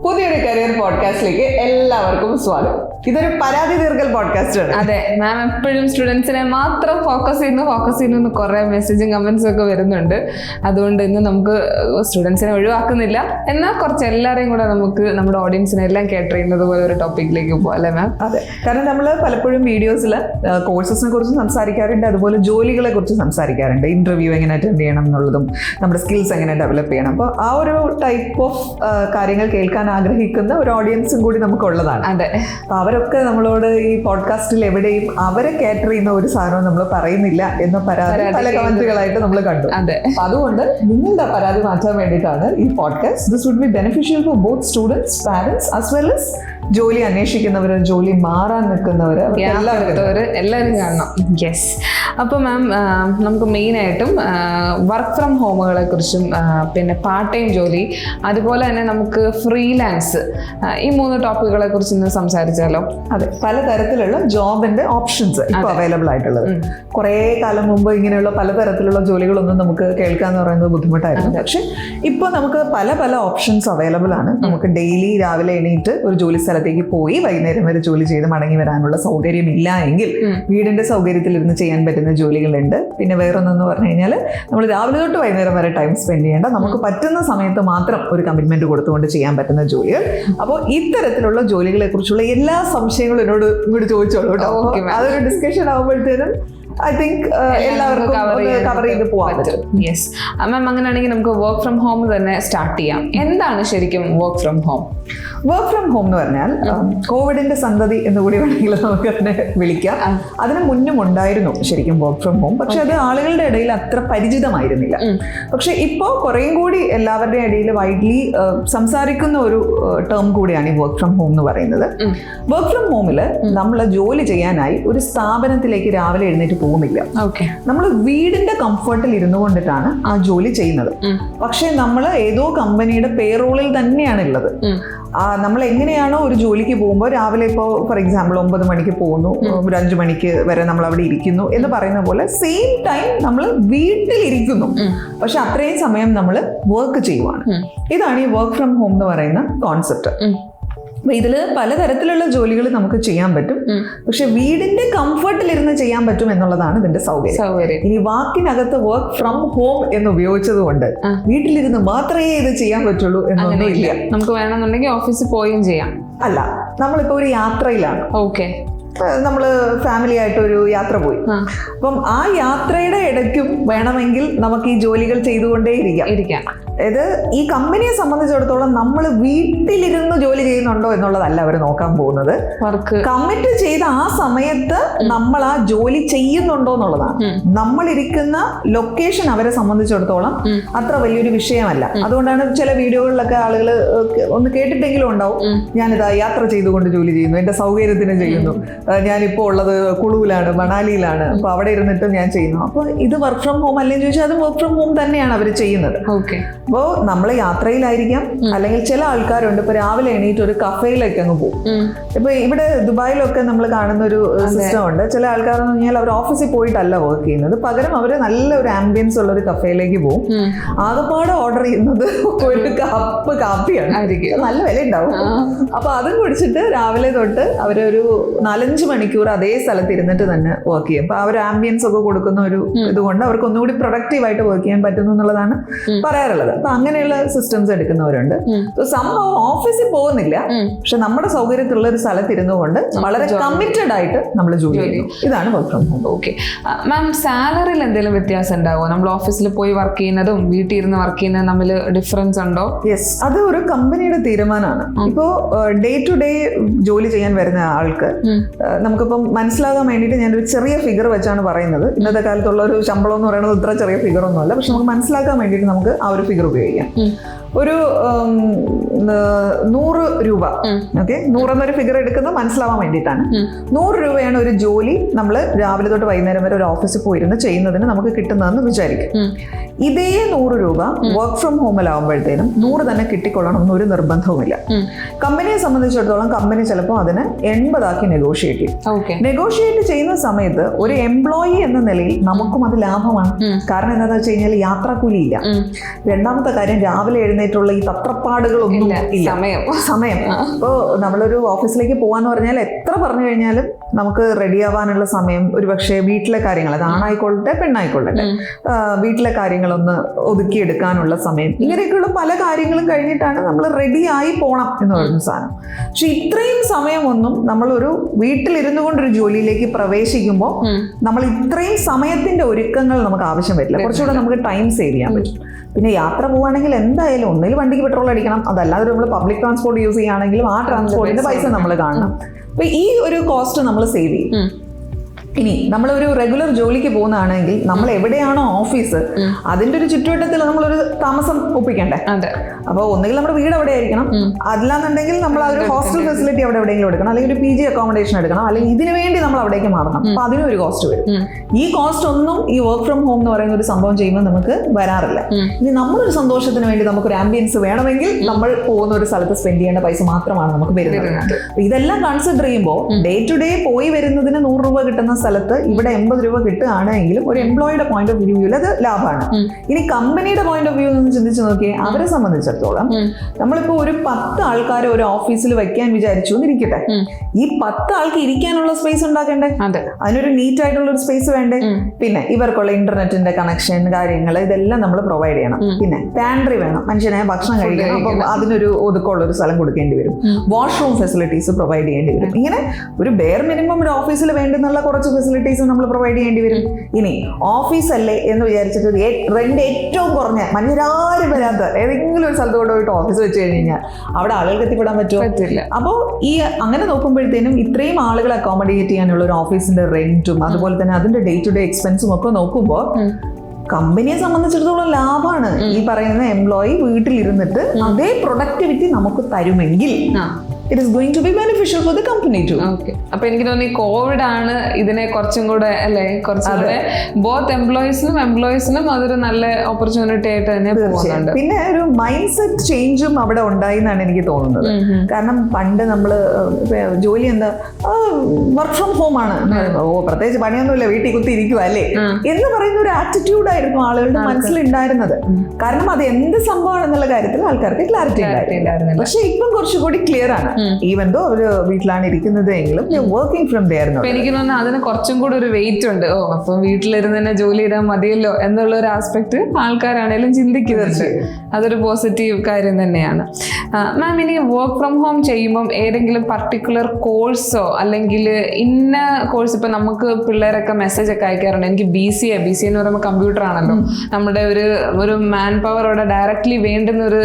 പുതിയൊരു കരിയർ പോഡ്കാസ്റ്റിലേക്ക് എല്ലാവർക്കും സ്വാഗതം. ഇതൊരു പരാതി തീർക്കൽ പോഡ്കാസ്റ്റ് ആണ്. അതെ, മാം എപ്പോഴും സ്റ്റുഡൻസിനെ മാത്രം ഫോക്കസ് ചെയ്യുന്നു കുറെ മെസ്സേജും കമന്റ്സും ഒക്കെ വരുന്നുണ്ട്. അതുകൊണ്ട് ഇന്ന് നമുക്ക് സ്റ്റുഡൻസിനെ ഒഴിവാക്കുന്നില്ല, എന്നാൽ കുറച്ച് എല്ലാവരെയും കൂടെ നമുക്ക് നമ്മുടെ ഓഡിയൻസിനെ എല്ലാം കേട്ടർ ചെയ്യുന്നത് പോലെ ഒരു ടോപ്പിക്കിലേക്ക് പോകാം അല്ലേ മാം? അതെ, കാരണം നമ്മൾ പലപ്പോഴും വീഡിയോസിൽ കോഴ്സസിനെ കുറിച്ച് സംസാരിക്കാറുണ്ട്, അതുപോലെ ജോലികളെ കുറിച്ച് സംസാരിക്കാറുണ്ട്. ഇന്റർവ്യൂ എങ്ങനെ അറ്റൻഡ് ചെയ്യണം എന്നുള്ളതും നമ്മുടെ സ്കിൽസ് എങ്ങനെ ഡെവലപ്പ് ചെയ്യണം. അപ്പോൾ ആ ഒരു ടൈപ്പ് ഓഫ് കാര്യങ്ങൾ കേൾക്കാൻ ആഗ്രഹിക്കുന്ന ഒരു ഓഡിയൻസും കൂടി നമുക്കുള്ളതാണ്. അതെ, അവരൊക്കെ നമ്മളോട് ഈ പോഡ്കാസ്റ്റിൽ എവിടെയും അവരെ കാറ്റർ ചെയ്യുന്ന ഒരു സാധനവും നമ്മൾ പറയുന്നില്ല എന്ന പരാതി പല കമന്റുകളായിട്ട് നമ്മൾ കണ്ടു. അതുകൊണ്ട് നിങ്ങളുടെ പരാതി മാറ്റാൻ വേണ്ടിയിട്ടാണ് ഈ podcast. This would be beneficial for both students, parents as well as ജോലി അന്വേഷിക്കുന്നവര്, ജോലി മാറാൻ നിൽക്കുന്നവര്, എല്ലാവരും കാണണം. യെസ്. അപ്പോൾ മാം, നമുക്ക് മെയിനായിട്ടും വർക്ക് ഫ്രം ഹോമുകളെ കുറിച്ചും പിന്നെ പാർട്ട് ടൈം ജോലി, അതുപോലെ തന്നെ നമുക്ക് ഫ്രീലാൻസ്, ഈ 3 ടോപ്പിക്കുകളെ കുറിച്ച് ഇന്ന് സംസാരിച്ചാലോ? അതെ, പലതരത്തിലുള്ള ജോബിന്റെ ഓപ്ഷൻസ് ഇപ്പോൾ അവൈലബിൾ ആയിട്ടുള്ളത്. കുറേ കാലം മുമ്പ് ഇങ്ങനെയുള്ള പലതരത്തിലുള്ള ജോലികളൊന്നും നമുക്ക് കേൾക്കാന്ന് പറയുന്നത് ബുദ്ധിമുട്ടായിരുന്നു. പക്ഷെ ഇപ്പോൾ നമുക്ക് പല പല ഓപ്ഷൻസ് അവൈലബിൾ ആണ്. നമുക്ക് ഡെയിലി രാവിലെ എണീറ്റ് ഒരു ജോലി സ്ഥലത്തേക്ക് പോയി വൈകുന്നേരം വരെ ജോലി ചെയ്ത് മടങ്ങി വരാനുള്ള സൗകര്യം ഇല്ല എങ്കിൽ വീടിന്റെ സൗകര്യത്തിൽ ഇരുന്ന് ചെയ്യാൻ പറ്റുന്ന ജോലികളുണ്ട്. പിന്നെ വേറൊന്നെന്ന് പറഞ്ഞു കഴിഞ്ഞാൽ നമ്മൾ രാവിലെ തൊട്ട് വൈകുന്നേരം വരെ ടൈം സ്പെൻഡ് ചെയ്യേണ്ട, നമുക്ക് പറ്റുന്ന സമയത്ത് മാത്രം ഒരു കമ്മിറ്റ്മെന്റ് കൊടുത്തുകൊണ്ട് ചെയ്യാൻ പറ്റുന്ന ജോലികൾ. അപ്പോൾ ഇത്തരത്തിലുള്ള ജോലികളെ കുറിച്ചുള്ള എല്ലാ സംശയങ്ങളും എന്നോട് ഇങ്ങോട്ട് ചോദിച്ചോളൂ കേട്ടോ. അതൊരു ഡിസ്കഷൻ ആകുമ്പോഴത്തേനും ഐ തിങ്ക് എല്ലാവർക്കും കവർ ചെയ്ത് പോകാൻ പറ്റും. യെസ് മാം, അങ്ങനെയാണെങ്കിൽ നമുക്ക് വർക്ക് ഫ്രം ഹോം തന്നെ സ്റ്റാർട്ട് ചെയ്യാം. എന്താണ് ശരിക്കും work from home? Work from home എന്ന് പറഞ്ഞാൽ കോവിഡിന്റെ സന്തതി എന്ന് കൂടി വേണമെങ്കിൽ നമുക്ക് അതിനെ വിളിക്കാം. അതിന് മുന്നും ഉണ്ടായിരുന്നു ശരിക്കും വർക്ക് ഫ്രം ഹോം, പക്ഷെ അത് ആളുകളുടെ ഇടയിൽ അത്ര പരിചിതമായിരുന്നില്ല. പക്ഷെ ഇപ്പോൾ കുറേയും കൂടി എല്ലാവരുടെയും ഇടയിൽ വൈഡ്ലി സംസാരിക്കുന്ന ഒരു ടേം കൂടിയാണ് ഈ വർക്ക് ഫ്രം ഹോം എന്ന് പറയുന്നത്. വർക്ക് ഫ്രം ഹോമിൽ നമ്മൾ ജോലി ചെയ്യാനായി ഒരു സ്ഥാപനത്തിലേക്ക് രാവിലെ എഴുന്നേറ്റ് പോകുന്നില്ല. നമ്മൾ വീടിന്റെ കംഫർട്ടിൽ ഇരുന്നു കൊണ്ടിട്ടാണ് ആ ജോലി ചെയ്യുന്നത്. പക്ഷെ നമ്മൾ ഏതോ കമ്പനിയുടെ പേറോളിൽ തന്നെയാണ് ഉള്ളത്. നമ്മൾ എങ്ങനെയാണോ ഒരു ജോലിക്ക് പോകുമ്പോൾ രാവിലെ ഇപ്പോൾ ഫോർ എക്സാമ്പിൾ 9 മണിക്ക് പോകുന്നു, ഒരു 5 മണിക്ക് വരെ നമ്മൾ അവിടെ ഇരിക്കുന്നു എന്ന് പറയുന്ന പോലെ സെയിം ടൈം നമ്മൾ വീട്ടിലിരിക്കുന്നു, പക്ഷെ അത്രയും സമയം നമ്മൾ വർക്ക് ചെയ്യുവാണ്. ഇതാണ് ഈ വർക്ക് ഫ്രം ഹോം എന്ന് പറയുന്ന കോൺസെപ്റ്റ്. അപ്പൊ ഇതില് പലതരത്തിലുള്ള ജോലികൾ നമുക്ക് ചെയ്യാൻ പറ്റും, പക്ഷെ വീടിന്റെ കംഫർട്ടിൽ ഇരുന്ന് ചെയ്യാൻ പറ്റും എന്നുള്ളതാണ് ഇതിന്റെ സൗകര്യം. ഇനി വാക്കിനകത്ത് വർക്ക് ഫ്രം ഹോം എന്ന് ഉപയോഗിച്ചത് കൊണ്ട് വീട്ടിലിരുന്ന് മാത്രമേ ഇത് ചെയ്യാൻ പറ്റുള്ളൂ എന്നൊന്നും ഇല്ല. നമുക്ക് വേണമെന്നുണ്ടെങ്കിൽ ഓഫീസിൽ പോയും ചെയ്യാം. അല്ല, നമ്മളിപ്പോ ഒരു യാത്രയിലാണ്. നമ്മള് ഫാമിലി ആയിട്ട് ഒരു യാത്ര പോയി. അപ്പം ആ യാത്രയുടെ ഇടയ്ക്കും വേണമെങ്കിൽ നമുക്ക് ഈ ജോലികൾ ചെയ്തുകൊണ്ടേ ഇരിക്കാം. അതായത് ഈ കമ്പനിയെ സംബന്ധിച്ചിടത്തോളം നമ്മൾ വീട്ടിലിരുന്ന് ജോലി ചെയ്യുന്നുണ്ടോ എന്നുള്ളതല്ല അവർ നോക്കാൻ പോകുന്നത്. കമ്മിറ്റ് ചെയ്ത ആ സമയത്ത് നമ്മൾ ആ ജോലി ചെയ്യുന്നുണ്ടോ എന്നുള്ളതാണ്. നമ്മളിരിക്കുന്ന ലൊക്കേഷൻ അവരെ സംബന്ധിച്ചിടത്തോളം അത്ര വലിയൊരു വിഷയമല്ല. അതുകൊണ്ടാണ് ചില വീഡിയോകളിലൊക്കെ ആളുകൾ ഒന്ന് കേട്ടിട്ടെങ്കിലും ഉണ്ടാവും, ഞാനിതാ യാത്ര ചെയ്തുകൊണ്ട് ജോലി ചെയ്യുന്നു, എന്റെ സൗകര്യത്തിന് ചെയ്യുന്നു, ഞാനിപ്പോൾ ഉള്ളത് കുളുവിലാണ്, മണാലിയിലാണ്, അപ്പൊ അവിടെ ഇരുന്നിട്ട് ഞാൻ ചെയ്യുന്നു. അപ്പൊ ഇത് വർക്ക് ഫ്രം ഹോം അല്ലെന്ന് ചോദിച്ചാൽ അത് വർക്ക് ഫ്രം ഹോം തന്നെയാണ് അവർ ചെയ്യുന്നത്. അപ്പോൾ നമ്മൾ യാത്രയിലായിരിക്കാം, അല്ലെങ്കിൽ ചില ആൾക്കാരുണ്ട് ഇപ്പൊ രാവിലെ എണീറ്റ് ഒരു കഫേയിലേക്ക് അങ്ങ് പോകും. ഇപ്പൊ ഇവിടെ ദുബായിലൊക്കെ നമ്മൾ കാണുന്ന ഒരു സിസ്റ്റം ഉണ്ട്. ചില ആൾക്കാരെന്ന് പറഞ്ഞാൽ അവർ ഓഫീസിൽ പോയിട്ടല്ല വർക്ക് ചെയ്യുന്നത്, പകരം അവർ നല്ല ഒരു ആംബിയൻസ് ഉള്ള ഒരു കഫേയിലേക്ക് പോകും. ആകെപ്പാടെ ഓർഡർ ചെയ്യുന്നത് ഒരു കപ്പ് കാപ്പിയാണ്, നല്ല വില ഉണ്ടാവും. അപ്പൊ അതും കുടിച്ചിട്ട് രാവിലെ തൊട്ട് അവരൊരു 4-5 മണിക്കൂർ അതേ സ്ഥലത്ത് ഇരുന്നിട്ട് തന്നെ വർക്ക് ചെയ്യും. അപ്പൊ അവർ ആംബിയൻസ് ഒക്കെ കൊടുക്കുന്ന ഒരു ഇതുകൊണ്ട് അവർക്ക് ഒന്നുകൂടി പ്രൊഡക്റ്റീവായിട്ട് വർക്ക് ചെയ്യാൻ പറ്റുന്നു എന്നുള്ളതാണ് പറയാറുള്ളത്. അപ്പൊ അങ്ങനെയുള്ള സിസ്റ്റംസ് എടുക്കുന്നവരുണ്ട്. സംഭവം ഓഫീസിൽ പോകുന്നില്ല, പക്ഷെ നമ്മുടെ സൗകര്യത്തിലുള്ള ഒരു സ്ഥലത്ത് ഇരുന്നുകൊണ്ട് വളരെ കമ്മിറ്റഡ് ആയിട്ട് നമ്മൾ ജോലി ചെയ്യുന്നു. ഇതാണ് work from home. Okay ma'am, സാലറിയിൽ എന്തെങ്കിലും വ്യത്യാസം ഉണ്ടാവുമോ? നമ്മൾ ഓഫീസിൽ പോയി വർക്ക് ചെയ്യുന്നതും വീട്ടിൽ ഇരുന്ന് വർക്ക് ചെയ്യുന്നതും തമ്മിൽ ഡിഫറൻസ് ഉണ്ടോ? യെസ്, അത് ഒരു കമ്പനിയുടെ തീരുമാനമാണ്. ഇപ്പോ ഡേ ടു ഡേ ജോലി ചെയ്യാൻ വരുന്ന ആൾക്ക് നമുക്കിപ്പം മനസ്സിലാകാൻ വേണ്ടിയിട്ട് ഞാനൊരു ചെറിയ ഫിഗർ വെച്ചാണ് പറയുന്നത്. ഇന്നത്തെ കാലത്തുള്ള ഒരു ശമ്പളം എന്ന് പറയുന്നത് ഇത്ര ചെറിയ ഫിഗർ ഒന്നുമല്ല, പക്ഷെ നമുക്ക് മനസ്സിലാക്കാൻ വേണ്ടിയിട്ട് നമുക്ക് ആ ഒരു ഫിഗർ ഉപയോഗിക്കാം. ഒരു 100 രൂപ, ഓക്കെ, 100 എന്നൊരു ഫിഗർ എടുക്കുന്നത് മനസ്സിലാവാൻ വേണ്ടിയിട്ടാണ്. 100 രൂപയാണ് ഒരു ജോലി നമ്മൾ രാവിലെ തൊട്ട് വൈകുന്നേരം വരെ ഒരു ഓഫീസിൽ പോയിരുന്ന് ചെയ്യുന്നതിന് നമുക്ക് കിട്ടുന്നതെന്ന് വിചാരിക്കും. ഇതേ 100 രൂപ വർക്ക് ഫ്രം ഹോമിലാവുമ്പോഴത്തേനും 100 തന്നെ കിട്ടിക്കൊള്ളണം എന്നൊരു നിർബന്ധവുമില്ല. കമ്പനിയെ സംബന്ധിച്ചിടത്തോളം കമ്പനി ചിലപ്പോൾ അതിന് 80 ആക്കി നെഗോഷിയേറ്റ് ചെയ്യും. നെഗോഷിയേറ്റ് ചെയ്യുന്ന സമയത്ത് ഒരു എംപ്ലോയി എന്ന നിലയിൽ നമുക്കും അത് ലാഭമാണ്. കാരണം എന്താണെന്ന് വെച്ച് കഴിഞ്ഞാൽ യാത്രാക്കൂലിയില്ല. രണ്ടാമത്തെ കാര്യം, രാവിലെ എഴുന്നേറ്റുള്ള ഈ തത്രപ്പാടുകളൊന്നും ഇല്ല. സമയം ഇപ്പോൾ നമ്മളൊരു ഓഫീസിലേക്ക് പോകാന്ന് പറഞ്ഞാൽ എത്ര പറഞ്ഞു കഴിഞ്ഞാലും നമുക്ക് റെഡി ആവാനുള്ള സമയം, ഒരുപക്ഷെ വീട്ടിലെ കാര്യങ്ങൾ, അത് ആണായിക്കൊള്ളട്ടെ പെണ്ണായിക്കൊള്ളട്ടെ, വീട്ടിലെ കാര്യങ്ങളൊന്ന് ഒതുക്കിയെടുക്കാനുള്ള സമയം, ഇങ്ങനെയൊക്കെയുള്ള പല കാര്യങ്ങളും കഴിഞ്ഞിട്ടാണ് നമ്മൾ റെഡി ആയി പോണം എന്ന് പറയുന്ന സാധനം. പക്ഷെ ഇത്രയും സമയമൊന്നും നമ്മളൊരു വീട്ടിലിരുന്നു കൊണ്ടൊരു ജോലിയിലേക്ക് പ്രവേശിക്കുമ്പോൾ നമ്മൾ ഇത്രയും സമയത്തിന്റെ ഒരുക്കങ്ങൾ നമുക്ക് ആവശ്യം വരില്ല. കുറച്ചുകൂടെ നമുക്ക് ടൈം സേവ് ചെയ്യാൻ പറ്റും. പിന്നെ യാത്ര പോവുകയാണെങ്കിൽ എന്തായാലും ഒന്നിൽ വണ്ടിക്ക് പെട്രോൾ അടിക്കണം, അതല്ലാതെ നമ്മൾ പബ്ലിക് ട്രാൻസ്പോർട്ട് യൂസ് ചെയ്യുകയാണെങ്കിലും ആ ട്രാൻസ്പോർട്ടിന്റെ പൈസ നമ്മൾ കാണണം. അപ്പൊ ഈ ഒരു കോസ്റ്റ് നമ്മൾ സേവ് ചെയ്യും. ഇനി നമ്മളൊരു റെഗുലർ ജോലിക്ക് പോകുന്നതാണെങ്കിൽ നമ്മൾ എവിടെയാണോ ഓഫീസ് അതിന്റെ ഒരു ചുറ്റുവട്ടത്തിൽ നമ്മളൊരു താമസം ഒപ്പിക്കണ്ടേ? അപ്പോൾ ഒന്നുകിൽ നമ്മുടെ വീട് അവിടെ ആയിരിക്കണം, അല്ലാന്നുണ്ടെങ്കിൽ നമ്മൾ ആ ഒരു ഹോസ്റ്റൽ ഫെസിലിറ്റി അവിടെ എവിടെയെങ്കിലും എടുക്കണം, അല്ലെങ്കിൽ ഒരു PG അക്കോമഡേഷൻ എടുക്കണം, അല്ലെങ്കിൽ ഇതിനു വേണ്ടി നമ്മൾ അവിടേക്ക് മാറണം. അപ്പൊ അതിനും ഒരു കോസ്റ്റ് വരും. ഈ കോസ്റ്റ് ഒന്നും ഈ വർക്ക് ഫ്രം ഹോം എന്ന് പറയുന്ന ഒരു സംഭവം ചെയ്യുമ്പോൾ നമുക്ക് വരാറില്ല. ഇനി നമ്മളൊരു സന്തോഷത്തിന് വേണ്ടി നമുക്കൊരു ആംബിയൻസ് വേണമെങ്കിൽ നമ്മൾ പോകുന്ന ഒരു സ്ഥലത്ത് സ്പെൻഡ് ചെയ്യേണ്ട പൈസ മാത്രമാണ് നമുക്ക് വരുന്നത്. ഇതെല്ലാം കൺസിഡർ ചെയ്യുമ്പോൾ ഡേ ടു ഡേ പോയി വരുന്നതിന് 100 രൂപ കിട്ടുന്ന സ്ഥലത്ത് ഇവിടെ 80 രൂപ കിട്ടുകയാണെങ്കിലും ഒരു എംപ്ലോയിയുടെ പോയിന്റ് ഓഫ് വ്യൂവിൽ അത് ലാഭമാണ്. ഇനി കമ്പനിയുടെ പോയിന്റ് ഓഫ് വ്യൂ എന്ന് ചിന്തിച്ച് നോക്കിയേ, അവരെ സംബന്ധിച്ചിടത്തോളം നമ്മളിപ്പോ ഒരു 10 ആൾക്കാരെ ഒരു ഓഫീസിൽ വെക്കാൻ വിചാരിച്ചു എന്നിരിക്കട്ടെ, ഈ 10 ആൾക്ക് ഇരിക്കാനുള്ള സ്പേസ് ഉണ്ടാക്കണ്ടേ? അതിനൊരു നീറ്റ് ആയിട്ടുള്ള ഒരു സ്പേസ് വേണ്ടേ? പിന്നെ ഇവർക്കുള്ള ഇന്റർനെറ്റിന്റെ കണക്ഷൻ, കാര്യങ്ങൾ, ഇതെല്ലാം നമ്മൾ പ്രൊവൈഡ് ചെയ്യണം. പിന്നെ പാൻട്രി വേണം, മനുഷ്യനെ ഭക്ഷണം കഴിക്കണം, അപ്പൊ അതിനൊരു ഒതുക്കമുള്ള ഒരു സ്ഥലം കൊടുക്കേണ്ടി വരും. വാഷ്റൂം ഫെസിലിറ്റീസ് പ്രൊവൈഡ് ചെയ്യേണ്ടി വരും. ഇങ്ങനെ ഒരു ബെയർ മിനിമം ഒരു ഓഫീസിൽ വേണ്ടുന്നുള്ള കുറച്ച് ഫെസിലിറ്റീസ് നമ്മൾ പ്രൊവൈഡ് ചെയ്യേണ്ടി വരും. ഇനി ഓഫീസ് അല്ലേ എന്ന് വിചാരിച്ചിട്ട് റെന്റ് ഏറ്റവും കുറഞ്ഞ മനുഷ്യരാരും വരാത്ത ഏതെങ്കിലും ഒരു സ്ഥലത്ത് കൊണ്ടുപോയിട്ട് ഓഫീസ് വെച്ച് കഴിഞ്ഞാൽ അവിടെ ആളുകൾക്ക് എത്തിപ്പെടാൻ പറ്റില്ല. അപ്പോൾ ഈ അങ്ങനെ നോക്കുമ്പോഴത്തേനും ഇത്രയും ആളുകളെ അക്കോമഡേറ്റ് ചെയ്യാനുള്ള ഒരു ഓഫീസിന്റെ റെന്റും അതുപോലെ തന്നെ അതിന്റെ ഡേ ടു ഡേ എക്സ്പെൻസും ഒക്കെ നോക്കുമ്പോൾ കമ്പനിയെ സംബന്ധിച്ചിടത്തോളം ലാഭമാണ്. ഈ പറയുന്ന എംപ്ലോയി വീട്ടിലിരുന്നിട്ട് അതേ പ്രൊഡക്ടിവിറ്റി നമുക്ക് തരുമെങ്കിൽ it is going to be beneficial for the company too. Okay. അപ്പൊ എനിക്ക് തോന്നി കോവിഡ് ആണ് ഇതിനെ കുറച്ചും കൂടെ അല്ലേ, കുറച്ചുകൂടെ ബോത്ത് എംപ്ലോയീസിനും അതൊരു നല്ല ഓപ്പർച്യൂണിറ്റി ആയിട്ട് തന്നെ പോകുന്നുണ്ട്. പിന്നെ ഒരു മൈൻഡ് സെറ്റ് ചേഞ്ചും അവിടെ ഉണ്ടായി എന്നാണ് എനിക്ക് തോന്നുന്നത്. കാരണം പണ്ട് നമ്മള് ജോലി എന്താ വർക്ക് ഫ്രം ഹോം ആണ്, പ്രത്യേകിച്ച് പണിയൊന്നുമില്ല, വീട്ടിൽ കുത്തി ഇരിക്കുക അല്ലേ എന്ന് പറയുന്ന ഒരു ആറ്റിറ്റ്യൂഡ് ആയിരുന്നു ആളുകളുടെ മനസ്സിലുണ്ടായിരുന്നത്. കാരണം അത് എന്ത് സംഭവമാണെന്നുള്ള കാര്യത്തിൽ ആൾക്കാർക്ക് ക്ലാരിറ്റി ഉണ്ടായിരുന്നു. പക്ഷെ ഇപ്പം കുറച്ചുകൂടി ക്ലിയർ ആണ്. ഈവൻ ദോ അവര് വീട്ടിലാണ് ഇരിക്കുന്നത് എങ്കിലും വർക്കിംഗ് ഫ്രം ദെയർ. എനിക്ക് തോന്നുന്നു അതിന് കുറച്ചും കൂടി ഒരു വെയിറ്റ് ഉണ്ട്. അപ്പൊ വീട്ടിലിരുന്ന് തന്നെ ജോലി ചെയ്താൽ മതിയല്ലോ എന്നുള്ള ഒരു ആസ്പെക്ട് ആൾക്കാരാണേലും ചിന്തിക്കുന്നുണ്ട്. അതൊരു പോസിറ്റീവ് കാര്യം തന്നെയാണ്. മാം, ഇനി വർക്ക് ഫ്രം ഹോം ചെയ്യുമ്പം ഏതെങ്കിലും പർട്ടിക്കുലർ കോഴ്സോ അല്ലെങ്കിൽ ഇന്ന കോഴ്സ്, ഇപ്പൊ നമുക്ക് പിള്ളേരൊക്കെ മെസ്സേജ് ഒക്കെ അയക്കാറുണ്ട്, എനിക്ക് BCA എന്ന് പറയുമ്പോൾ കമ്പ്യൂട്ടർ ആണല്ലോ, നമ്മുടെ ഒരു മാൻ പവർ അവിടെ ഡയറക്ട്ലി വേണ്ടുന്ന ഒരു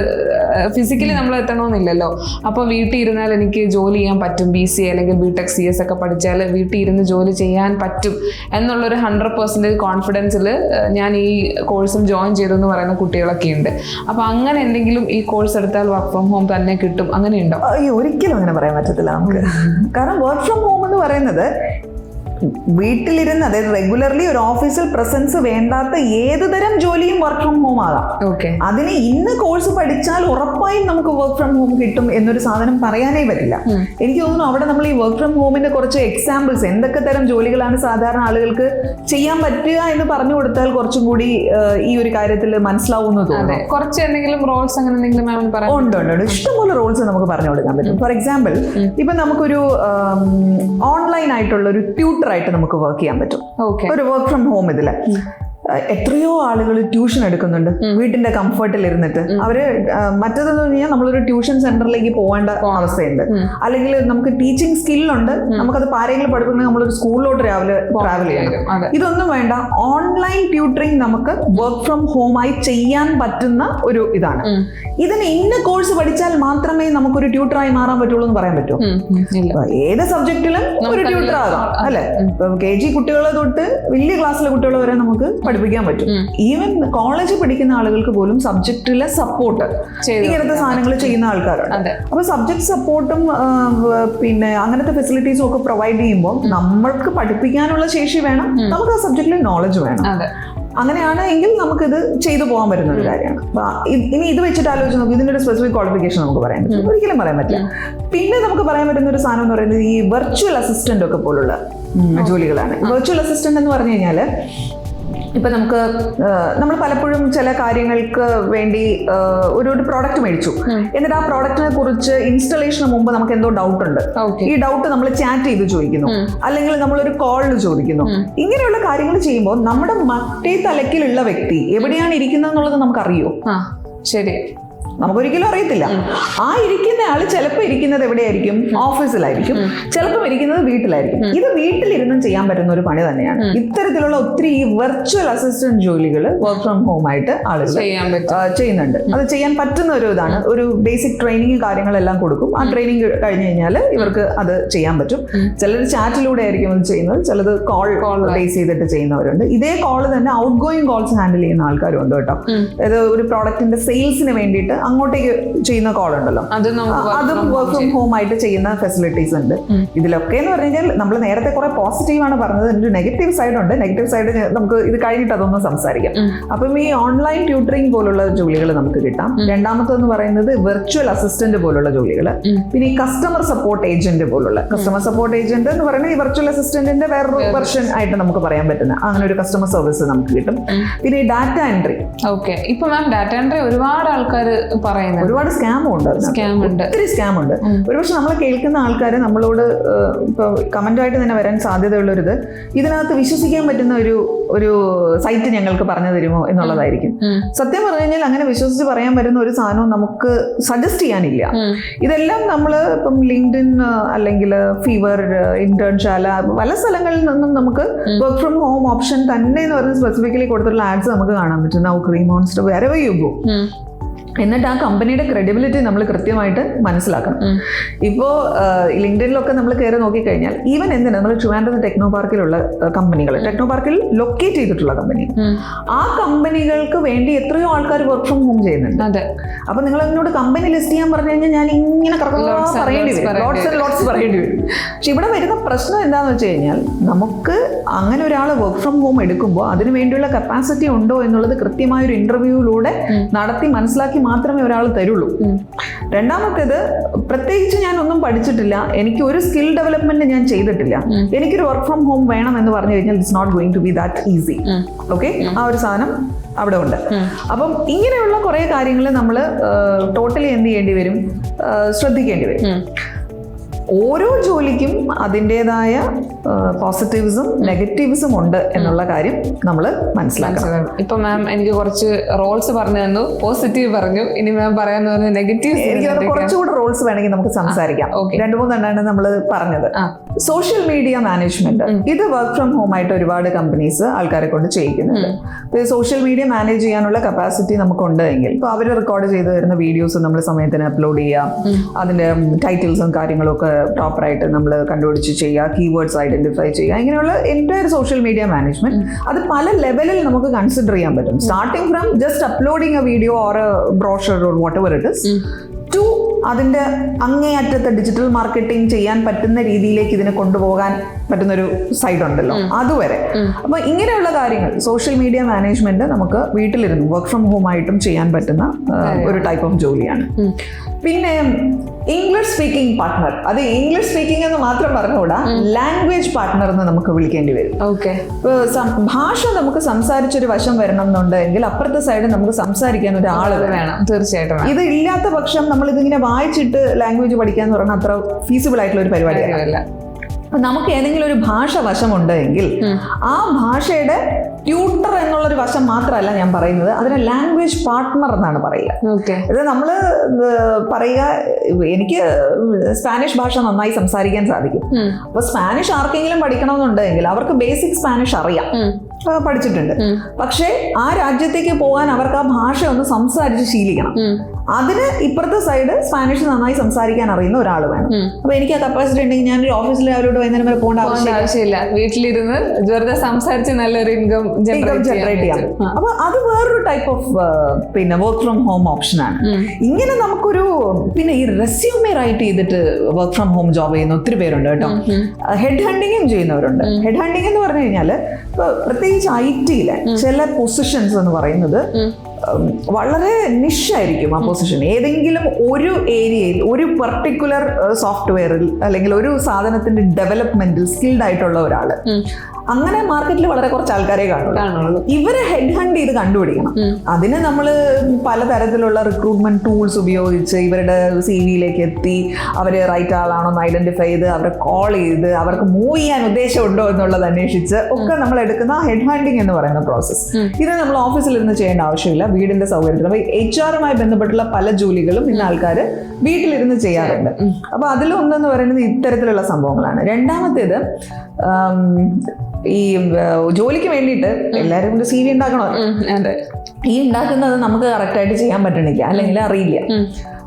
ഫിസിക്കലി നമ്മൾ എത്തണമെന്നില്ലല്ലോ. അപ്പോൾ വീട്ടിൽ ഇരുന്നാൽ എനിക്ക് ജോലി ചെയ്യാൻ പറ്റും, BCA അല്ലെങ്കിൽ BTech CS ഒക്കെ പഠിച്ചാൽ വീട്ടിൽ ഇരുന്ന് ജോലി ചെയ്യാൻ പറ്റും എന്നുള്ളൊരു 100% കോൺഫിഡൻസിൽ ഞാൻ ഈ കോഴ്സും ജോയിൻ ചെയ്തു എന്ന് പറയുന്ന കുട്ടികളൊക്കെ ഉണ്ട്. അപ്പൊ അങ്ങനെ എന്തെങ്കിലും ഈ കോഴ്സ് എടുത്താൽ വർക്ക് ഫ്രം ഹോം തന്നെ കിട്ടും, അങ്ങനെയുണ്ടോ? ഒരിക്കലും അങ്ങനെ പറയാൻ പറ്റത്തില്ല നമുക്ക്. കാരണം വർക്ക് ഫ്രം ഹോം എന്ന് പറയുന്നത് വീട്ടിലിരുന്ന്, അതായത് റെഗുലർലി ഒരു ഓഫീസിൽ പ്രസൻസ് വേണ്ടാത്ത ഏതുതരം ജോലിയും വർക്ക് ഫ്രം ഹോം ആകാം. അതിന് ഇന്ന് കോഴ്സ് പഠിച്ചാൽ ഉറപ്പായും നമുക്ക് വർക്ക് ഫ്രം ഹോം കിട്ടും എന്നൊരു സാധനം പറയാനേ പറ്റില്ല. എനിക്ക് തോന്നുന്നു അവിടെ നമ്മൾ ഈ വർക്ക് ഫ്രം ഹോമിന്റെ കുറച്ച് എക്സാമ്പിൾസ്, എന്തൊക്കെ തരം ജോലികളാണ് സാധാരണ ആളുകൾക്ക് ചെയ്യാൻ പറ്റുക എന്ന് പറഞ്ഞു കൊടുത്താൽ കുറച്ചും കൂടി ഈ ഒരു കാര്യത്തിൽ മനസ്സിലാവുന്നു തോന്നുന്നു. കുറച്ച് എന്തെങ്കിലും റോൾസ് അങ്ങനെ എന്തെങ്കിലും ഉണ്ട്. ഇഷ്ടംപോലെ റോൾസ് നമുക്ക് പറഞ്ഞു കൊടുക്കാൻ പറ്റും. ഫോർ എക്സാമ്പിൾ, ഇപ്പൊ നമുക്കൊരു ഓൺലൈൻ ആയിട്ടുള്ള ഒരു ട്യൂട്ടർ ആയിട്ട് നമുക്ക് വർക്ക് ചെയ്യാൻ പറ്റും. ഒരു വർക്ക് ഫ്രം ഹോം ഇതില് എത്രയോ ആളുകൾ ട്യൂഷൻ എടുക്കുന്നുണ്ട് വീട്ടിന്റെ കംഫർട്ടിൽ ഇരുന്നിട്ട്. അവര് മറ്റേതെന്ന് പറഞ്ഞാൽ നമ്മളൊരു ട്യൂഷൻ സെന്ററിലേക്ക് പോകേണ്ട അവസ്ഥയുണ്ട്, അല്ലെങ്കിൽ നമുക്ക് ടീച്ചിങ് സ്കില്ലുണ്ട്, നമുക്കത് ആരെങ്കിലും പഠിപ്പിക്കുന്നത് നമ്മളൊരു സ്കൂളിലോട്ട് രാവിലെ ട്രാവൽ ചെയ്യണം. ഇതൊന്നും വേണ്ട, ഓൺലൈൻ ട്യൂട്ടറിങ് നമുക്ക് വർക്ക് ഫ്രം ഹോം ആയി ചെയ്യാൻ പറ്റുന്ന ഒരു ഇതാണ്. ഇതിന് ഇന്ന കോഴ്സ് പഠിച്ചാൽ മാത്രമേ നമുക്കൊരു ട്യൂട്ടറായി മാറാൻ പറ്റുള്ളൂ എന്ന് പറയാൻ പറ്റുമോ? ഏത് സബ്ജക്റ്റിലും ഒരു ട്യൂട്ടർ ആകാം അല്ലെ. KG കുട്ടികളെ തൊട്ട് വലിയ ക്ലാസ്സിലെ കുട്ടികൾ വരെ നമുക്ക് പഠിപ്പിക്കാൻ പറ്റും. ഈവൻ കോളേജിൽ പഠിക്കുന്ന ആളുകൾക്ക് പോലും സബ്ജക്റ്റിലെ സപ്പോർട്ട് ഇങ്ങനത്തെ സാധനങ്ങൾ ചെയ്യുന്ന ആൾക്കാരുണ്ട്. അപ്പൊ സബ്ജക്ട് സപ്പോർട്ടും പിന്നെ അങ്ങനത്തെ ഫെസിലിറ്റീസും ഒക്കെ പ്രൊവൈഡ് ചെയ്യുമ്പോൾ നമ്മൾക്ക് പഠിപ്പിക്കാനുള്ള ശേഷി വേണം, നമുക്ക് ആ സബ്ജക്റ്റിൽ നോളജ് വേണം. അങ്ങനെയാണ് എങ്കിൽ നമുക്കിത് ചെയ്തു പോകാൻ പറ്റുന്ന ഒരു കാര്യമാണ്. ഇനി ഇത് വെച്ചിട്ട് ആലോചിച്ച് നോക്കും, ഇതിന്റെ ഒരു സ്പെസിഫിക് ക്വാളിഫിക്കേഷൻ നമുക്ക് പറയാൻ പറ്റും? ഒരിക്കലും പറയാൻ പറ്റില്ല. പിന്നെ നമുക്ക് പറയാൻ പറ്റുന്ന ഒരു സാധനം എന്ന് പറയുന്നത് ഈ വെർച്വൽ അസിസ്റ്റന്റ് ഒക്കെ പോലുള്ള ജോലികളാണ്. വെർച്വൽ അസിസ്റ്റന്റ് എന്ന് പറഞ്ഞു കഴിഞ്ഞാൽ ഇപ്പം നമ്മൾ പലപ്പോഴും ചില കാര്യങ്ങൾക്ക് വേണ്ടി ഒരു പ്രോഡക്റ്റ് മേടിച്ചു, എന്നിട്ട് ആ പ്രോഡക്റ്റിനെ കുറിച്ച് ഇൻസ്റ്റലേഷന് മുമ്പ് നമുക്ക് എന്തോ ഡൗട്ട് ഉണ്ട്. ഈ ഡൗട്ട് നമ്മൾ ചാറ്റ് ചെയ്ത് ചോദിക്കുന്നു, അല്ലെങ്കിൽ നമ്മളൊരു കോളിൽ ചോദിക്കുന്നു. ഇങ്ങനെയുള്ള കാര്യങ്ങൾ ചെയ്യുമ്പോൾ നമ്മുടെ മറ്റേ തലക്കിലുള്ള വ്യക്തി എവിടെയാണ് ഇരിക്കുന്നത് എന്നുള്ളത് നമുക്കറിയോ? ശരി, നമുക്കൊരിക്കലും അറിയത്തില്ല. ആ ഇരിക്കുന്ന ആള് ചിലപ്പോൾ ഇരിക്കുന്നത് എവിടെയായിരിക്കും? ഓഫീസിലായിരിക്കും, ചിലപ്പോൾ ഇരിക്കുന്നത് വീട്ടിലായിരിക്കും. ഇത് വീട്ടിലിരുന്നും ചെയ്യാൻ പറ്റുന്ന ഒരു പണി തന്നെയാണ്. ഇത്തരത്തിലുള്ള ഒത്തിരി വെർച്വൽ അസിസ്റ്റന്റ് ജോലികൾ വർക്ക് ഫ്രം ഹോം ആയിട്ട് ആളുകൾ ചെയ്യുന്നുണ്ട്. അത് ചെയ്യാൻ പറ്റുന്ന ഒരു ഇതാണ്. ഒരു ബേസിക് ട്രെയിനിങ് കാര്യങ്ങളെല്ലാം കൊടുക്കും. ആ ട്രെയിനിങ് കഴിഞ്ഞ് കഴിഞ്ഞാൽ ഇവർക്ക് അത് ചെയ്യാൻ പറ്റും. ചിലർ ചാറ്റിലൂടെ ആയിരിക്കും അത് ചെയ്യുന്നത്, ചിലത് കോൾ ബേസ് ചെയ്തിട്ട് ചെയ്യുന്നവരുണ്ട്. ഇതേ കോൾ തന്നെ ഔട്ട് ഗോയിങ് കോൾസ് ഹാൻഡിൽ ചെയ്യുന്ന ആൾക്കാരും ഉണ്ട് കേട്ടോ. അതായത് ഒരു പ്രോഡക്റ്റിന്റെ സെയിൽസിന് വേണ്ടിയിട്ട് അങ്ങോട്ടേക്ക് ചെയ്യുന്ന കോൾ ഉണ്ടല്ലോ, അതും വർക്ക് ഫ്രം ഹോം ആയിട്ട് ചെയ്യുന്ന ഫെസിലിറ്റീസ് ഉണ്ട്. ഇതിലൊക്കെ എന്ന് പറഞ്ഞു കഴിഞ്ഞാൽ നമ്മൾ നേരത്തെ കുറെ പോസിറ്റീവാണ് പറഞ്ഞത്, ഒരു നെഗറ്റീവ് സൈഡ് ഉണ്ട്. നെഗറ്റീവ് സൈഡ് നമുക്ക് ഇത് കഴിഞ്ഞിട്ട് അതൊന്ന് സംസാരിക്കാം. അപ്പം ഈ ഓൺലൈൻ ട്യൂട്ടറിംഗ് പോലുള്ള ജോലികൾ നമുക്ക് കിട്ടാം. രണ്ടാമത്തെന്ന് പറയുന്നത് വെർച്വൽ അസിസ്റ്റന്റ് പോലുള്ള ജോലികൾ. പിന്നെ ഈ കസ്റ്റമർ സപ്പോർട്ട് ഏജന്റ് പോലുള്ള, കസ്റ്റമർ സപ്പോർട്ട് ഏജന്റ് എന്ന് പറയുന്നത് ഈ വെർച്വൽ അസിസ്റ്റന്റിന്റെ വേറൊരു വെർഷൻ ആയിട്ട് നമുക്ക് പറയാൻ പറ്റുന്ന അങ്ങനെ ഒരു കസ്റ്റമർ സർവീസ് നമുക്ക് കിട്ടും. പിന്നെ ഈ ഡാറ്റ എൻട്രി. ഓക്കെ, ഇപ്പൊ മാം ഡാറ്റ എൻട്രി ഒരുപാട് ആൾക്കാർ പറയുന്നത്, ഒരുപാട് സ്കാമും ഉണ്ട്, ഒത്തിരി സ്കാം ഉണ്ട്. ഒരുപക്ഷെ നമ്മൾ കേൾക്കുന്ന ആൾക്കാരെ നമ്മളോട് ഇപ്പൊ കമന്റായിട്ട് തന്നെ വരാൻ സാധ്യതയുള്ളൊരിത്, ഇതിനകത്ത് വിശ്വസിക്കാൻ പറ്റുന്ന ഒരു സൈറ്റ് ഞങ്ങൾക്ക് പറഞ്ഞു തരുമോ എന്നുള്ളതായിരിക്കും. സത്യം പറഞ്ഞു കഴിഞ്ഞാൽ അങ്ങനെ വിശ്വസിച്ച് പറയാൻ പറ്റുന്ന ഒരു സാധനവും നമുക്ക് സജസ്റ്റ് ചെയ്യാനില്ല. ഇതെല്ലാം നമ്മൾ ഇപ്പം ലിങ്ക്ഡിൻ അല്ലെങ്കിൽ ഫീവർ, ഇന്റേൺശാല, പല സ്ഥലങ്ങളിൽ നിന്നും നമുക്ക് വർക്ക് ഫ്രം ഹോം ഓപ്ഷൻ തന്നെ എന്ന് പറഞ്ഞ് സ്പെസിഫിക്കലി കൊടുത്തിട്ടുള്ള ആഡ്സ് നമുക്ക് കാണാൻ പറ്റും. നൗകറി, മോൺസ്റ്റർ, wherever you go. എന്നിട്ട് ആ കമ്പനിയുടെ ക്രെഡിബിലിറ്റി നമ്മൾ കൃത്യമായിട്ട് മനസ്സിലാക്കണം. ഇപ്പോൾ ലിങ്ക്ഡിനിലൊക്കെ നമ്മൾ കയറി നോക്കിക്കഴിഞ്ഞാൽ ഈവൻ എന്തിനാ നമ്മൾ ട്രിവാൻഡ്രം ടെക്നോ പാർക്കിലുള്ള കമ്പനികൾ, ടെക്നോ പാർക്കിൽ ലൊക്കേറ്റ് ചെയ്തിട്ടുള്ള കമ്പനി, ആ കമ്പനികൾക്ക് വേണ്ടി എത്രയോ ആൾക്കാർ വർക്ക് ഫ്രം ഹോം ചെയ്യുന്നുണ്ട്. അതെ. അപ്പൊ നിങ്ങൾ എന്നോട് കമ്പനി ലിസ്റ്റ് ചെയ്യാൻ പറഞ്ഞു കഴിഞ്ഞാൽ ഞാൻ ഇങ്ങനെ പറയേണ്ടി വരും, ലോട്ട്സ് പറയേണ്ടി വരും. പക്ഷെ ഇവിടെ വരുന്ന പ്രശ്നം എന്താണെന്ന് വെച്ച് കഴിഞ്ഞാൽ നമുക്ക് അങ്ങനെ ഒരാൾ വർക്ക് ഫ്രം ഹോം എടുക്കുമ്പോൾ അതിന് വേണ്ടിയുള്ള കപ്പാസിറ്റി ഉണ്ടോ എന്നുള്ളത് കൃത്യമായൊരു ഇന്റർവ്യൂയിലൂടെ നടത്തി മനസ്സിലാക്കി മാത്രമേ ഒരാൾ തരുള്ളൂ. രണ്ടാമത്തേത്, പ്രത്യേകിച്ച് ഞാൻ ഒന്നും പഠിച്ചിട്ടില്ല, എനിക്ക് ഒരു സ്കിൽ ഡെവലപ്മെന്റ് ഞാൻ ചെയ്തിട്ടില്ല, എനിക്കൊരു വർക്ക് ഫ്രം ഹോം വേണം എന്ന് പറഞ്ഞു കഴിഞ്ഞാൽ it's not going to be that easy. Okay, ആ ഒരു സാധനം അവിടെ ഉണ്ട്. അപ്പം ഇങ്ങനെയുള്ള കുറെ കാര്യങ്ങൾ നമ്മൾ ടോട്ടലി എന്ത് ചെയ്യേണ്ടി വരും, ശ്രദ്ധിക്കേണ്ടി വരും. ഓരോ ജോലിക്കും അതിൻ്റെതായ പോസിറ്റീവ്സും നെഗറ്റീവ്സും ഉണ്ട് എന്നുള്ള കാര്യം നമ്മൾ മനസ്സിലാക്കണം. ഇപ്പൊ മാം എനിക്ക് കുറച്ച് റോൾസ് പറഞ്ഞു തന്നു, പോസിറ്റീവ് പറഞ്ഞു, ഇനി മാം പറയാന്ന് പറഞ്ഞ നെഗറ്റീവ്. എനിക്ക് കുറച്ചുകൂടെ റോൾസ് വേണമെങ്കിൽ നമുക്ക് സംസാരിക്കാം. 2-3 എണ്ണമാണ് നമ്മൾ പറഞ്ഞത്. സോഷ്യൽ മീഡിയ മാനേജ്മെന്റ്, ഇത് വർക്ക് ഫ്രം ഹോം ആയിട്ട് ഒരുപാട് കമ്പനീസ് ആൾക്കാരെ കൊണ്ട് ചെയ്യിക്കുന്നുണ്ട്. സോഷ്യൽ മീഡിയ മാനേജ് ചെയ്യാനുള്ള കപ്പാസിറ്റി നമുക്കുണ്ട് എങ്കിൽ ഇപ്പോൾ അവർ റെക്കോർഡ് ചെയ്ത് വരുന്ന വീഡിയോസ് നമ്മൾ സമയത്തിന് അപ്ലോഡ് ചെയ്യാം, അതിന്റെ ടൈറ്റിൽസും കാര്യങ്ങളും ഒക്കെ പ്രോപ്പറായിട്ട് നമ്മൾ കണ്ടുപിടിച്ച് ചെയ്യുക, കീവേഡ്സ് ഐഡന്റിഫൈ ചെയ്യുക, ഇങ്ങനെയുള്ള എൻറ്റയർ സോഷ്യൽ മീഡിയ മാനേജ്മെന്റ് അത് പല ലെവലിൽ നമുക്ക് കൺസിഡർ ചെയ്യാൻ പറ്റും. Starting from just uploading a video or a brochure or whatever it is to അതിന്റെ അങ്ങേയറ്റത്തെ ഡിജിറ്റൽ മാർക്കറ്റിംഗ് ചെയ്യാൻ പറ്റുന്ന രീതിയിലേക്ക് ഇതിനെ കൊണ്ടുപോകാൻ പറ്റുന്നൊരു സൈറ്റ് ഉണ്ടല്ലോ, അതുവരെ. അപ്പൊ ഇങ്ങനെയുള്ള കാര്യങ്ങൾ സോഷ്യൽ മീഡിയ മാനേജ്മെന്റ് നമുക്ക് വീട്ടിലിരുന്ന് വർക്ക് ഫ്രം ഹോം ആയിട്ടും ചെയ്യാൻ പറ്റുന്ന ഒരു ടൈപ്പ് ഓഫ് ജോലിയാണ്. പിന്നെ ഇംഗ്ലീഷ് സ്പീക്കിംഗ് പാർട്ട്ണർ, അത് ഇംഗ്ലീഷ് സ്പീക്കിംഗ് എന്ന് മാത്രം പറഞ്ഞുകൂടാ, ലാംഗ്വേജ് പാർട്ട്ണർ എന്ന് നമുക്ക് വിളിക്കേണ്ടി വരും. ഓക്കെ, ഭാഷ നമുക്ക് സംസാരിച്ചൊരു വശം വരണം എന്നുണ്ടെങ്കിൽ അപ്പുറത്തെ സൈഡ് നമുക്ക് സംസാരിക്കാൻ ഒരാൾ വേണം. തീർച്ചയായിട്ടും. ഇത് ഇല്ലാത്ത പക്ഷം നമ്മൾ ഇതിങ്ങനെ വായിച്ചിട്ട് ലാംഗ്വേജ് പഠിക്കാന്ന് പറഞ്ഞാൽ അത്ര ഫീസിബിൾ ആയിട്ടുള്ള ഒരു പരിപാടിയല്ല. നമുക്ക് ഏതെങ്കിലും ഒരു ഭാഷ വശമുണ്ടെങ്കിൽ ആ ഭാഷയുടെ ട്യൂട്ടർ എന്നുള്ളൊരു വശം മാത്രമല്ല ഞാൻ പറയുന്നത്, അതിനെ ലാംഗ്വേജ് പാർട്ട്ണർ എന്നാണ് പറയുക. ഇത് നമ്മൾ പറയുക, എനിക്ക് സ്പാനിഷ് ഭാഷ നന്നായി സംസാരിക്കാൻ സാധിക്കും. അപ്പൊ സ്പാനിഷ് ആർക്കെങ്കിലും പഠിക്കണമെന്നുണ്ടെങ്കിൽ അവർക്ക് ബേസിക് സ്പാനിഷ് അറിയാം, പഠിച്ചിട്ടുണ്ട്. പക്ഷേ ആ രാജ്യത്തേക്ക് പോകാൻ അവർക്ക് ആ ഭാഷ ഒന്ന് സംസാരിച്ച് ശീലിക്കണം. അതിന് ഇപ്പുറത്തെ സൈഡ് സ്പാനിഷ് നന്നായി സംസാരിക്കാൻ അറിയുന്ന ഒരാൾ വേണം. അപ്പൊ എനിക്ക് ആ കപ്പാസിറ്റി ഉണ്ടെങ്കിൽ ഞാൻ ഒരു ഓഫീസിൽ അവരോട് വൈകുന്നേരം വരെ പോകേണ്ട ആവശ്യമില്ല, വീട്ടിലിരുന്ന് വെറുതെ സംസാരിച്ച് നല്ലൊരു ഇൻകം ജനറേറ്റ് ചെയ്യാം. അപ്പൊ അത് വേറൊരു ടൈപ്പ് ഓഫ് പിന്നെ വർക്ക് ഫ്രം ഹോം ഓപ്ഷനാണ്. ഇങ്ങനെ നമുക്കൊരു പിന്നെ ഈ റെസ്യൂമെ റൈറ്റ് ചെയ്തിട്ട് വർക്ക് ഫ്രം ഹോം ജോബ് ചെയ്യുന്ന ഒത്തിരി പേരുണ്ട് കേട്ടോ. ഹെഡ് ഹണ്ടിങ്ങും ചെയ്യുന്നവരുണ്ട്. ഹെഡ് ഹണ്ടിങ് എന്ന് പറഞ്ഞു കഴിഞ്ഞാൽ പ്രത്യേകിച്ച് IT-യിലെ ചില പൊസിഷൻസ് എന്ന് പറയുന്നത് വളരെ നിഷായിരിക്കും. ആ പൊസിഷൻ ഏതെങ്കിലും ഒരു ഏരിയയിൽ ഒരു പർട്ടിക്കുലർ സോഫ്റ്റ്വെയറിൽ അല്ലെങ്കിൽ ഒരു സാധനത്തിന്റെ ഡെവലപ്മെന്റിൽ സ്കിൽഡ് ആയിട്ടുള്ള ഒരാൾ അങ്ങനെ മാർക്കറ്റിൽ വളരെ കുറച്ച് ആൾക്കാരെ കാണുള്ളൂ. ഇവരെ ഹെഡ് ഹണ്ട് ചെയ്ത് കണ്ടുപിടിക്കണം. അതിന് നമ്മൾ പലതരത്തിലുള്ള റിക്രൂട്ട്മെന്റ് ടൂൾസ് ഉപയോഗിച്ച് ഇവരുടെ CV-യിലേക്ക് എത്തി അവർ റൈറ്റ് ആളാണോ എന്ന് ഐഡന്റിഫൈ ചെയ്ത് അവരെ കോൾ ചെയ്ത് അവർക്ക് മൂവ് ചെയ്യാൻ ഉദ്ദേശമുണ്ടോ എന്നുള്ളത് അന്വേഷിച്ച് ഒക്കെ നമ്മൾ എടുക്കുന്ന ഹെഡ് ഹണ്ടിങ് എന്ന് പറയുന്ന പ്രോസസ്സ്. ഇത് നമ്മൾ ഓഫീസിൽ ഇരുന്ന് ചെയ്യേണ്ട ആവശ്യമില്ല, വീടിന്റെ സൗകര്യത്തിൽ. അപ്പൊ HR-മായി ബന്ധപ്പെട്ടുള്ള പല ജോലികളും ഇന്ന് ആൾക്കാർ വീട്ടിലിരുന്ന് ചെയ്യാറുണ്ട്. അപ്പൊ അതിലൊന്നെന്ന് പറയുന്നത് ഇത്തരത്തിലുള്ള സംഭവങ്ങളാണ്. രണ്ടാമത്തേത് ഈ ജോലിക്ക് വേണ്ടിയിട്ട് എല്ലാവരും ഒരു CV ഉണ്ടാക്കണോ? ഈ ഉണ്ടാക്കുന്നത് നമുക്ക് കറക്റ്റായിട്ട് ചെയ്യാൻ പറ്റണില്ല, അല്ലെങ്കിൽ അറിയില്ല.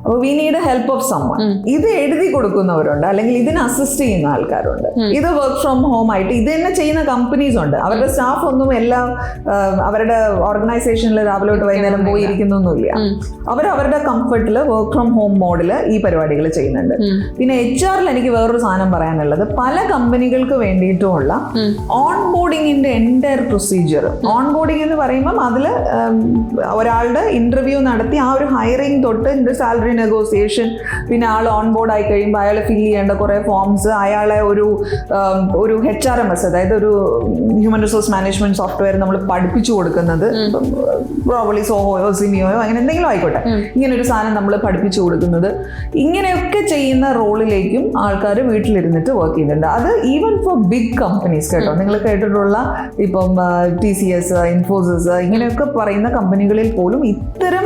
അപ്പോൾ we need help of someone. ഇത് എഴുതി കൊടുക്കുന്നവരുണ്ട്, അല്ലെങ്കിൽ ഇതിന് അസിസ്റ്റ് ചെയ്യുന്ന ആൾക്കാരുണ്ട്. ഇത് വർക്ക് ഫ്രം ഹോം ആയിട്ട് ഇത് തന്നെ ചെയ്യുന്ന കമ്പനീസ് ഉണ്ട്. അവരുടെ സ്റ്റാഫ് ഒന്നും എല്ലാം അവരുടെ ഓർഗനൈസേഷനിൽ രാവിലെ തൊട്ട് വൈകുന്നേരം പോയി ഇരിക്കുന്നൊന്നുമില്ല. അവരുടെ കംഫർട്ടിൽ വർക്ക് ഫ്രം ഹോം മോഡിൽ ഈ പരിപാടികൾ ചെയ്യുന്നുണ്ട്. പിന്നെ HR-ൽ എനിക്ക് വേറൊരു സാധനം പറയാനുള്ളത്, പല കമ്പനികൾക്ക് വേണ്ടിയിട്ടുമുള്ള ഓൺ ബോർഡിങ്ങിന്റെ എൻറ്റയർ പ്രൊസീജിയർ. ഓൺ ബോർഡിംഗ് എന്ന് പറയുമ്പം അതിൽ ഒരാളുടെ ഇന്റർവ്യൂ നടത്തി ആ ഒരു ഹയറിംഗ് തൊട്ട് സാലറി നെഗോസിയേഷൻ, പിന്നെ ആൾ ഓൺ ബോർഡ് ആയി കഴിയുമ്പോൾ അയാൾ ഫില്ല് ചെയ്യേണ്ട കുറേ ഫോംസ്, അയാളെ ഒരു HRMS, അതായത് ഒരു ഹ്യൂമൻ റിസോഴ്സ് മാനേജ്മെന്റ് സോഫ്റ്റ്വെയർ നമ്മൾ പഠിപ്പിച്ചു കൊടുക്കുന്നത്, പ്രോബബ്ലി സോഹോയോ സിമിയോയോ അങ്ങനെ എന്തെങ്കിലും ആയിക്കോട്ടെ, ഇങ്ങനെ ഒരു സാധനം നമ്മൾ പഠിപ്പിച്ചു കൊടുക്കുന്നത്, ഇങ്ങനെയൊക്കെ ചെയ്യുന്ന റോളിലേക്കും ആൾക്കാർ വീട്ടിലിരുന്നിട്ട് വർക്ക് ചെയ്യുന്നുണ്ട്. അത് ഈവൻ ഫോർ ബിഗ് കമ്പനീസ് കേട്ടോ. നിങ്ങൾ കേട്ടിട്ടുള്ള ഇപ്പം TCS, ഇൻഫോസിസ് ഇങ്ങനെയൊക്കെ പറയുന്ന കമ്പനികളിൽ പോലും ഇത്തരം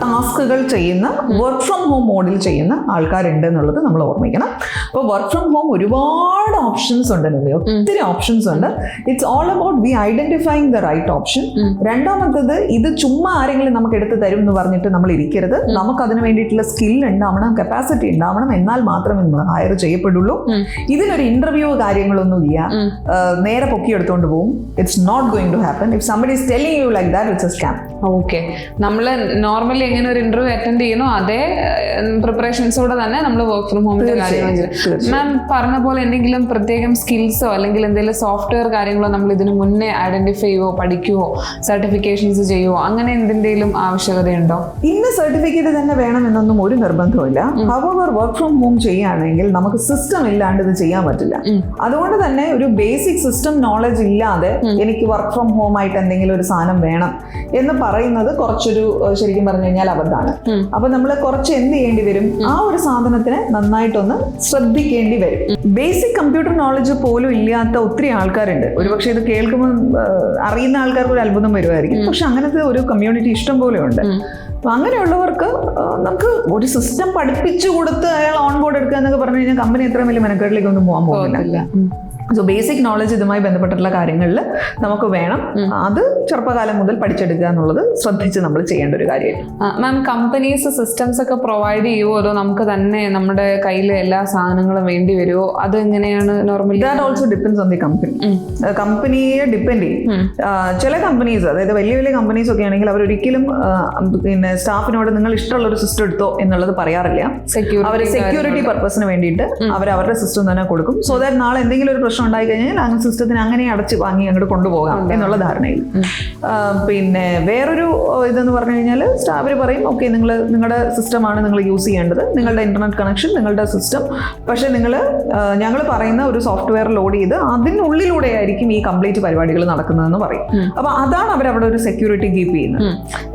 ടാസ്കുകൾ ചെയ്യുന്ന വർക്ക് ഫ്രം ഹോം മോഡിൽ ചെയ്യുന്ന ആൾക്കാരുണ്ട് എന്നുള്ളത് നമ്മൾ ഓർമ്മിക്കണം. അപ്പോൾ വർക്ക് ഫ്രം ഹോം ഒരുപാട് ഓപ്ഷൻസ് ഉണ്ട്, ഒത്തിരി ഓപ്ഷൻസ് ഉണ്ട്. It's all about we identifying the right option. രണ്ടാമത്തത്, ഇത് ചുമ്മാ ആരെങ്കിലും നമുക്ക് എടുത്ത് തരും എന്ന് പറഞ്ഞിട്ട് നമ്മൾ ഇരിക്കരുത്. നമുക്ക് അതിന് വേണ്ടിയിട്ടുള്ള സ്കിൽ ഉണ്ടാവണം, കപ്പാസിറ്റി ഉണ്ടാവണം, എന്നാൽ മാത്രമേ നമ്മൾ ഹയർ ചെയ്യപ്പെടുള്ളൂ. ഇതിനൊരു ഇന്റർവ്യൂ കാര്യങ്ങളൊന്നും ഇല്ല, നേരെ പൊക്കിയെടുത്തോണ്ട് പോകും. It's not going to happen. If somebody is telling you like that, it's a scam. Okay, നമ്മൾ നോർമലി എങ്ങനെ ഒരു ഇന്റർവ്യൂ അറ്റൻഡ് ചെയ്യുന്നു അതേ പ്രിപ്പറേഷൻസോടെ തന്നെ നമ്മൾ വർക്ക് ഫ്രം ഹോമിന്റെ കാര്യങ്ങൾ. മാം പറഞ്ഞ പോലെ എന്തെങ്കിലും പ്രത്യേകം സ്കിൽസോ അല്ലെങ്കിൽ എന്തെങ്കിലും സോഫ്റ്റ്വെയർ കാര്യങ്ങളോ നമ്മൾ ഇതിനു മുന്നേ ഐഡന്റിഫൈ ചെയ്യുവോ, പഠിക്കുവോ, സർട്ടിഫിക്കേഷൻസ് ചെയ്യുവോ, അങ്ങനെ എന്തിന്റെയും ആവശ്യകതയുണ്ടോ? ഇന്ന് സർട്ടിഫിക്കറ്റ് തന്നെ വേണമെന്നൊന്നും ഒരു നിർബന്ധമില്ല. ഹവർ വർക്ക് ഫ്രം ഹോം ചെയ്യുകയാണെങ്കിൽ നമുക്ക് സിസ്റ്റം ഇല്ലാണ്ട് ഇത് ചെയ്യാൻ പറ്റില്ല. അതുകൊണ്ട് തന്നെ ഒരു ബേസിക് സിസ്റ്റം നോളജ് ഇല്ലാതെ എനിക്ക് വർക്ക് ഫ്രം ഹോം ആയിട്ട് എന്തെങ്കിലും ഒരു സാധനം വേണം എന്ന് പറയുന്നത് കുറച്ചൊരു ശരിക്കും പറഞ്ഞു കഴിഞ്ഞാൽ അബദ്ധമാണ്. അപ്പൊ നമ്മൾ കുറച്ച് എന്ത് ചെയ്യേണ്ടി വരും, ആ ഒരു സാധനത്തിനെ നന്നായിട്ടൊന്ന് ശ്രദ്ധിക്കേണ്ടി വരും. ബേസിക് കമ്പ്യൂട്ടർ നോളജ് പോലും ഇല്ലാത്ത ഒത്തിരി ആൾക്കാരുണ്ട്. ഒരുപക്ഷെ ഇത് കേൾക്കുമ്പോൾ അറിയുന്ന ആൾക്കാർക്ക് ഒരു അത്ഭുതം വരുമായിരിക്കും, പക്ഷെ അങ്ങനത്തെ ഒരു കമ്മ്യൂണിറ്റി ഇഷ്ടം പോലെ ഉണ്ട്. അപ്പൊ അങ്ങനെയുള്ളവർക്ക് നമുക്ക് ഒരു സിസ്റ്റം പഠിപ്പിച്ചു കൊടുത്ത് അയാൾ ഓൺ ബോർഡ് എടുക്കുക എന്നൊക്കെ പറഞ്ഞു കഴിഞ്ഞാൽ കമ്പനി എത്രയും വലിയ മെനക്കേടിലേക്കൊന്നും പോകാൻ പോകുന്നില്ല. സോ ബേസിക് നോളജ് ഇതുമായി ബന്ധപ്പെട്ടുള്ള കാര്യങ്ങളിൽ നമുക്ക് വേണം. അത് ചെറുപ്പകാലം മുതൽ പഠിച്ചെടുക്കുക എന്നുള്ളത് ശ്രദ്ധിച്ച് നമ്മൾ ചെയ്യേണ്ട ഒരു കാര്യമാണ്. മാം, കമ്പനീസ് സിസ്റ്റംസ് ഒക്കെ പ്രൊവൈഡ് ചെയ്യുമോ, അതോ നമുക്ക് തന്നെ നമ്മുടെ കയ്യിൽ എല്ലാ സാധനങ്ങളും വേണ്ടി വരുമോ? അത് എങ്ങനെയാണ് normally? That also depends on the company. കമ്പനിയെ ഡിപ്പെൻഡ് ചെയ്യും. ചില കമ്പനീസ്, അതായത് വലിയ വലിയ കമ്പനീസ് ഒക്കെ ആണെങ്കിൽ അവരൊരിക്കലും പിന്നെ സ്റ്റാഫിനോട് നിങ്ങൾ ഇഷ്ടമുള്ള ഒരു സിസ്റ്റം എടുത്തോ എന്നുള്ളത് പറയാറില്ല. അവർ സെക്യൂരിറ്റി പർപ്പസിന് വേണ്ടിയിട്ട് അവർ അവരുടെ സിസ്റ്റം തന്നെ കൊടുക്കും. സോ ദാറ്റ് നാളെ എന്തെങ്കിലും ഒരു ഉണ്ടായി കഴിഞ്ഞാൽ അങ്ങനെ സിസ്റ്റത്തിന് അങ്ങനെ അടച്ച് വാങ്ങി അങ്ങോട്ട് കൊണ്ടുപോകാം എന്നുള്ള ധാരണയിൽ. പിന്നെ വേറൊരു ഇതെന്ന് പറഞ്ഞു കഴിഞ്ഞാൽ അവർ പറയും, ഓക്കെ നിങ്ങളുടെ സിസ്റ്റമാണ് നിങ്ങൾ യൂസ് ചെയ്യേണ്ടത്, നിങ്ങളുടെ ഇന്റർനെറ്റ് കണക്ഷൻ, നിങ്ങളുടെ സിസ്റ്റം, പക്ഷെ ഞങ്ങൾ പറയുന്ന ഒരു സോഫ്റ്റ്വെയർ ലോഡ് ചെയ്ത് അതിനുള്ളിലൂടെ ആയിരിക്കും ഈ കംപ്ലീറ്റ് പരിപാടികൾ നടക്കുന്നതെന്ന് പറയും. അപ്പൊ അതാണ് അവരവിടെ ഒരു സെക്യൂരിറ്റി കീപ്പ് ചെയ്യുന്നത്.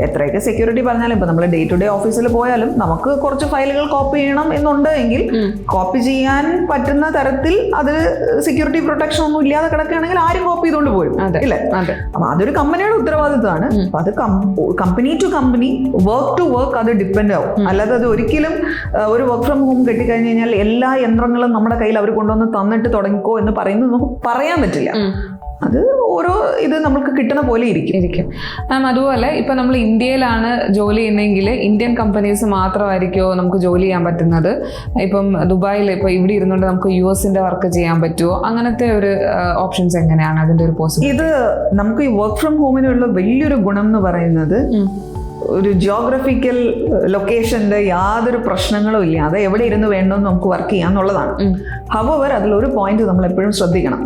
എത്രയൊക്കെ സെക്യൂരിറ്റി പറഞ്ഞാലും ഇപ്പൊ നമ്മൾ ഡേ ടു ഡേ ഓഫീസിൽ പോയാലും നമുക്ക് കുറച്ച് ഫയലുകൾ കോപ്പി ചെയ്യണം എന്നുണ്ടെങ്കിൽ കോപ്പി ചെയ്യാൻ പറ്റുന്ന തരത്തിൽ അത് സെക്യൂരിറ്റി പ്രൊട്ടക്ഷൻ ഒന്നും ഇല്ലാതെ കിടക്കുകയാണെങ്കിൽ ആരും കോപ്പി ചെയ്തുകൊണ്ട് പോരും, ഇല്ലേ? അപ്പൊ അതൊരു കമ്പനിയുടെ ഉത്തരവാദിത്തമാണ്. അപ്പൊ അത് company to company, work to work അത് ഡിപ്പെൻഡ് ആവും. അല്ലാതെ അത് ഒരിക്കലും ഒരു വർക്ക് ഫ്രം ഹോം കിട്ടിക്കഴിഞ്ഞ് കഴിഞ്ഞാൽ എല്ലാ യന്ത്രങ്ങളും നമ്മുടെ കയ്യിൽ അവർ കൊണ്ടുവന്ന് തന്നിട്ട് തുടങ്ങിക്കോ എന്ന് പറയുന്നത് നമുക്ക് പറയാൻ പറ്റില്ല. അത് ഓരോ ഇത് നമുക്ക് കിട്ടുന്ന പോലെ ഇരിക്കും. മാം, അതുപോലെ ഇപ്പൊ നമ്മൾ ഇന്ത്യയിലാണ് ജോലി ചെയ്യുന്നതെങ്കിൽ ഇന്ത്യൻ കമ്പനീസ് മാത്രമായിരിക്കുമോ നമുക്ക് ജോലി ചെയ്യാൻ പറ്റുന്നത്? ഇപ്പം ദുബായിൽ ഇപ്പൊ ഇവിടെ ഇരുന്നുകൊണ്ട് നമുക്ക് US-ന്റെ വർക്ക് ചെയ്യാൻ പറ്റുമോ? അങ്ങനത്തെ ഒരു ഓപ്ഷൻസ് എങ്ങനെയാണ് അതിന്റെ ഒരു പോസിബിലിറ്റി? ഇത് നമുക്ക് ഈ വർക്ക് ഫ്രം ഹോമിനുള്ള വലിയൊരു ഗുണം എന്ന് പറയുന്നത് ഒരു ജിയോഗ്രഫിക്കൽ ലൊക്കേഷന്റെ യാതൊരു പ്രശ്നങ്ങളും ഇല്ലാതെ എവിടെ ഇരുന്ന് വേണമെന്ന് നമുക്ക് വർക്ക് ചെയ്യാം എന്നുള്ളതാണ്. ഹവർ അതിലൊരു പോയിന്റ് നമ്മൾ എപ്പോഴും ശ്രദ്ധിക്കണം.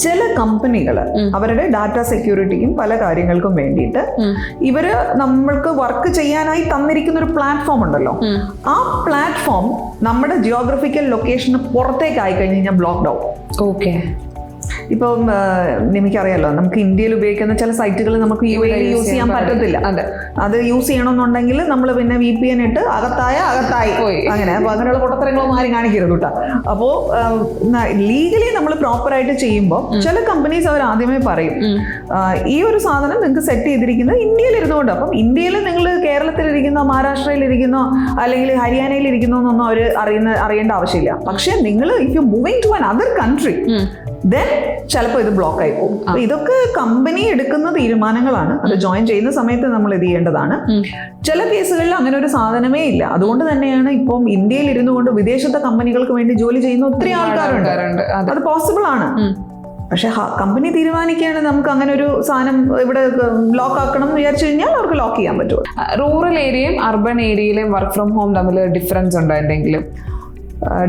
ചില കമ്പനികൾ അവരുടെ ഡാറ്റ സെക്യൂരിറ്റിക്കും പല കാര്യങ്ങൾക്കും വേണ്ടിയിട്ട് ഇവര് നമ്മൾക്ക് വർക്ക് ചെയ്യാനായി തന്നിരിക്കുന്ന ഒരു പ്ലാറ്റ്ഫോം ഉണ്ടല്ലോ, ആ പ്ലാറ്റ്ഫോം നമ്മുടെ ജിയോഗ്രഫിക്കൽ ലൊക്കേഷന് പുറത്തേക്ക് ആയി കഴിഞ്ഞ് കഴിഞ്ഞാൽ ബ്ലോക്ക്ഡ് ആവും. ഓക്കെ, ഇപ്പം എനിക്കറിയാലോ, നമുക്ക് ഇന്ത്യയിൽ ഉപയോഗിക്കുന്ന ചില സൈറ്റുകൾ നമുക്ക് UAE യൂസ് ചെയ്യാൻ പറ്റത്തില്ല. അത് യൂസ് ചെയ്യണമെന്നുണ്ടെങ്കിൽ നമ്മൾ പിന്നെ VPN ഇട്ട് അകത്തായി അങ്ങനെ. അപ്പൊ അങ്ങനെയുള്ള പൊട്ടത്തരങ്ങളൊന്നും ആരും കാണിക്കരുത് കേട്ടോ. അപ്പോൾ ലീഗലി നമ്മൾ പ്രോപ്പറായിട്ട് ചെയ്യുമ്പോൾ ചില കമ്പനീസ് അവർ ആദ്യമേ പറയും ഈ ഒരു സാധനം നിങ്ങൾക്ക് സെറ്റ് ചെയ്തിരിക്കുന്നത് ഇന്ത്യയിൽ ഇരുന്നുകൊണ്ട്. അപ്പം ഇന്ത്യയിൽ നിങ്ങൾ കേരളത്തിലിരിക്കുന്നോ മഹാരാഷ്ട്രയിലിരിക്കുന്നോ അല്ലെങ്കിൽ ഹരിയാനയിലിരിക്കുന്നോ എന്നൊന്നും അവർ അറിയേണ്ട ആവശ്യമില്ല. പക്ഷെ നിങ്ങൾ if you moving to another country then ചിലപ്പോൾ ഇത് ബ്ലോക്ക് ആയി പോകും. ഇതൊക്കെ കമ്പനി എടുക്കുന്ന തീരുമാനങ്ങളാണ്. അത് ജോയിൻ ചെയ്യുന്ന സമയത്ത് നമ്മൾ ഇത് ചെയ്യേണ്ടതാണ്. ചില കേസുകളിൽ അങ്ങനെ ഒരു സാധനമേ ഇല്ല. അതുകൊണ്ട് തന്നെയാണ് ഇപ്പം ഇന്ത്യയിൽ ഇരുന്നു കൊണ്ട് വിദേശത്തെ കമ്പനികൾക്ക് വേണ്ടി ജോലി ചെയ്യുന്ന ഒത്തിരി ആൾക്കാരുണ്ട്. അത് പോസിബിൾ ആണ്. പക്ഷെ കമ്പനി തീരുമാനിക്കുകയാണ് നമുക്ക് അങ്ങനെ ഒരു സാധനം ഇവിടെ ലോക്ക് ആക്കണം എന്ന് വിചാരിച്ചു കഴിഞ്ഞാൽ അവർക്ക് ലോക്ക് ചെയ്യാൻ പറ്റുമോ? റൂറൽ ഏരിയയും അർബൻ ഏരിയയിലെയും വർക്ക് ഫ്രം ഹോം തമ്മിൽ ഡിഫറൻസ് ഉണ്ടോ എന്തെങ്കിലും?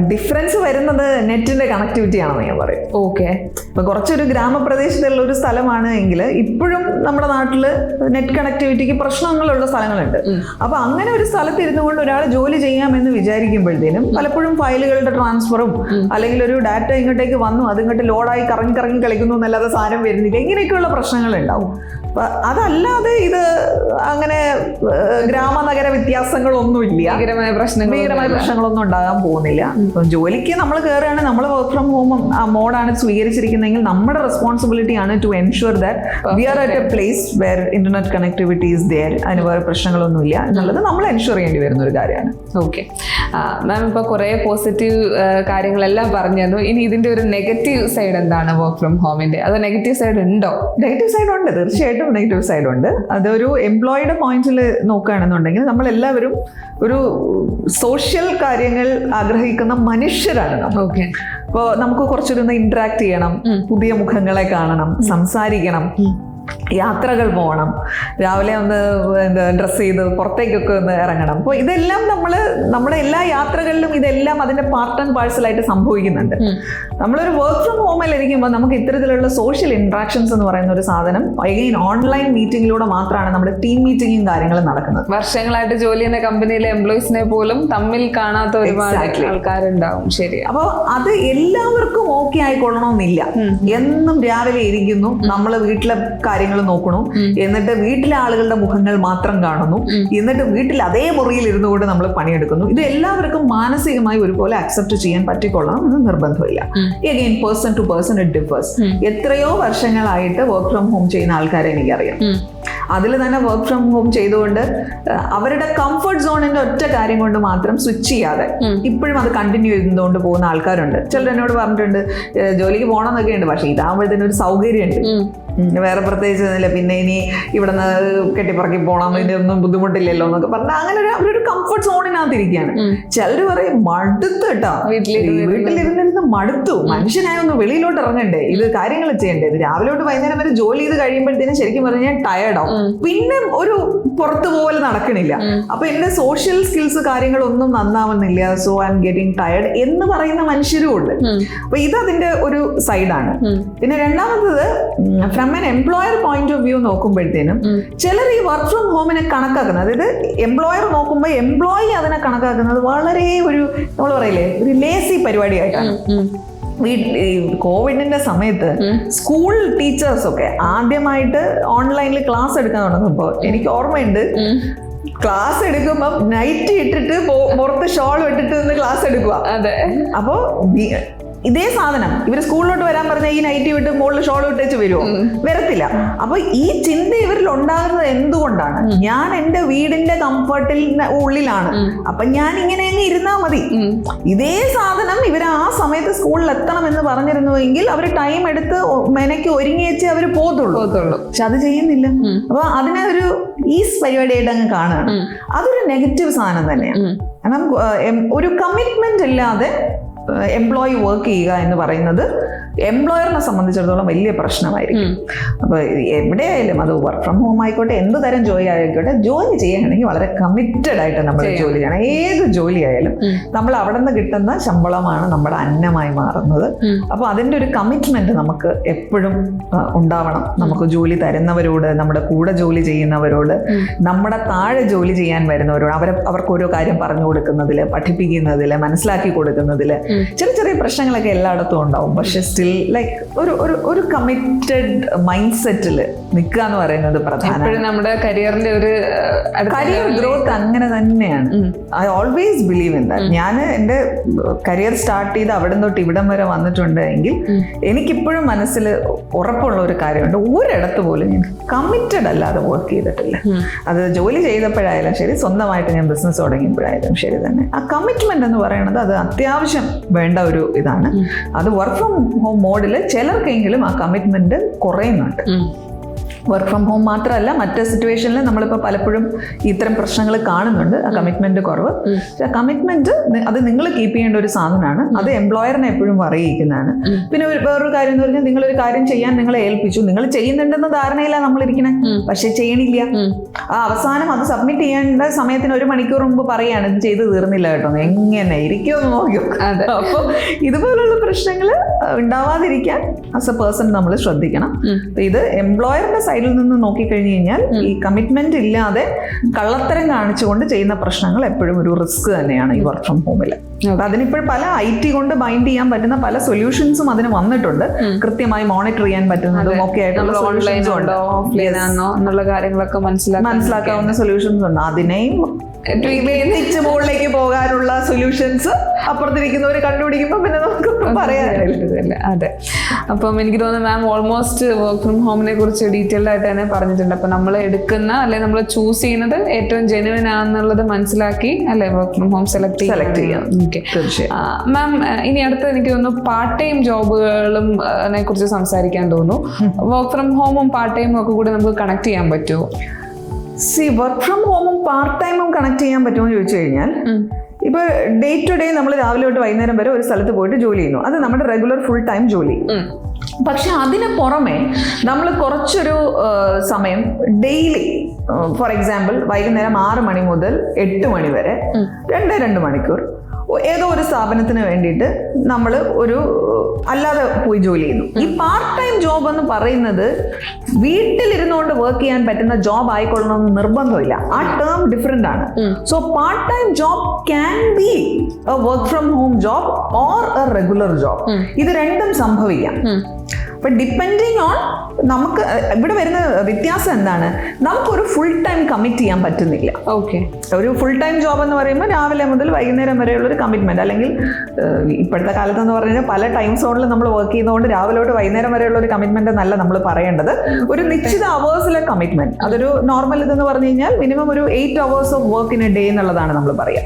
ഡിഫറൻസ് വരുന്നത് നെറ്റിന്റെ കണക്ടിവിറ്റി ആണെന്ന് ഞാൻ പറയും. ഓക്കെ. ഇപ്പൊ കുറച്ചൊരു ഗ്രാമപ്രദേശത്തുള്ള ഒരു സ്ഥലമാണ് എങ്കിൽ ഇപ്പോഴും നമ്മുടെ നാട്ടില് നെറ്റ് കണക്ടിവിറ്റിക്ക് പ്രശ്നങ്ങളുള്ള സ്ഥലങ്ങളുണ്ട്. അപ്പൊ അങ്ങനെ ഒരു സ്ഥലത്ത് ഇരുന്നു കൊണ്ട് ഒരാൾ ജോലി ചെയ്യാമെന്ന് വിചാരിക്കുമ്പോഴത്തേനും പലപ്പോഴും ഫയലുകളുടെ ട്രാൻസ്ഫറും അല്ലെങ്കിൽ ഒരു ഡാറ്റ ഇങ്ങോട്ടേക്ക് വന്നു അത് ഇങ്ങോട്ട് ലോഡായി കറങ്ങി കളിക്കുന്നു എന്നല്ലാതെ സാധനം വരുന്നില്ല, ഇങ്ങനെയൊക്കെയുള്ള പ്രശ്നങ്ങൾ ഉണ്ടാവും. അതല്ലാതെ ഇത് അങ്ങനെ ഗ്രാമനഗര വ്യത്യാസങ്ങളൊന്നുമില്ല, ഭീകരമായ പ്രശ്നങ്ങളൊന്നും ഉണ്ടാകാൻ പോകുന്നില്ല. ജോലിക്ക് നമ്മൾ കയറുകയാണ്, നമ്മൾ വർക്ക് ഫ്രം ഹോം മോഡാണ് സ്വീകരിച്ചിരിക്കുന്നതെങ്കിൽ നമ്മുടെ റെസ്പോൺസിബിലിറ്റി ആണ് to ensure that we are at a place where internet connectivity is there, അതിന് വേറെ പ്രശ്നങ്ങളൊന്നുമില്ല എന്നുള്ളത് നമ്മൾ എൻഷുർ ചെയ്യേണ്ടി വരുന്ന ഒരു കാര്യമാണ്. ഓക്കെ മാം, ഇപ്പോൾ കുറേ പോസിറ്റീവ് കാര്യങ്ങളെല്ലാം പറഞ്ഞു തന്നു. ഇനി ഇതിന്റെ ഒരു നെഗറ്റീവ് സൈഡ് എന്താണ് വർക്ക് ഫ്രം ഹോമിന്റെ? അത് നെഗറ്റീവ് സൈഡ് ഉണ്ടോ? നെഗറ്റീവ് സൈഡ് ഉണ്ട്, തീർച്ചയായിട്ടും നെഗറ്റീവ് സൈഡ് ഉണ്ട്. അതൊരു എംപ്ലോയിയുടെ പോയിന്റിൽ നോക്കുകയാണെന്നുണ്ടെങ്കിൽ നമ്മളെല്ലാവരും ഒരു സോഷ്യൽ കാര്യങ്ങൾ ആഗ്രഹിക്കുന്ന മനുഷ്യരാണ് നമ്മൾ. ഓക്കെ. അപ്പോൾ നമുക്ക് കുറച്ചൊരു ഇന്ററാക്ട് ചെയ്യണം, പുതിയ മുഖങ്ങളെ കാണണം, സംസാരിക്കണം, യാത്രകൾ പോകണം, രാവിലെ ഒന്ന് ഡ്രസ്സ് ചെയ്ത് പുറത്തേക്കൊക്കെ ഒന്ന് ഇറങ്ങണം. അപ്പോൾ ഇതെല്ലാം നമ്മുടെ എല്ലാ യാത്രകളിലും ഇതെല്ലാം അതിന്റെ പാർട്ട് ആൻഡ് പാഴ്സലായിട്ട് സംഭവിക്കുന്നുണ്ട്. നമ്മളൊരു വർക്ക് ഫ്രം ഹോമിലിരിക്കുമ്പോൾ നമുക്ക് ഇത്തരത്തിലുള്ള സോഷ്യൽ ഇന്ററാക്ഷൻസ് എന്ന് പറയുന്ന ഒരു സാധനം അഗെയിൻ ഓൺലൈൻ മീറ്റിംഗിലൂടെ മാത്രമാണ് നമ്മുടെ ടീം മീറ്റിംഗും കാര്യങ്ങളും നടക്കുന്നത്. വർഷങ്ങളായിട്ട് ജോലി ചെയ്യുന്ന കമ്പനിയിലെ എംപ്ലോയീസിനെ പോലും തമ്മിൽ കാണാത്ത ഒരുപാട് ആൾക്കാരുണ്ടാവും. ശരി. അപ്പോൾ അത് എല്ലാവർക്കും ഓക്കെ ആയിക്കൊള്ളണമെന്നില്ല. എന്നും രാവിലെ ഇരിക്കുന്നു, നമ്മൾ വീട്ടിലെ കാര്യങ്ങൾ നോക്കണു, എന്നിട്ട് വീട്ടിലെ ആളുകളുടെ മുഖങ്ങൾ മാത്രം കാണുന്നു, എന്നിട്ട് വീട്ടിൽ അതേ മുറിയിൽ ഇരുന്നു കൊണ്ട് നമ്മൾ പണിയെടുക്കുന്നു. ഇത് എല്ലാവർക്കും മാനസികമായി ഒരുപോലെ അക്സെപ്റ്റ് ചെയ്യാൻ പറ്റിക്കൊള്ളണം എന്ന് നിർബന്ധമില്ല. Again person to person it differs. എത്രയോ വർഷങ്ങളായിട്ട് വർക്ക് ഫ്രം ഹോം ചെയ്യുന്ന ആൾക്കാരെ എനിക്കറിയാം. അതിൽ തന്നെ വർക്ക് ഫ്രം ഹോം ചെയ്തുകൊണ്ട് അവരുടെ കംഫർട്ട് സോണിന്റെ ഒറ്റ കാര്യം കൊണ്ട് മാത്രം സ്വിച്ച് ചെയ്യാതെ ഇപ്പോഴും അത് കണ്ടിന്യൂ ചെയ്തുകൊണ്ട് പോകുന്ന ആൾക്കാരുണ്ട്. ചിലർ എന്നോട് പറഞ്ഞിട്ടുണ്ട് ജോലിക്ക് പോകണമെന്നൊക്കെ ഉണ്ട്, പക്ഷെ ഇതാകുമ്പോഴത്തേനും ഒരു സൗകര്യമുണ്ട്, വേറെ പ്രത്യേകിച്ച് ഒന്നുമില്ല, പിന്നെ ഇനി ഇവിടെ നിന്ന് കെട്ടിപ്പറക്കി പോകണം, ഇതിനൊന്നും ബുദ്ധിമുട്ടില്ലല്ലോ എന്നൊക്കെ പറഞ്ഞാൽ അങ്ങനെ അവരൊരു കംഫർട്ട് സോണിനകത്തിരിക്കുകയാണ്. ചിലർ പറയും മടുത്തു കേട്ടോ, വീട്ടിലിരുന്നിരുന്ന് മടുത്തു, മനുഷ്യനായി ഒന്ന് വെളിയിലോട്ട് ഇറങ്ങണ്ടേ, ഇത് കാര്യങ്ങൾ ചെയ്യണ്ടേ, ഇത് രാവിലെ തൊട്ട് വൈകുന്നേരം വരെ ജോലി ചെയ്ത് കഴിയുമ്പോഴത്തേനും ശരിക്കും പറഞ്ഞാൽ ടയർഡാവും, പിന്നെ ഒരു പുറത്തു പോലെ നടക്കണില്ല, അപ്പൊ എന്റെ സോഷ്യൽ സ്കിൽസ് കാര്യങ്ങളൊന്നും നന്നാവുന്നില്ല, so I'm getting tired എന്ന് പറയുന്ന മനുഷ്യരും ഉണ്ട്. അപ്പൊ ഇതതിന്റെ ഒരു സൈഡാണ്. പിന്നെ രണ്ടാമത്തത് from an employer point of view നോക്കുമ്പോഴത്തേനും ചിലർ ഈ വർക്ക് ഫ്രം ഹോമിനെ കണക്കാക്കുന്നത്, അതായത് എംപ്ലോയർ നോക്കുമ്പോൾ എംപ്ലോയി അതിനെ കണക്കാക്കുന്നത് വളരെ ഒരു നമ്മൾ പറയില്ലേ ഒരു ലേസി പരിപാടിയായിട്ടാണ്. കോവിഡിന്റെ സമയത്ത് സ്കൂൾ ടീച്ചേഴ്സ് ഒക്കെ ആദ്യമായിട്ട് ഓൺലൈനിൽ ക്ലാസ് എടുക്കാൻ തുടങ്ങുമ്പോൾ എനിക്ക് ഓർമ്മയുണ്ട്, ക്ലാസ് എടുക്കുമ്പോ നൈറ്റ് ഇട്ടിട്ട് പുറത്ത് ഷോൾ ഇട്ടിട്ട് നിന്ന് ക്ലാസ് എടുക്കുക. അതെ. അപ്പോ ഇതേ സാധനം ഇവര് സ്കൂളിലോട്ട് വരാൻ പറഞ്ഞാൽ ഈ നൈറ്റി വിട്ട് മുകളിൽ ഷോൾ ഇട്ടേച്ച് വരുമോ? വരത്തില്ല. അപ്പൊ ഈ ചിന്ത ഇവരിൽ ഉണ്ടാകുന്നത് എന്തുകൊണ്ടാണ്? ഞാൻ എന്റെ വീടിന്റെ കംഫർട്ടിൽ ഉള്ളിലാണ്, അപ്പൊ ഞാൻ ഇങ്ങനെ അങ്ങ് ഇരുന്നാ മതി. ഇതേ സാധനം ഇവർ ആ സമയത്ത് സ്കൂളിൽ എത്തണം എന്ന് പറഞ്ഞിരുന്നുവെങ്കിൽ അവർ ടൈം എടുത്ത് മെനക്ക് ഒരുങ്ങി വെച്ച് അവർ പോകത്തുള്ളൂ. പക്ഷെ അത് ചെയ്യുന്നില്ല. അപ്പൊ അതിനെ ഒരു ഈസ് പരിപാടിയായിട്ട് അങ്ങ് കാണുകയാണ്. അതൊരു നെഗറ്റീവ് സാധനം തന്നെയാണ്. കാരണം ഒരു കമ്മിറ്റ്മെന്റ് ഇല്ലാതെ എംപ്ലോയി വർക്ക് ചെയ്യുക എന്ന് പറയുന്നത് എംപ്ലോയറിനെ സംബന്ധിച്ചിടത്തോളം വലിയ പ്രശ്നമായിരിക്കും. അപ്പോൾ എവിടെയായാലും അത് വർക്ക് ഫ്രം ഹോം ആയിക്കോട്ടെ, എന്ത് തരം ജോലി ആയിക്കോട്ടെ, ജോലി ചെയ്യണമെങ്കിൽ വളരെ കമ്മിറ്റഡ് ആയിട്ട് നമ്മൾ ജോലി ചെയ്യണം. ഏത് ജോലി ആയാലും നമ്മൾ അവിടെ നിന്ന് കിട്ടുന്ന ശമ്പളമാണ് നമ്മുടെ അന്നമായി മാറുന്നത്. അപ്പോൾ അതിൻ്റെ ഒരു കമ്മിറ്റ്മെന്റ് നമുക്ക് എപ്പോഴും ഉണ്ടാവണം. നമുക്ക് ജോലി തരുന്നവരോട്, നമ്മുടെ കൂടെ ജോലി ചെയ്യുന്നവരോട്, നമ്മുടെ താഴെ ജോലി ചെയ്യാൻ വരുന്നവരോട്, അവർക്ക് ഓരോ കാര്യം പറഞ്ഞു കൊടുക്കുന്നതിൽ, പഠിപ്പിക്കുന്നതിൽ, മനസ്സിലാക്കി കൊടുക്കുന്നതിൽ ചെറിയ ചെറിയ പ്രശ്നങ്ങളൊക്കെ എല്ലായിടത്തും ഉണ്ടാവും. പക്ഷെ സ്റ്റിൽ ലൈക്ക് ഒരു കമ്മിറ്റഡ് മൈൻഡ് സെറ്റിൽ നിൽക്കുക എന്ന് പറയുന്നത് പ്രധാനമാണ്. നമ്മുടെ കരിയറിന്റെ ഒരു കരിയർ ഗ്രോത്ത് അങ്ങനെ തന്നെയാണ്. I always believe in that. ഞാൻ എൻ്റെ കരിയർ സ്റ്റാർട്ട് ചെയ്ത് അവിടെ തൊട്ട് ഇവിടം വരെ വന്നിട്ടുണ്ടെങ്കിൽ എനിക്കിപ്പോഴും മനസ്സിൽ ഉറപ്പുള്ള ഒരു കാര്യമുണ്ട്, ഒരിടത്ത് പോലും ഞാൻ കമ്മിറ്റഡ് അല്ലാതെ വർക്ക് ചെയ്തിട്ടില്ല. അത് ജോലി ചെയ്തപ്പോഴായാലും ശരി, സ്വന്തമായിട്ട് ഞാൻ ബിസിനസ് തുടങ്ങിയപ്പോഴായാലും ശരി തന്നെ. ആ കമ്മിറ്റ്മെന്റ് എന്ന് പറയുന്നത് അത് അത്യാവശ്യം വേണ്ട ഒരു ഇതാണ്. അത് വർക്ക് ഫ്രം ഹോം മോഡിൽ ചിലർക്കെങ്കിലും ആ കമ്മിറ്റ്മെന്റ് കുറയുന്നുണ്ട്. വർക്ക് ഫ്രം ഹോം മാത്രമല്ല, മറ്റ് സിറ്റുവേഷനിൽ നമ്മളിപ്പോൾ പലപ്പോഴും ഇത്തരം പ്രശ്നങ്ങൾ കാണുന്നുണ്ട്. ആ കമ്മിറ്റ്മെന്റ് കുറവ്. പക്ഷെ ആ കമ്മിറ്റ്മെന്റ് അത് നിങ്ങൾ കീപ്പ് ചെയ്യേണ്ട ഒരു സാധനമാണ്. അത് എംപ്ലോയറിനെ എപ്പോഴും അറിയിക്കുന്നതാണ്. പിന്നെ വേറൊരു കാര്യം എന്ന് പറഞ്ഞാൽ, നിങ്ങളൊരു കാര്യം ചെയ്യാൻ നിങ്ങളെ ഏൽപ്പിച്ചു, നിങ്ങൾ ചെയ്യുന്നുണ്ടെന്ന ധാരണയിലാണ് നമ്മളിരിക്കണേ, പക്ഷെ ചെയ്യണില്ല. ആ അവസാനം അത് സബ്മിറ്റ് ചെയ്യേണ്ട സമയത്തിന് 1 മണിക്കൂർ മുമ്പ് പറയാണ് ഇത് ചെയ്ത് തീർന്നില്ല കേട്ടോ, എങ്ങനെ ഇരിക്കുമെന്ന് നോക്കിയോ. അപ്പോൾ ഇതുപോലുള്ള പ്രശ്നങ്ങൾ ഉണ്ടാവാതിരിക്കാൻ ആസ് എ പേഴ്സൺ നമ്മൾ ശ്രദ്ധിക്കണം. ഇത് എംപ്ലോയറിന്റെ സൈഡിൽ നിന്ന് നോക്കിക്കഴിഞ്ഞു കഴിഞ്ഞാൽ ഈ കമ്മിറ്റ്മെന്റ് ഇല്ലാതെ കള്ളത്തരം കാണിച്ചുകൊണ്ട് ചെയ്യുന്ന പ്രശ്നങ്ങൾ എപ്പോഴും ഒരു റിസ്ക് തന്നെയാണ് ഈ വർക്ക് ഫ്രം ഹോമിൽ. അപ്പൊ അതിനിപ്പോഴും പല IT കൊണ്ട് ബൈൻഡ് ചെയ്യാൻ പറ്റുന്ന പല സൊല്യൂഷൻസും അതിന് വന്നിട്ടുണ്ട്. കൃത്യമായി മോണിറ്റർ ചെയ്യാൻ പറ്റുന്നതും ഒക്കെ ആയിട്ടുള്ള സൊല്യൂഷൻസ് ഉണ്ട്. കാര്യങ്ങളൊക്കെ മനസ്സിലാക്കാവുന്ന സൊല്യൂഷൻസ് ഉണ്ട്. അതിനെയും മുകളിലേക്ക് പോകാനുള്ള സൊല്യൂഷൻസ് അപ്പുറത്തിരിക്കുന്നവർ കണ്ടുപിടിക്കുമ്പോൾ പിന്നെ നമുക്ക് പറയാനില്ല. അതെ. അപ്പം എനിക്ക് തോന്നുന്നു മാം ഓൾമോസ്റ്റ് വർക്ക് ഫ്രം ഹോമിനെ കുറിച്ച് ഡീറ്റെയിൽഡ് ആയിട്ട് തന്നെ പറഞ്ഞിട്ടുണ്ട്. അപ്പൊ നമ്മൾ എടുക്കുന്ന അല്ലെ നമ്മൾ ചൂസ് ചെയ്യുന്നത് ഏറ്റവും ജെന്യുവൻ ആണെന്നുള്ളത് മനസ്സിലാക്കി അല്ലെ വർക്ക് ഫ്രം ഹോം സെലക്ട് ചെയ്യാം. മാം ഇനി അടുത്ത് എനിക്ക് തോന്നുന്നു പാർട്ട് ടൈം ജോബുകളും കുറിച്ച് സംസാരിക്കാൻ തോന്നുന്നു. വർക്ക് ഫ്രം ഹോമും പാർട്ട് ടൈമും ഒക്കെ കൂടി നമുക്ക് കണക്ട് ചെയ്യാൻ പറ്റുമോ? വർക്ക് ഫ്രം ഹോമും പാർട്ട് ടൈമും കണക്ട് ചെയ്യാൻ പറ്റുമോ എന്ന് ചോദിച്ചു കഴിഞ്ഞാൽ, ഇപ്പൊ ഡേ ടു ഡേ നമ്മൾ രാവിലെ തൊട്ട് വൈകുന്നേരം വരെ ഒരു സ്ഥലത്ത് പോയിട്ട് ജോലി ചെയ്യുന്നു. അത് നമ്മുടെ റെഗുലർ ഫുൾ ടൈം ജോലി. പക്ഷെ അതിന് പുറമെ നമ്മൾ കുറച്ചൊരു സമയം ഡെയിലി, ഫോർ എക്സാമ്പിൾ വൈകുന്നേരം 6 മണി മുതൽ 8 മണി വരെ 2 മണിക്കൂർ ഏതോ ഒരു സ്ഥാപനത്തിന് വേണ്ടിയിട്ട് നമ്മൾ ഒരു അല്ലാതെ പോയി ജോലി ചെയ്യുന്നു. ഈ പാർട്ട് ടൈം ജോബ് എന്ന് പറയുന്നത് വീട്ടിലിരുന്നുകൊണ്ട് വർക്ക് ചെയ്യാൻ പറ്റുന്ന ജോബ് ആയിക്കൊള്ളണമെന്ന് നിർബന്ധമില്ല. ആ ടേം ഡിഫറെന്റ് ആണ്. So part time job can be A work from home job or A regular job. ഇത് രണ്ടും സംഭവിക്കാം. അപ്പൊ ഡിപ്പെൻഡിങ് ഓൺ നമുക്ക് ഇവിടെ വരുന്ന വ്യത്യാസം എന്താണ്, നമുക്കൊരു ഫുൾ ടൈം കമ്മിറ്റ് ചെയ്യാൻ പറ്റുന്നില്ല. ഓക്കെ, ഒരു ഫുൾ ടൈം ജോബ് എന്ന് പറയുമ്പോൾ രാവിലെ മുതൽ വൈകുന്നേരം വരെയുള്ള ഒരു കമ്മിറ്റ്മെന്റ്, അല്ലെങ്കിൽ ഇപ്പോഴത്തെ കാലത്ത് എന്ന് പറഞ്ഞാൽ പല ടൈം സോണിൽ നമ്മൾ വർക്ക് ചെയ്യുന്നതുകൊണ്ട് രാവിലെ തൊട്ട് വൈകുന്നേരം വരെയുള്ള ഒരു കമ്മിറ്റ്മെന്റ് എന്നല്ല നമ്മൾ പറയേണ്ടത്. ഒരു നിശ്ചിത അവേഴ്സിലെ കമ്മിറ്റ്മെന്റ്. അതൊരു നോർമൽ ഇതെന്ന് പറഞ്ഞു കഴിഞ്ഞാൽ മിനിമം ഒരു 8 hours of work in A day എന്നുള്ളതാണ് നമ്മൾ പറയാം.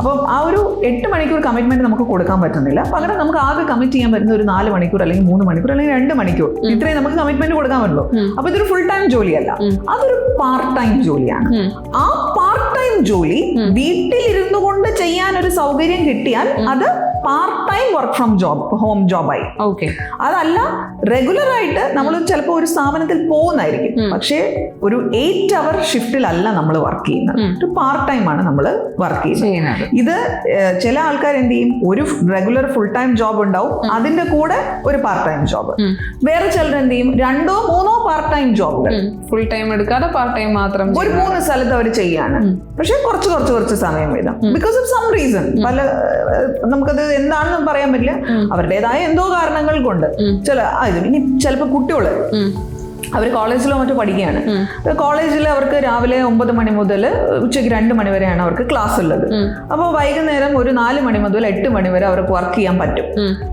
അപ്പം ആ ഒരു 8 മണിക്കൂർ കമ്മിറ്റ്മെന്റ് നമുക്ക് കൊടുക്കാൻ പറ്റുന്നില്ല. പകരം നമുക്ക് ആകെ കമ്മിറ്റ് ചെയ്യാൻ പറ്റുന്ന ഒരു 4 മണിക്കൂർ അല്ലെങ്കിൽ 3 മണിക്കൂർ അല്ലെങ്കിൽ 2 മണിക്കൂർ, ഇത്രയും നമുക്ക് കമ്മിറ്റ്മെന്റ് കൊടുക്കാൻ പറ്റുള്ളൂ. അപ്പൊ ഇതൊരു ഫുൾ ടൈം ജോലിയല്ല, അതൊരു പാർട്ട് ടൈം ജോലിയാണ്. ആ പാർട്ട് ടൈം ജോലി വീട്ടിലിരുന്നു കൊണ്ട് ചെയ്യാൻ ഒരു സൗകര്യം കിട്ടിയാൽ അത് part time work from home ജോബായി. ഓക്കെ, അതല്ല റെഗുലർ ആയിട്ട് നമ്മൾ ചിലപ്പോൾ ഒരു സ്ഥാപനത്തിൽ പോകുന്നതായിരിക്കും, പക്ഷേ ഒരു 8 hour ഷിഫ്റ്റിലല്ല നമ്മൾ വർക്ക് ചെയ്യുന്നത്. ഒരു പാർട്ട് ടൈം ആണ് നമ്മൾ വർക്ക് ചെയ്യുന്നത്. ഇത് ചില ആൾക്കാർ എന്ത് ചെയ്യും, ഒരു റെഗുലർ ഫുൾ ടൈം ജോബ് ഉണ്ടാവും, അതിന്റെ കൂടെ ഒരു പാർട്ട് ടൈം ജോബ്. വേറെ ചിലർ എന്ത് ചെയ്യും, 2 or 3 പാർട്ട് ടൈം ജോബുകൾ, ഫുൾ ടൈം എടുക്കാതെ പാർട്ട് ടൈം മാത്രം ഒരു 3 സ്ഥലത്ത് അവർ ചെയ്യാണ്. പക്ഷെ കുറച്ച് സമയം വീതം, ബിക്കോസ് ഓഫ് സം റീസൺ. പല നമുക്കത് എന്താണെന്നും പറയാൻ പറ്റില്ല, അവരുടേതായ എന്തോ കാരണങ്ങൾ കൊണ്ട്. ഇനി ചിലപ്പോൾ കുട്ടികള് അവർ കോളേജിലോ മറ്റോ പഠിക്കുകയാണ്. കോളേജിൽ അവർക്ക് രാവിലെ 9 മണി മുതൽ ഉച്ചയ്ക്ക് 2 മണി വരെയാണ് അവർക്ക് ക്ലാസ് ഉള്ളത്. അപ്പോൾ വൈകുന്നേരം ഒരു 4 മണി മുതൽ 8 മണി വരെ അവർക്ക് വർക്ക് ചെയ്യാൻ പറ്റും.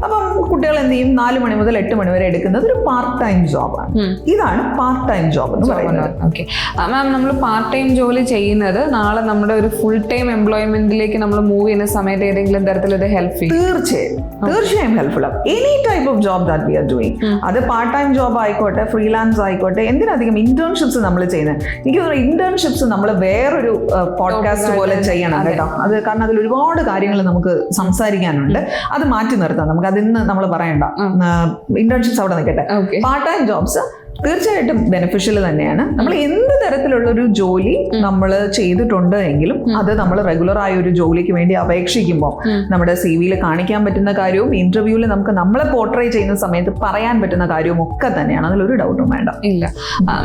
അപ്പം കുട്ടികൾ എന്ത് ചെയ്യും, 4 മണി മുതൽ 8 മണി വരെ എടുക്കുന്നത് ഒരു പാർട്ട് ടൈം ജോബാണ്. ഇതാണ് പാർട്ട് ടൈം ജോബ് എന്ന് പറയുന്നത്. ഓക്കെ മാം, നമ്മൾ പാർട്ട് ടൈം ജോലി ചെയ്യുന്നത് നാളെ നമ്മുടെ ഒരു ഫുൾ ടൈം എംപ്ലോയ്മെന്റിലേക്ക് നമ്മൾ മൂവ് ചെയ്യുന്ന സമയത്ത് ഏതെങ്കിലും തരത്തിൽ ഇത് ഹെൽപ്പ് ചെയ്യും? തീർച്ചയായും ഹെൽപ്ഫുൾ ആവും. Any type of job that we are doing, അത് പാർട്ട് ടൈം ജോബ് ആയിക്കോട്ടെ, ഫ്രീലാൻസ് ആയിക്കോട്ടെ, എന്തിനധികം ഇന്റേൺഷിപ്സ് നമ്മൾ ചെയ്യുന്നത്. എനിക്ക് തോന്നുന്നു ഇന്റേൺഷിപ്സ് നമ്മൾ വേറൊരു പോഡ്കാസ്റ്റ് പോലെ ചെയ്യണം കേട്ടോ. അത് കാരണം അതിൽ ഒരുപാട് കാര്യങ്ങൾ നമുക്ക് സംസാരിക്കാനുണ്ട്. അത് മാറ്റി നിർത്താം, നമുക്ക് അതിന്ന് നമ്മൾ പറയണ്ട. ഇന്റേൺഷിപ്സ് അവിടെ നിൽക്കട്ടെ. പാർട്ട് ടൈം ജോബ്സ് തീർച്ചയായിട്ടും ബെനിഫിഷ്യൽ തന്നെയാണ്. നമ്മൾ എന്ത് തരത്തിലുള്ള ഒരു ജോലി നമ്മൾ ചെയ്തിട്ടുണ്ട് എങ്കിലും അത് നമ്മൾ റെഗുലർ ആയ ഒരു ജോലിക്ക് വേണ്ടി അപേക്ഷിക്കുമ്പോൾ നമ്മുടെ CV-യിൽ കാണിക്കാൻ പറ്റുന്ന കാര്യവും ഇന്റർവ്യൂവിൽ നമുക്ക് നമ്മളെ പോർട്രേ ചെയ്യുന്ന സമയത്ത് പറയാൻ പറ്റുന്ന കാര്യവും ഒക്കെ തന്നെയാണ്. അതിലൊരു ഡൗട്ടും വേണ്ട. ഇല്ല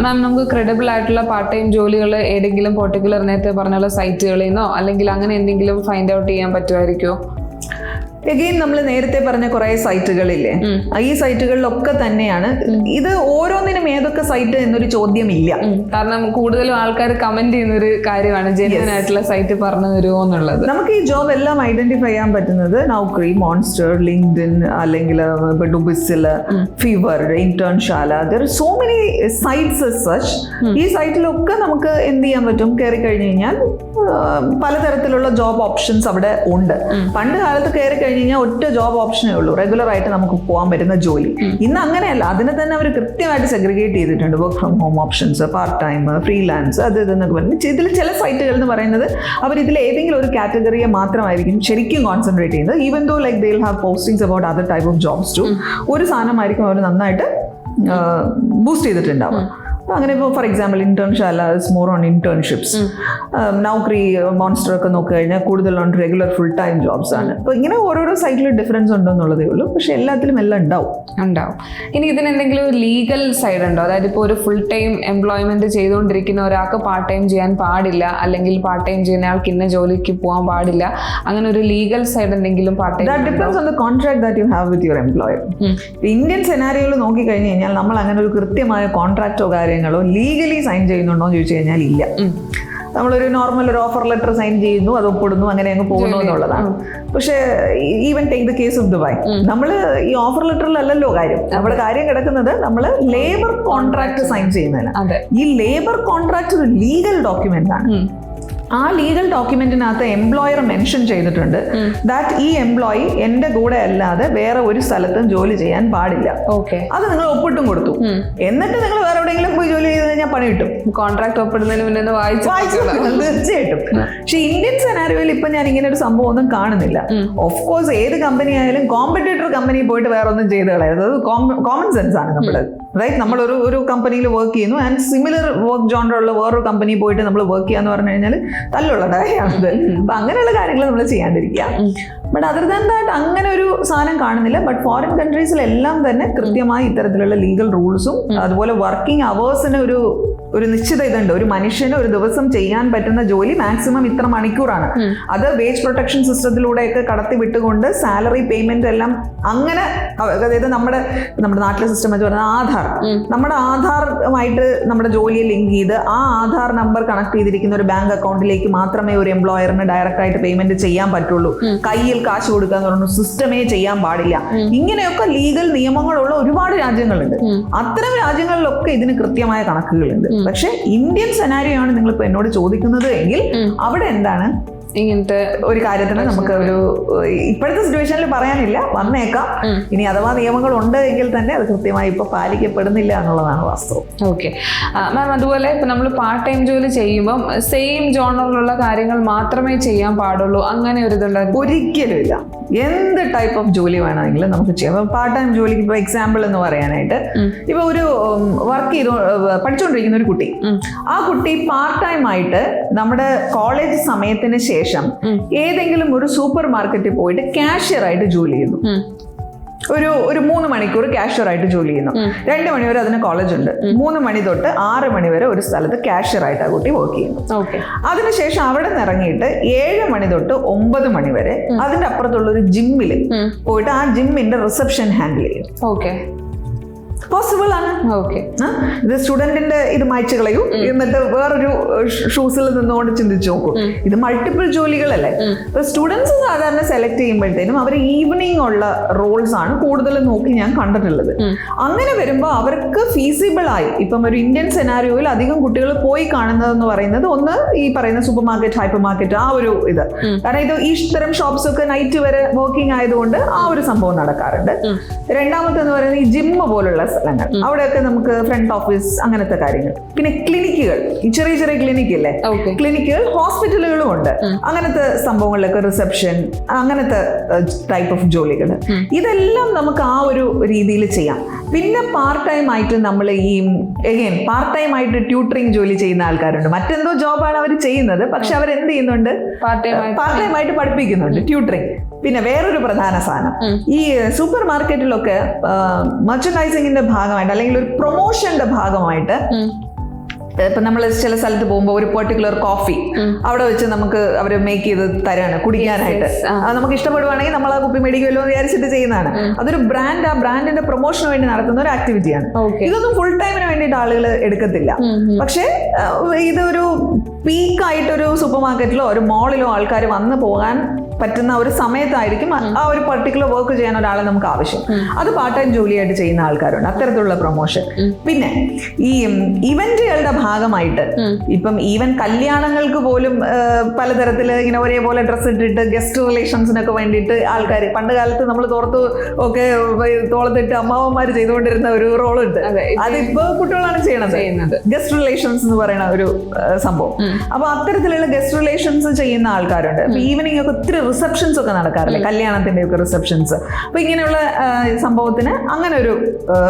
മാം, നമുക്ക് ക്രെഡിബിൾ ആയിട്ടുള്ള പാർട്ട് ടൈം ജോലികൾ ഏതെങ്കിലും പെർട്ടിക്കുലർ നേരത്തെ പറഞ്ഞുള്ള സൈറ്റുകളിൽ നിന്നോ അല്ലെങ്കിൽ അങ്ങനെ എന്തെങ്കിലും ഫൈൻഡ് ഔട്ട് ചെയ്യാൻ പറ്റുമായിരിക്കുമോ? എഗെയിൻ നമ്മൾ നേരത്തെ പറഞ്ഞ കുറെ സൈറ്റുകളില്ലേ, ഈ സൈറ്റുകളിലൊക്കെ തന്നെയാണ് ഇത്. ഓരോന്നിനും ഏതൊക്കെ സൈറ്റ് എന്നൊരു ചോദ്യമില്ല. കാരണം കൂടുതലും ആൾക്കാർ കമന്റ് ചെയ്യുന്ന ഒരു കാര്യമാണ് ജെന്യൂൻ ആയിട്ടുള്ള സൈറ്റ് പറഞ്ഞു തരുമോ എന്നുള്ളത്. നമുക്ക് ഈ ജോബ് എല്ലാം ഐഡന്റിഫൈ ചെയ്യാൻ പറ്റുന്നത് നൗക്കറി, മോൺസ്റ്റർ, ലിങ്ക്ഡിൻ, അല്ലെങ്കിൽ Dubizzle, Fiverr, Internshala, there so many sites such. ഈ സൈറ്റിലൊക്കെ നമുക്ക് എന്ത് ചെയ്യാൻ പറ്റും, കയറി കഴിഞ്ഞു കഴിഞ്ഞാൽ പലതരത്തിലുള്ള ജോബ് ഓപ്ഷൻസ് അവിടെ ഉണ്ട്. പണ്ട് കാലത്ത് കയറി കഴിഞ്ഞ് കഴിഞ്ഞാൽ ഒറ്റ ജോബ് ഓപ്ഷനേ ഉള്ളൂ, റെഗുലർ ആയിട്ട് നമുക്ക് പോകാൻ പറ്റുന്ന ജോലി. ഇന്ന് അങ്ങനെയല്ല, അതിനെ തന്നെ അവർ കൃത്യമായിട്ട് സെഗ്രിഗേറ്റ് ചെയ്തിട്ടുണ്ട്. Work from home options, part time, freelance, അത് ഇതെന്നൊക്കെ പറഞ്ഞു. ഇതിൽ ചില സൈറ്റുകൾ എന്ന് പറയുന്നത് അവർ ഇതിൽ ഏതെങ്കിലും ഒരു കാറ്റഗറിയെ മാത്രമായിരിക്കും ശരിക്കും കോൺസെൻട്രേറ്റ് ചെയ്യുന്നത്. Even though like they will have postings about other type of jobs too. ഒരു സാധനമായിരിക്കും അവർ നന്നായിട്ട് ബൂസ്റ്റ് ചെയ്തിട്ടുണ്ടാവും. അങ്ങനെ ഇപ്പോൾ for example Internshala is more on internships. Naukri, Monster ഒക്കെ നോക്കി കഴിഞ്ഞാൽ കൂടുതൽ on regular full time jobs ആണ്. അപ്പോൾ ഇങ്ങനെ ഓരോരോ സൈറ്റിൽ ഡിഫറൻസ് ഉണ്ടെന്നുള്ളതേ ഉള്ളൂ. പക്ഷെ എല്ലാത്തിലും എല്ലാം ഉണ്ടാവും. ഇനി ഇതിനെന്തെങ്കിലും ഒരു ലീഗൽ സൈഡ് ഉണ്ടോ? അതായത് ഇപ്പോൾ ഒരു ഫുൾ ടൈം എംപ്ലോയ്മെന്റ് ചെയ്തുകൊണ്ടിരിക്കുന്ന ഒരാൾക്ക് പാർട്ട് ടൈം ചെയ്യാൻ പാടില്ല, അല്ലെങ്കിൽ പാർട്ട് ടൈം ചെയ്യുന്ന ആൾക്ക് ഇന്ന ജോലിക്ക് പോകാൻ പാടില്ല, അങ്ങനെ ഒരു ലീഗൽ സൈഡ് എന്തെങ്കിലും part time? That depends on the contract that you have with your employer. Indian സെനാരിയോയിൽ നോക്കി കഴിഞ്ഞു കഴിഞ്ഞാൽ നമ്മൾ അങ്ങനെ ഒരു കൃത്യമായ കോൺട്രാക്റ്റോ കാര്യങ്ങളോ ലീഗലി സൈൻ ചെയ്യുന്നുണ്ടോ എന്ന് ചോദിച്ചു കഴിഞ്ഞാൽ ഇല്ല. നമ്മളൊരു നോർമൽ ഒരു ഓഫർ ലെറ്റർ സൈൻ ചെയ്യുന്നു, അത് ഒപ്പിടുന്നു, അങ്ങനെ അങ്ങ് പോകുന്നു എന്നുള്ളതാണ്. പക്ഷേ even take the case of Dubai, നമ്മൾ ഈ ഓഫർ ലെറ്ററിലല്ലല്ലോ കാര്യം. നമ്മുടെ കാര്യം കിടക്കുന്നത് നമ്മൾ ലേബർ കോൺട്രാക്ട് സൈൻ ചെയ്യുന്നതിന്. ഈ ലേബർ കോൺട്രാക്ട് ഒരു ലീഗൽ ഡോക്യുമെന്റ് ആണ്. ആ ലീഗൽ ഡോക്യുമെന്റിനകത്ത് എംപ്ലോയർ മെൻഷൻ ചെയ്തിട്ടുണ്ട് ദാറ്റ് ഈ എംപ്ലോയി എന്റെ കൂടെ അല്ലാതെ വേറെ ഒരു സ്ഥലത്തും ജോലി ചെയ്യാൻ പാടില്ല. അത് നിങ്ങൾ ഒപ്പിട്ടും കൊടുത്തു. എന്നിട്ട് നിങ്ങൾ വേറെ എവിടെയെങ്കിലും പോയി ജോലി ചെയ്ത് കഴിഞ്ഞാൽ പണി കിട്ടും. കോൺട്രാക്ട് ഒപ്പിടുന്നതിന് മുന്നേ വായിച്ചു തീർച്ചയായിട്ടും. പക്ഷെ ഇന്ത്യൻ സെനാരിയോയിൽ ഇപ്പൊ ഞാൻ ഇങ്ങനെ ഒരു സംഭവം ഒന്നും കാണുന്നില്ല. ഓഫ് കോഴ്സ് ഏത് കമ്പനി ആയാലും കോമ്പറ്റേറ്റർ കമ്പനി പോയിട്ട് വേറെ ഒന്നും ചെയ്ത് കളയരുത്. അത് കോമൺ സെൻസ് ആണ് നമ്മുടെ. റൈറ്റ്, നമ്മളൊരു കമ്പനിയിൽ വർക്ക് ചെയ്യുന്നു ആൻഡ് സിമിലർ വർക്ക് ജോണറുള്ള വേറൊരു കമ്പനി പോയിട്ട് നമ്മൾ വർക്ക് ചെയ്യാന്ന് പറഞ്ഞു കഴിഞ്ഞാൽ തല്ലുള്ള കാര്യമാണത്. അപ്പൊ അങ്ങനെയുള്ള കാര്യങ്ങൾ നമ്മൾ ചെയ്യാണ്ടിരിക്കുക. ബട്ട് അതർ ദാൻ ദാറ്റ് അങ്ങനെ ഒരു സാധനം കാണുന്നില്ല. ബട്ട് ഫോറിൻ കൺട്രീസിലെല്ലാം തന്നെ കൃത്യമായി ഇത്തരത്തിലുള്ള ലീഗൽ റൂൾസും അതുപോലെ വർക്കിംഗ് അവേഴ്സിന് ഒരു നിശ്ചിത ഇതുണ്ട്. ഒരു മനുഷ്യന് ഒരു ദിവസം ചെയ്യാൻ പറ്റുന്ന ജോലി മാക്സിമം ഇത്ര മണിക്കൂറാണ്. അത് വേജ് പ്രൊട്ടക്ഷൻ സിസ്റ്റത്തിലൂടെയൊക്കെ കടത്തി വിട്ടുകൊണ്ട് സാലറി പേയ്മെന്റ് എല്ലാം അങ്ങനെ, അതായത് നമ്മുടെ നാട്ടിലെ സിസ്റ്റം എന്ന് പറഞ്ഞാൽ ആധാർ, നമ്മുടെ ആധാറുമായിട്ട് നമ്മുടെ ജോലിയെ ലിങ്ക് ചെയ്ത് ആ ആധാർ നമ്പർ കണക്ട് ചെയ്തിരിക്കുന്ന ഒരു ബാങ്ക് അക്കൗണ്ടിലേക്ക് മാത്രമേ ഒരു എംപ്ലോയറിന് ഡയറക്റ്റ് ആയിട്ട് പേയ്മെന്റ് ചെയ്യാൻ പറ്റുള്ളൂ. കയ്യിൽ കാശ് കൊടുക്കുക എന്ന് പറയുന്ന സിസ്റ്റമേ ചെയ്യാൻ പാടില്ല. ഇങ്ങനെയൊക്കെ ലീഗൽ നിയമങ്ങളുള്ള ഒരുപാട് രാജ്യങ്ങളുണ്ട്. അത്തരം രാജ്യങ്ങളിലൊക്കെ ഇതിന് കൃത്യമായ കണക്കുകളുണ്ട്. പക്ഷെ ഇന്ത്യൻ സെനാരിയോ ആണ് നിങ്ങളിപ്പോ എന്നോട് ചോദിക്കുന്നത് എങ്കിൽ അവിടെ എന്താണ് ഇങ്ങനത്തെ ഒരു കാര്യത്തിന് നമുക്ക് ഒരു ഇപ്പോഴത്തെ സിറ്റുവേഷനിൽ പറയാനില്ല, വന്നേക്കാം. ഇനി അഥവാ നിയമങ്ങൾ ഉണ്ട് എങ്കിൽ തന്നെ അത് കൃത്യമായി ഇപ്പൊ പാലിക്കപ്പെടുന്നില്ല എന്നുള്ളതാണ് വാസ്തവം. ഓക്കെ മാം, അതുപോലെ ഇപ്പൊ നമ്മൾ പാർട്ട് ടൈം ജോലി ചെയ്യുമ്പോൾ സെയിം ജോണറിലുള്ള കാര്യങ്ങൾ മാത്രമേ ചെയ്യാൻ പാടുള്ളൂ, അങ്ങനെ ഒരു ഇതുണ്ടാകും? ഒരിക്കലും ഇല്ല. എന്ത് ടൈപ്പ് ഓഫ് ജോലി വേണമെങ്കിലും നമുക്ക് ചെയ്യാം. പാർട്ട് ടൈം ജോലിക്ക് ഇപ്പൊ എക്സാമ്പിൾ എന്ന് പറയാനായിട്ട്, ഇപ്പൊ ഒരു വർക്ക് ചെയ്ത് പഠിച്ചുകൊണ്ടിരിക്കുന്ന ഒരു കുട്ടി, ആ കുട്ടി പാർട്ട് ടൈം ആയിട്ട് നമ്മുടെ കോളേജ് സമയത്തിന് ശേഷം ഏതെങ്കിലും ഒരു സൂപ്പർ മാർക്കറ്റിൽ പോയിട്ട് കാഷ്യർ ആയിട്ട് ജോലി ചെയ്യുന്നു. ഒരു 3 മണിക്കൂർ കാഷ്യർ ആയിട്ട് ജോലി ചെയ്യുന്നു. 2 മണി വരെ അതിന് കോളേജ് ഉണ്ട്. 3 മണി തൊട്ട് 6 മണി വരെ ഒരു സ്ഥലത്ത് കാഷ്യർ ആയിട്ട് ആ കുട്ടി വർക്ക് ചെയ്യുന്നു. അതിനുശേഷം അവിടെ നിന്ന് ഇറങ്ങിയിട്ട് 7 മണി തൊട്ട് 9 മണി വരെ അതിന്റെ അപ്പുറത്തുള്ള ഒരു ജിമ്മിൽ പോയിട്ട് ആ ജിമ്മിന്റെ റിസപ്ഷൻ ഹാൻഡിൽ ചെയ്യും. പോസിബിൾ ആണ്. ഇത് സ്റ്റുഡന്റിന്റെ ഇത് മായ്ച്ചു കളയും, എന്നിട്ട് വേറൊരു ഷൂസിൽ നിന്നുകൊണ്ട് ചിന്തിച്ചു നോക്കും. ഇത് മൾട്ടിപ്പിൾ ജോലികളല്ലേ. ഇപ്പൊ സ്റ്റുഡൻസ് സാധാരണ സെലക്ട് ചെയ്യുമ്പോഴത്തേനും അവർ ഈവനിങ് ഉള്ള റോൾസ് ആണ് കൂടുതൽ നോക്കി ഞാൻ കണ്ടിട്ടുള്ളത്. അങ്ങനെ വരുമ്പോൾ അവർക്ക് ഫീസിബിൾ ആയി, ഇപ്പം ഒരു ഇന്ത്യൻ സെനാരിയോയിൽ അധികം കുട്ടികൾ പോയി കാണുന്നതെന്ന് പറയുന്നത് ഒന്ന് ഈ പറയുന്ന സൂപ്പർ മാർക്കറ്റ്, ഹൈപ്പർ മാർക്കറ്റ്, ആ ഒരു ഇത്. കാരണം ഇത് ഈ തരം ഷോപ്സ് ഒക്കെ നൈറ്റ് വരെ വർക്കിംഗ് ആയതുകൊണ്ട് ആ ഒരു സംഭവം നടക്കാറുണ്ട്. രണ്ടാമത്തെന്ന് പറയുന്നത് ഈ ജിമ്മ് പോലുള്ള സ്ഥലങ്ങൾ, അവിടെയൊക്കെ നമുക്ക് ഫ്രണ്ട് ഓഫീസ് അങ്ങനത്തെ കാര്യങ്ങൾ. പിന്നെ ക്ലിനിക്കുകൾ, ഈ ചെറിയ ചെറിയ ക്ലിനിക്ക് ഇല്ലേ, ക്ലിനിക്കുകൾ, ഹോസ്പിറ്റലുകളും ഉണ്ട്. അങ്ങനത്തെ സംഭവങ്ങളിലൊക്കെ റിസപ്ഷൻ, അങ്ങനത്തെ ടൈപ്പ് ഓഫ് ജോലികൾ, ഇതെല്ലാം നമുക്ക് ആ ഒരു രീതിയിൽ ചെയ്യാം. പിന്നെ പാർട്ട് ടൈം ആയിട്ട് നമ്മൾ പാർട്ട് ടൈം ആയിട്ട് ട്യൂട്ടറിങ് ജോലി ചെയ്യുന്ന ആൾക്കാരുണ്ട്. മറ്റെന്തോ ജോബാണ് അവർ ചെയ്യുന്നത്, പക്ഷെ അവർ എന്ത് ചെയ്യുന്നുണ്ട്, പാർട്ട് ടൈം ആയിട്ട് പഠിപ്പിക്കുന്നുണ്ട്, ട്യൂട്ടറിങ്. പിന്നെ വേറൊരു പ്രധാന സാധനം, ഈ സൂപ്പർ മാർക്കറ്റിലൊക്കെ മെർച്ചൻഡൈസിങ്ങിന്റെ ഭാഗമായിട്ട് അല്ലെങ്കിൽ ഒരു പ്രൊമോഷന്റെ ഭാഗമായിട്ട് ഇപ്പൊ നമ്മൾ ചില സ്ഥലത്ത് പോകുമ്പോൾ ഒരു പെർട്ടിക്കുലർ കോഫി അവിടെ വെച്ച് നമുക്ക് അവർ മേക്ക് ചെയ്ത് തരാണ് കുടിക്കാനായിട്ട്. അത് നമുക്ക് ഇഷ്ടപ്പെടുവാണെങ്കിൽ നമ്മൾ ആ കുപ്പി മേടിക്കുമല്ലോ എന്ന് വിചാരിച്ചിട്ട് ചെയ്യുന്നതാണ്. അതൊരു ബ്രാൻഡ്, ആ ബ്രാൻഡിന്റെ പ്രൊമോഷന് വേണ്ടി നടത്തുന്ന ഒരു ആക്ടിവിറ്റിയാണ്. ഇതൊന്നും ഫുൾ ടൈമിന് വേണ്ടിയിട്ട് ആളുകൾ എടുക്കത്തില്ല. പക്ഷെ ഇതൊരു പീക്കായിട്ടൊരു സൂപ്പർ മാർക്കറ്റിലോ ഒരു മോളിലോ ആൾക്കാർ വന്ന് പോകാൻ പറ്റുന്ന ഒരു സമയത്തായിരിക്കും ആ ഒരു പർട്ടിക്കുലർ വർക്ക് ചെയ്യാൻ ഒരാളെ നമുക്ക് ആവശ്യം. അത് പാർട്ട് ടൈം ജോലിയായിട്ട് ചെയ്യുന്ന ആൾക്കാരുണ്ട്, അത്തരത്തിലുള്ള പ്രൊമോഷൻ. പിന്നെ ഈ ഇവന്റുകളുടെ ഭാഗമായിട്ട് ഇപ്പം ഈവൻ കല്യാണങ്ങൾക്ക് പോലും പലതരത്തിൽ ഇങ്ങനെ ഒരേപോലെ ഡ്രസ്സ് ഇട്ടിട്ട് ഗസ്റ്റ് റിലേഷൻസിനൊക്കെ വേണ്ടിയിട്ട് ആൾക്കാർ, പണ്ട് കാലത്ത് നമ്മൾ ഒക്കെ തോളത്തിട്ട് അമ്മാവന്മാർ ചെയ്തുകൊണ്ടിരുന്ന ഒരു റോളുണ്ട്. അതിപ്പോ കുട്ടികളാണ് ചെയ്യുന്നത്, ഗസ്റ്റ് റിലേഷൻസ് എന്ന് പറയുന്ന ഒരു സംഭവം. അപ്പൊ അത്തരത്തിലുള്ള ഗസ്റ്റ് റിലേഷൻസ് ചെയ്യുന്ന ആൾക്കാരുണ്ട്. ഈവനിങ് ഒക്കെ ഒത്തിരി റിസപ്ഷൻസ് ഒക്കെ നടക്കാറില്ലേ, കല്യാണത്തിന്റെ ഒക്കെ റിസപ്ഷൻസ്. അപ്പൊ ഇങ്ങനെയുള്ള സംഭവത്തിന് അങ്ങനെ ഒരു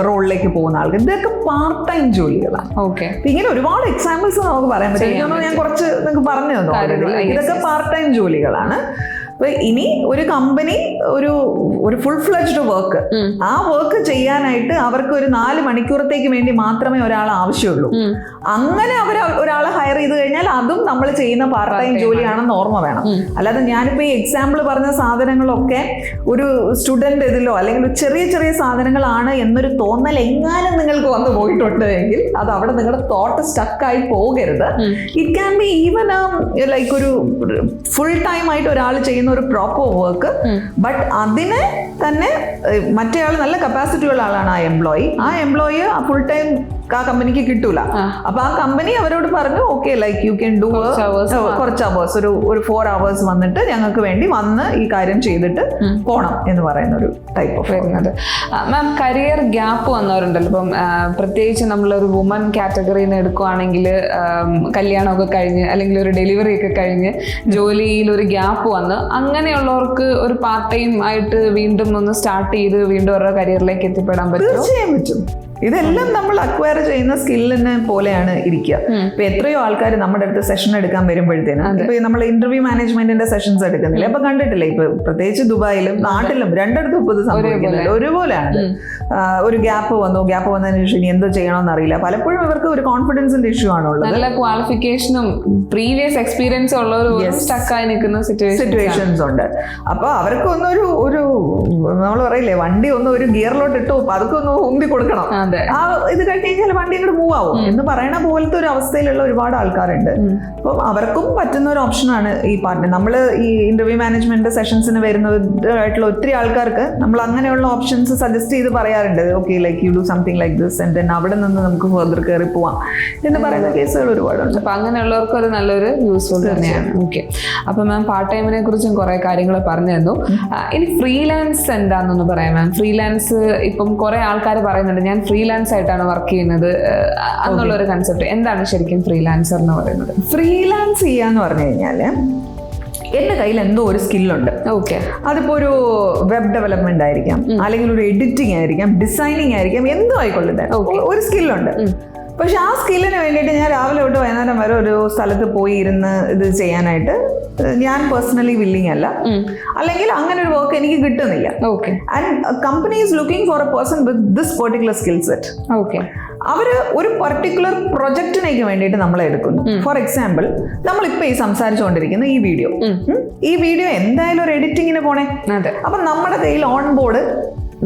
റോളിലേക്ക് പോകുന്ന ആൾക്ക് ഇതൊക്കെ പാർട്ട് ടൈം ജോലികളാണ്. ഓക്കെ, ഇങ്ങനെ ഒരുപാട് എക്സാമ്പിൾസ് നമുക്ക് പറയാൻ പറ്റും. ഞാൻ കുറച്ച് നിങ്ങൾക്ക് പറഞ്ഞു തന്നു, ഇതൊക്കെ പാർട്ട് ടൈം ജോലികളാണ്. അപ്പൊ ഇനി ഒരു കമ്പനി ഒരു ഫുൾ ഫ്ലെഡ്ജ്ഡ് വർക്ക്, ആ വർക്ക് ചെയ്യാനായിട്ട് അവർക്ക് ഒരു 4 മണിക്കൂറത്തേക്ക് വേണ്ടി മാത്രമേ ഒരാൾ ആവശ്യമുള്ളൂ. അങ്ങനെ അവർ ഒരാളെ ഹയർ ചെയ്ത് കഴിഞ്ഞാൽ അതും നമ്മൾ ചെയ്യുന്ന പാർട്ട് ടൈം ജോലിയാണെന്ന് ഓർമ്മ വേണം. അല്ലാതെ ഞാനിപ്പോ ഈ എക്സാമ്പിൾ പറഞ്ഞ സാധനങ്ങളൊക്കെ ഒരു സ്റ്റുഡന്റ് ഇതിലോ അല്ലെങ്കിൽ ചെറിയ ചെറിയ സാധനങ്ങളാണ് എന്നൊരു തോന്നൽ എങ്ങാനും നിങ്ങൾക്ക് വന്നു പോയിട്ടുണ്ട് എങ്കിൽ അത് അവിടെ നിങ്ങളുടെ തോട്ട് സ്റ്റക്കായി പോകരുത്. It can be even like ഒരു ഫുൾ ടൈം ആയിട്ട് ഒരാൾ ചെയ്യുന്ന ഒരു പ്രോപ്പർ വർക്ക്. ബട്ട് അതിനെ തന്നെ മറ്റേയാൾ നല്ല കപ്പാസിറ്റി ഉള്ള ആളാണ് ആ എംപ്ലോയി ഫുൾ ടൈം ആ കമ്പനിക്ക് കിട്ടൂല. അപ്പൊ ആ കമ്പനി അവരോട് പറഞ്ഞു, okay like you can do കുറച്ച് അവേഴ്സ്, ഒരു 4 hours വന്നിട്ട് ഞങ്ങൾക്ക് വേണ്ടി വന്ന് ഈ കാര്യം ചെയ്തിട്ട് പോണം എന്ന് പറയുന്ന ഒരു ടൈപ്പ് ഓഫ് വരുന്നത്. മാം, കരിയർ ഗ്യാപ്പ് വന്നവരുണ്ടല്ലോ. ഇപ്പം പ്രത്യേകിച്ച് നമ്മളൊരു വുമൺ കാറ്റഗറിന്ന് എടുക്കുവാണെങ്കിൽ കല്യാണമൊക്കെ കഴിഞ്ഞ് അല്ലെങ്കിൽ ഒരു ഡെലിവറി ഒക്കെ കഴിഞ്ഞ് ജോലിയിൽ ഒരു ഗ്യാപ്പ് വന്ന് അങ്ങനെയുള്ളവർക്ക് ഒരു പാർട്ട് ടൈം ആയിട്ട് വീണ്ടും ഒന്ന് സ്റ്റാർട്ട് ചെയ്ത് വീണ്ടും അവരുടെ കരിയറിലേക്ക് എത്തിപ്പെടാൻ പറ്റും? തീർച്ചയായും പറ്റും. ഇതെല്ലാം നമ്മൾ അക്വയർ ചെയ്യുന്ന സ്കില്ലിനെ പോലെയാണ് ഇരിക്കുക. ഇപ്പൊ എത്രയോ ആൾക്കാർ നമ്മുടെ അടുത്ത് സെഷൻ എടുക്കാൻ വരുമ്പോഴത്തേനും ഇപ്പൊ നമ്മൾ ഇന്റർവ്യൂ മാനേജ്മെന്റിന്റെ സെഷൻസ് എടുക്കുന്നില്ല, അപ്പൊ കണ്ടിട്ടില്ലേ, ഇപ്പൊ പ്രത്യേകിച്ച് ദുബായിലും നാട്ടിലും രണ്ടിടത്തും ഇപ്പൊ ഇത് സംഭവിക്കുന്നില്ല, ഒരുപോലെയാണ്. ഒരു ഗ്യാപ്പ് വന്നതിന് ശേഷം ഇനി എന്തോ ചെയ്യണമെന്ന് അറിയില്ല. പലപ്പോഴും ഇവർക്ക് ഒരു കോൺഫിഡൻസിന്റെ ഇഷ്യൂ ആണുള്ളത്. നല്ല ക്വാളിഫിക്കേഷനും പ്രീവിയസ് എക്സ്പീരിയൻസും ഉള്ളവർ സ്റ്റക്കായി നിൽക്കുന്ന സിറ്റുവേഷൻസ് ഉണ്ട്. അപ്പൊ അവർക്ക് ഒരു നമ്മൾ പറയില്ലേ, വണ്ടി ഒന്ന് ഒരു ഗിയറിലോട്ട് ഇട്ടു അതൊക്കെ ഒന്ന് ഉന്തി കൊടുക്കണം, ആ ഇത് കഴിഞ്ഞ് കഴിഞ്ഞാൽ വണ്ടി അങ്ങോട്ട് മൂവ് ആവും എന്ന് പറയണ പോലത്തെ ഒരു അവസ്ഥയിലുള്ള ഒരുപാട് ആൾക്കാരുണ്ട്. അപ്പം അവർക്കും പറ്റുന്ന ഒരു ഓപ്ഷനാണ് ഈ പാർട്ട്. നമ്മൾ ഈ ഇന്റർവ്യൂ മാനേജ്മെന്റ് സെഷൻസിന് വരുന്നതായിട്ടുള്ള ഒത്തിരി ആൾക്കാർക്ക് നമ്മൾ അങ്ങനെയുള്ള ഓപ്ഷൻസ് സജസ്റ്റ് ചെയ്ത് പറയാറുണ്ട്. Okay, like you do something like this and then അവിടെ നിന്ന് നമുക്ക് ഫർദർ കയറി പോവാം എന്ന് പറയുന്ന കേസുകൾ ഒരുപാടുണ്ട്. അപ്പൊ അങ്ങനെയുള്ളവർക്ക് അത് നല്ലൊരു യൂസ്ഫുൾ തന്നെയാണ്. ഓക്കെ, അപ്പൊ മാം പാർട്ട് ടൈമിനെ കുറിച്ചും കുറെ കാര്യങ്ങൾ പറഞ്ഞു തന്നു. ഇനി ഫ്രീലാൻസ് എന്താണെന്നൊന്ന് പറയാം മാം. ഫ്രീലാൻസ് ഇപ്പം കുറെ ആൾക്കാർ പറയുന്നുണ്ട് ഞാൻ ഫ്രീലാൻസ് ആയിട്ടാണ് വർക്ക് ചെയ്യുന്നത് എന്നുള്ള ഒരു കൺസെപ്റ്റ്. എന്താണ് ശരിക്കും ഫ്രീലാൻസർ എന്ന് പറയുന്നത്? ഫ്രീലാൻസ് ചെയ്യാന്ന് പറഞ്ഞു കഴിഞ്ഞാല് എന്റെ കയ്യിൽ എന്തോ ഒരു സ്കില്ലുണ്ട്. ഓക്കെ, അതിപ്പോ ഒരു വെബ് ഡെവലപ്മെന്റ് ആയിരിക്കാം, അല്ലെങ്കിൽ ഒരു എഡിറ്റിംഗ് ആയിരിക്കാം, ഡിസൈനിങ് ആയിരിക്കാം, എന്തോ ആയിക്കൊള്ളട്ടെ, ഒരു സ്കില്ലുണ്ട്. പക്ഷെ ആ സ്കില്ലിന് വേണ്ടിയിട്ട് ഞാൻ രാവിലെ തൊട്ട് വൈകുന്നേരം വരെ ഒരു സ്ഥലത്ത് പോയി ഇരുന്ന് ഇത് ചെയ്യാനായിട്ട് ഞാൻ പേഴ്സണലി വില്ലിങ് അല്ല, അല്ലെങ്കിൽ അങ്ങനെ ഒരു വർക്ക് എനിക്ക് കിട്ടുന്നില്ല. Okay, and company is looking for A person with this particular skill set. Okay, അവര് ഒരു പർട്ടിക്കുലർ പ്രൊജക്റ്റിനേക്ക് വേണ്ടിയിട്ട് നമ്മളെ എടുക്കുന്നു. ഫോർ എക്സാമ്പിൾ, നമ്മളിപ്പോ ഈ സംസാരിച്ചുകൊണ്ടിരിക്കുന്ന ഈ വീഡിയോ എന്തായാലും ഒരു എഡിറ്റിങ്ങിന് പോണേ. അപ്പൊ നമ്മുടെ കയ്യിൽ ഓൺ ബോർഡ്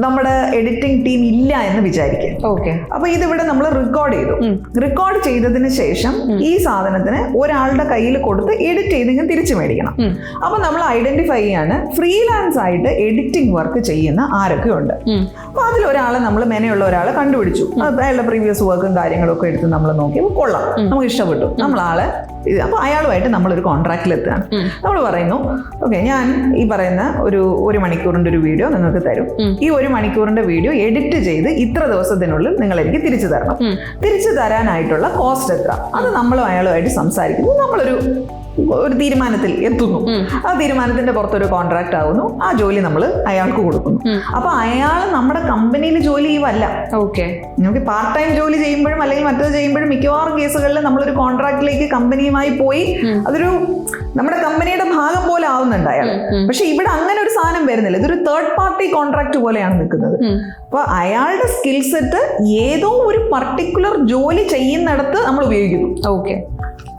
നമ്മുടെ എഡിറ്റിംഗ് ടീം ഇല്ല എന്ന് വിചാരിക്കും. ഓക്കെ, അപ്പൊ ഇതിവിടെ നമ്മൾ റെക്കോർഡ് ചെയ്തതിന് ശേഷം ഈ സാധനത്തിന് ഒരാളുടെ കയ്യിൽ കൊടുത്ത് എഡിറ്റ് ചെയ്ത് തിരിച്ചു മേടിക്കണം. അപ്പൊ നമ്മൾ ഐഡന്റിഫൈ ചെയ്യാണ് ഫ്രീലാൻസ് ആയിട്ട് എഡിറ്റിംഗ് വർക്ക് ചെയ്യുന്ന ആരൊക്കെ ഉണ്ട്. അപ്പൊ അതിലൊരാളെ നമ്മൾ മെനയുള്ള ഒരാളെ കണ്ടുപിടിച്ചു. അയാളുടെ പ്രീവിയസ് വർക്കും കാര്യങ്ങളും ഒക്കെ എടുത്ത് നമ്മൾ നോക്കിയപ്പോൾ കൊള്ളാം, നമുക്ക് ഇഷ്ടപ്പെട്ടു, നമ്മളാളെ അപ്പൊ അയാളുമായിട്ട് നമ്മളൊരു കോൺട്രാക്റ്റിൽ എത്തുകയാണ്. നമ്മൾ പറയുന്നു, ഓക്കെ, ഞാൻ ഈ പറയുന്ന ഒരു മണിക്കൂറിന്റെ ഒരു വീഡിയോ നിങ്ങൾക്ക് തരും. ഈ 1 മണിക്കൂറിന്റെ വീഡിയോ എഡിറ്റ് ചെയ്ത് ഇത്ര ദിവസത്തിനുള്ളിൽ നിങ്ങൾ എനിക്ക് തിരിച്ചു തരണം. തിരിച്ചു തരാനായിട്ടുള്ള കോസ്റ്റ് എത്ര, അത് നമ്മളും അയാളുമായിട്ട് സംസാരിക്കുന്നു. നമ്മളൊരു തീരുമാനത്തിൽ എത്തുന്നു. ആ തീരുമാനത്തിന്റെ പുറത്തൊരു കോൺട്രാക്ട് ആവുന്നു. ആ ജോലി നമ്മൾ അയാൾക്ക് കൊടുക്കുന്നു. അപ്പൊ അയാൾ നമ്മുടെ കമ്പനിയിൽ ജോലി ചെയ്യുവല്ല. ഓക്കെ, നമുക്ക് പാർട്ട് ടൈം ജോലി ചെയ്യുമ്പോഴും അല്ലെങ്കിൽ മറ്റത് ചെയ്യുമ്പോഴും മിക്കവാറും കേസുകളിൽ നമ്മളൊരു കോൺട്രാക്റ്റിലേക്ക് കമ്പനിയുമായി ജോലിയുമായി പോയി അതൊരു നമ്മുടെ കമ്പനിയുടെ ഭാഗം പോലെ ആവുന്നുണ്ട് അയാൾ. പക്ഷെ ഇവിടെ അങ്ങനെ ഒരു സാധനം വരുന്നില്ല, ഇതൊരു തേർഡ് പാർട്ടി കോൺട്രാക്ട് പോലെയാണ് നിൽക്കുന്നത്. അപ്പൊ അയാളുടെ സ്കിൽ സെറ്റ് ഏതോ ഒരു പർട്ടിക്കുലർ ജോലി ചെയ്യുന്നിടത്ത് നമ്മൾ ഉപയോഗിക്കുന്നു. ഓക്കെ,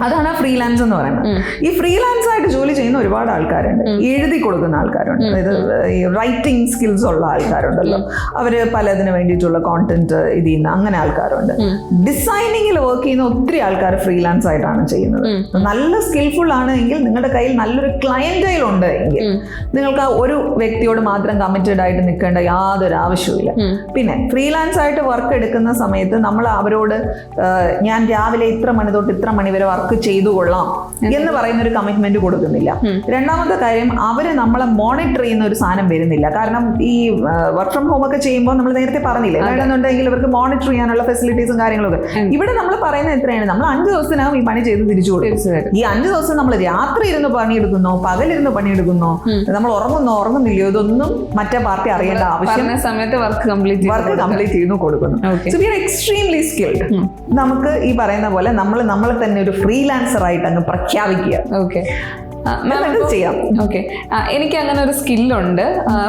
അതാണ് ഫ്രീലാൻസ് എന്ന് പറയുന്നത്. ഈ ഫ്രീലാൻസ് ആയിട്ട് ജോലി ചെയ്യുന്ന ഒരുപാട് ആൾക്കാരുണ്ട്, എഴുതി കൊടുക്കുന്ന ആൾക്കാരുണ്ട്, അതായത് ഈ റൈറ്റിംഗ് സ്കിൽസ് ഉള്ള ആൾക്കാരുണ്ടല്ലോ, അവര് പലതിന് വേണ്ടിയിട്ടുള്ള കോണ്ടന്റ് ഇത് ചെയ്യുന്ന അങ്ങനെ ആൾക്കാരുണ്ട്. ഡിസൈനിങ്ങിൽ വർക്ക് ചെയ്യുന്ന ഒത്തിരി ആൾക്കാർ ഫ്രീലാൻസ് ആയിട്ടാണ് ചെയ്യുന്നത്. നല്ല സ്കിൽഫുൾ ആണ് എങ്കിൽ, നിങ്ങളുടെ കയ്യിൽ നല്ലൊരു ക്ലയന്റൈൽ ഉണ്ട് എങ്കിൽ നിങ്ങൾക്ക് ആ ഒരു വ്യക്തിയോട് മാത്രം കമ്മിറ്റഡ് ആയിട്ട് നിൽക്കേണ്ട യാതൊരു ആവശ്യമില്ല. പിന്നെ ഫ്രീലാൻസ് ആയിട്ട് വർക്ക് എടുക്കുന്ന സമയത്ത് നമ്മൾ അവരോട് ഞാൻ രാവിലെ ഇത്ര മണി തൊട്ട് ഇത്ര മണി വരെ വർക്ക് ചെയ്തു കൊള്ളാം എന്ന് പറയുന്ന ഒരു കമ്മിറ്റ്മെന്റ് കൊടുക്കുന്നില്ല. രണ്ടാമത്തെ കാര്യം, അവര് നമ്മളെ മോണിറ്റർ ചെയ്യുന്ന ഒരു സാധനം വരുന്നില്ല. കാരണം ഈ വർക്ക് ഫ്രം ഹോം ഒക്കെ ചെയ്യുമ്പോൾ നമ്മൾ നേരത്തെ പറഞ്ഞില്ലേ, വേണമെന്നുണ്ടെങ്കിൽ ഇവർക്ക് മോണിറ്റർ ചെയ്യാനുള്ള ഫെസിലിറ്റീസും കാര്യങ്ങളൊക്കെ. ഇവിടെ നമ്മൾ പറയുന്നത് എത്രയാണ്, നമ്മൾ 5 ദിവസത്തിനാവും ഈ പണി ചെയ്ത് തിരിച്ചു കൊടുക്കും. ഈ 5 ദിവസം നമ്മൾ രാത്രി ഇരുന്ന് പണിയെടുക്കുന്നോ പകലിരുന്ന് പണിയെടുക്കുന്നോ, നമ്മൾ ഉറങ്ങുന്നില്ലയോ, ഇതൊന്നും മറ്റേ പാർട്ടി അറിയേണ്ട ആവശ്യം സമയത്ത് വർക്ക് കംപ്ലീറ്റ് ചെയ്യുന്നു കൊടുക്കുന്നു. So we R extremely skilled. നമുക്ക് ഈ പറയുന്ന പോലെ നമ്മളെ തന്നെ ഒരു ഫ്രീലാൻസർ ആയിട്ട് അങ്ങ് പ്രഖ്യാപിക്കുക. ഓക്കെ, ചെയ്യാം. ഓക്കെ, എനിക്ക് അങ്ങനെ ഒരു സ്കില്ലുണ്ട്,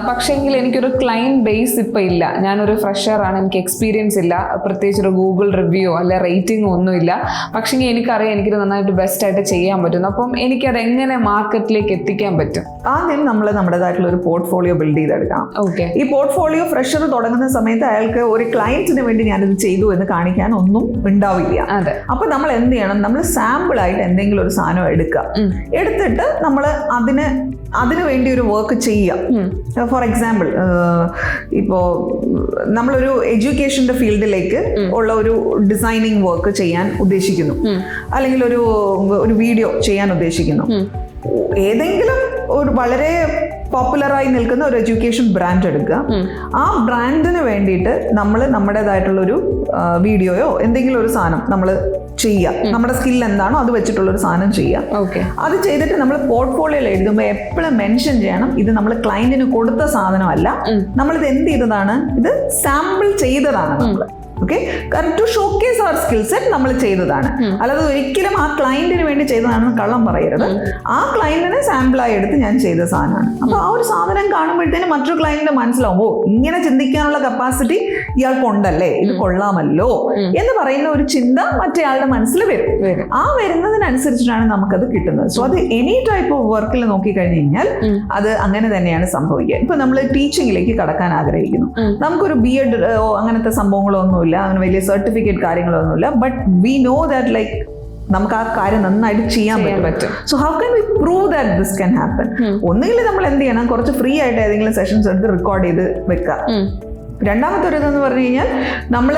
പക്ഷേങ്കിൽ എനിക്കൊരു ക്ലയന്റ് ബേസ് ഇപ്പം ഇല്ല. ഞാനൊരു ഫ്രഷറാണ്, എനിക്ക് എക്സ്പീരിയൻസ് ഇല്ല, പ്രത്യേകിച്ച് ഒരു ഗൂഗിൾ റിവ്യൂ അല്ലെ റേറ്റിംഗോ ഒന്നുമില്ല. പക്ഷേങ്കിൽ എനിക്കറിയാം എനിക്കിത് നന്നായിട്ട് ബെസ്റ്റ് ആയിട്ട് ചെയ്യാൻ പറ്റുന്നു. അപ്പം എനിക്കത് എങ്ങനെ മാർക്കറ്റിലേക്ക് എത്തിക്കാൻ പറ്റും? ആദ്യം നമ്മൾ നമ്മുടേതായിട്ടുള്ള ഒരു പോർട്ട്ഫോളിയോ ബിൽഡ് ചെയ്തെടുക്കണം. ഓക്കെ, ഈ പോർട്ട്ഫോളിയോ ഫ്രഷർ തുടങ്ങുന്ന സമയത്ത് അയാൾക്ക് ഒരു ക്ലയന്റിന് വേണ്ടി ഞാനിത് ചെയ്തു എന്ന് കാണിക്കാൻ ഒന്നും ഉണ്ടാവില്ല. അപ്പൊ നമ്മൾ എന്ത് ചെയ്യണം, നമ്മൾ സാമ്പിൾ ആയിട്ട് എന്തെങ്കിലും ഒരു സാധനം എടുത്തിട്ട് നമ്മൾ അതിന് വേണ്ടി ഒരു വർക്ക് ചെയ്യാം. ഫോർ എക്സാമ്പിൾ, ഇപ്പോൾ നമ്മളൊരു എഡ്യൂക്കേഷൻ്റെ ഫീൽഡിലേക്ക് ഉള്ള ഒരു ഡിസൈനിങ് വർക്ക് ചെയ്യാൻ ഉദ്ദേശിക്കുന്നു, അല്ലെങ്കിൽ ഒരു വീഡിയോ ചെയ്യാൻ ഉദ്ദേശിക്കുന്നു. ഏതെങ്കിലും ഒരു വളരെ പോപ്പുലറായി നിൽക്കുന്ന ഒരു എഡ്യൂക്കേഷൻ ബ്രാൻഡ് എടുക്കുക. ആ ബ്രാൻഡിന് വേണ്ടിയിട്ട് നമ്മൾ നമ്മുടേതായിട്ടുള്ള ഒരു വീഡിയോയോ എന്തെങ്കിലും ഒരു സാധനം നമ്മൾ ചെയ്യുക. നമ്മുടെ സ്കിൽ എന്താണോ അത് വെച്ചിട്ടുള്ളൊരു സാധനം ചെയ്യുക. അത് ചെയ്തിട്ട് നമ്മൾ പോർട്ട്ഫോളിയോയിൽ എഴുതുമ്പോൾ എപ്പോഴും മെൻഷൻ ചെയ്യണം, ഇത് നമ്മൾ ക്ലയന്റിന് കൊടുത്ത സാധനമല്ല, നമ്മളിത് എന്ത് ചെയ്തതാണ്, ഇത് സാമ്പിൾ ചെയ്തതാണ് നമ്മൾ. ഓക്കെ, കാരണം to showcase our skill set നമ്മൾ ചെയ്തതാണ്. അല്ലാതെ ഒരിക്കലും ആ ക്ലയന്റിന് വേണ്ടി ചെയ്തതാണെന്ന് കള്ളം പറയരുത്. ആ ക്ലയന്റിനെ സാമ്പിളായി എടുത്ത് ഞാൻ ചെയ്ത സാധനമാണ്. അപ്പൊ ആ ഒരു സാധനം കാണുമ്പോഴത്തേനും മറ്റൊരു ക്ലയന്റിന് മനസ്സിലാവും, ഓ ഇങ്ങനെ ചിന്തിക്കാനുള്ള കപ്പാസിറ്റി ഇയാൾക്കുണ്ടല്ലേ, ഇത് കൊള്ളാമല്ലോ എന്ന് പറയുന്ന ഒരു ചിന്ത മറ്റേയാളുടെ മനസ്സിൽ വരും. ആ വരുന്നതിനനുസരിച്ചിട്ടാണ് നമുക്കത് കിട്ടുന്നത്. സോ അത് എനി ടൈപ്പ് ഓഫ് വർക്കിൽ നോക്കിക്കഴിഞ്ഞു കഴിഞ്ഞാൽ അത് അങ്ങനെ തന്നെയാണ് സംഭവിക്കുക. ഇപ്പൊ നമ്മൾ ടീച്ചിങ്ങിലേക്ക് കടക്കാൻ ആഗ്രഹിക്കുന്നു, നമുക്കൊരു BEd അങ്ങനത്തെ സംഭവങ്ങളോ ഒന്നും, അങ്ങനെ വലിയ സർട്ടിഫിക്കറ്റ് കാര്യങ്ങളൊന്നുമില്ല. But we know that like നമുക്ക് ആ കാര്യം നന്നായിട്ട് ചെയ്യാൻ പറ്റും. So how can we prove that this can happen? ഒന്നുകിൽ നമ്മൾ എന്ത് ചെയ്യണം, കുറച്ച് ഫ്രീ ആയിട്ട് ഏതെങ്കിലും സെഷൻസ് എടുത്ത് റെക്കോർഡ് ചെയ്ത് വെക്കുക. രണ്ടാമത്തെ ഒരു ഇതെന്ന് പറഞ്ഞു കഴിഞ്ഞാൽ നമ്മൾ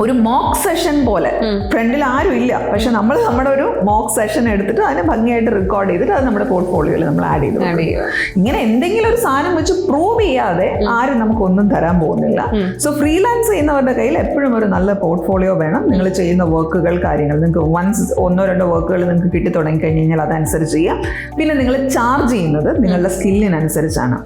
ഒരു മോക്ക് സെഷൻ പോലെ, ഫ്രണ്ടിൽ ആരും ഇല്ല, പക്ഷെ നമ്മൾ നമ്മുടെ ഒരു മോക്ക് സെഷൻ എടുത്തിട്ട് അതിനെ ഭംഗിയായിട്ട് റെക്കോർഡ് ചെയ്തിട്ട് അത് നമ്മുടെ പോർട്ട്ഫോളിയോയിൽ നമ്മൾ ആഡ് ചെയ്തു. ഇങ്ങനെ എന്തെങ്കിലും ഒരു സാധനം വെച്ച് പ്രൂവ് ചെയ്യാതെ ആരും നമുക്കൊന്നും തരാൻ പോകുന്നില്ല. സോ ഫ്രീലാൻസ് ചെയ്യുന്നവരുടെ കയ്യിൽ എപ്പോഴും ഒരു നല്ല പോർട്ട്ഫോളിയോ വേണം. നിങ്ങൾ ചെയ്യുന്ന വർക്കുകൾ, കാര്യങ്ങൾ, നിങ്ങൾക്ക് വൺസ് 1-2 വർക്കുകൾ നിങ്ങൾക്ക് കിട്ടി തുടങ്ങി കഴിഞ്ഞ് കഴിഞ്ഞാൽ അതനുസരിച്ച് ചെയ്യാം. പിന്നെ നിങ്ങൾ ചാർജ് ചെയ്യുന്നത് നിങ്ങളുടെ സ്കില്ലിനനുസരിച്ചാണ്.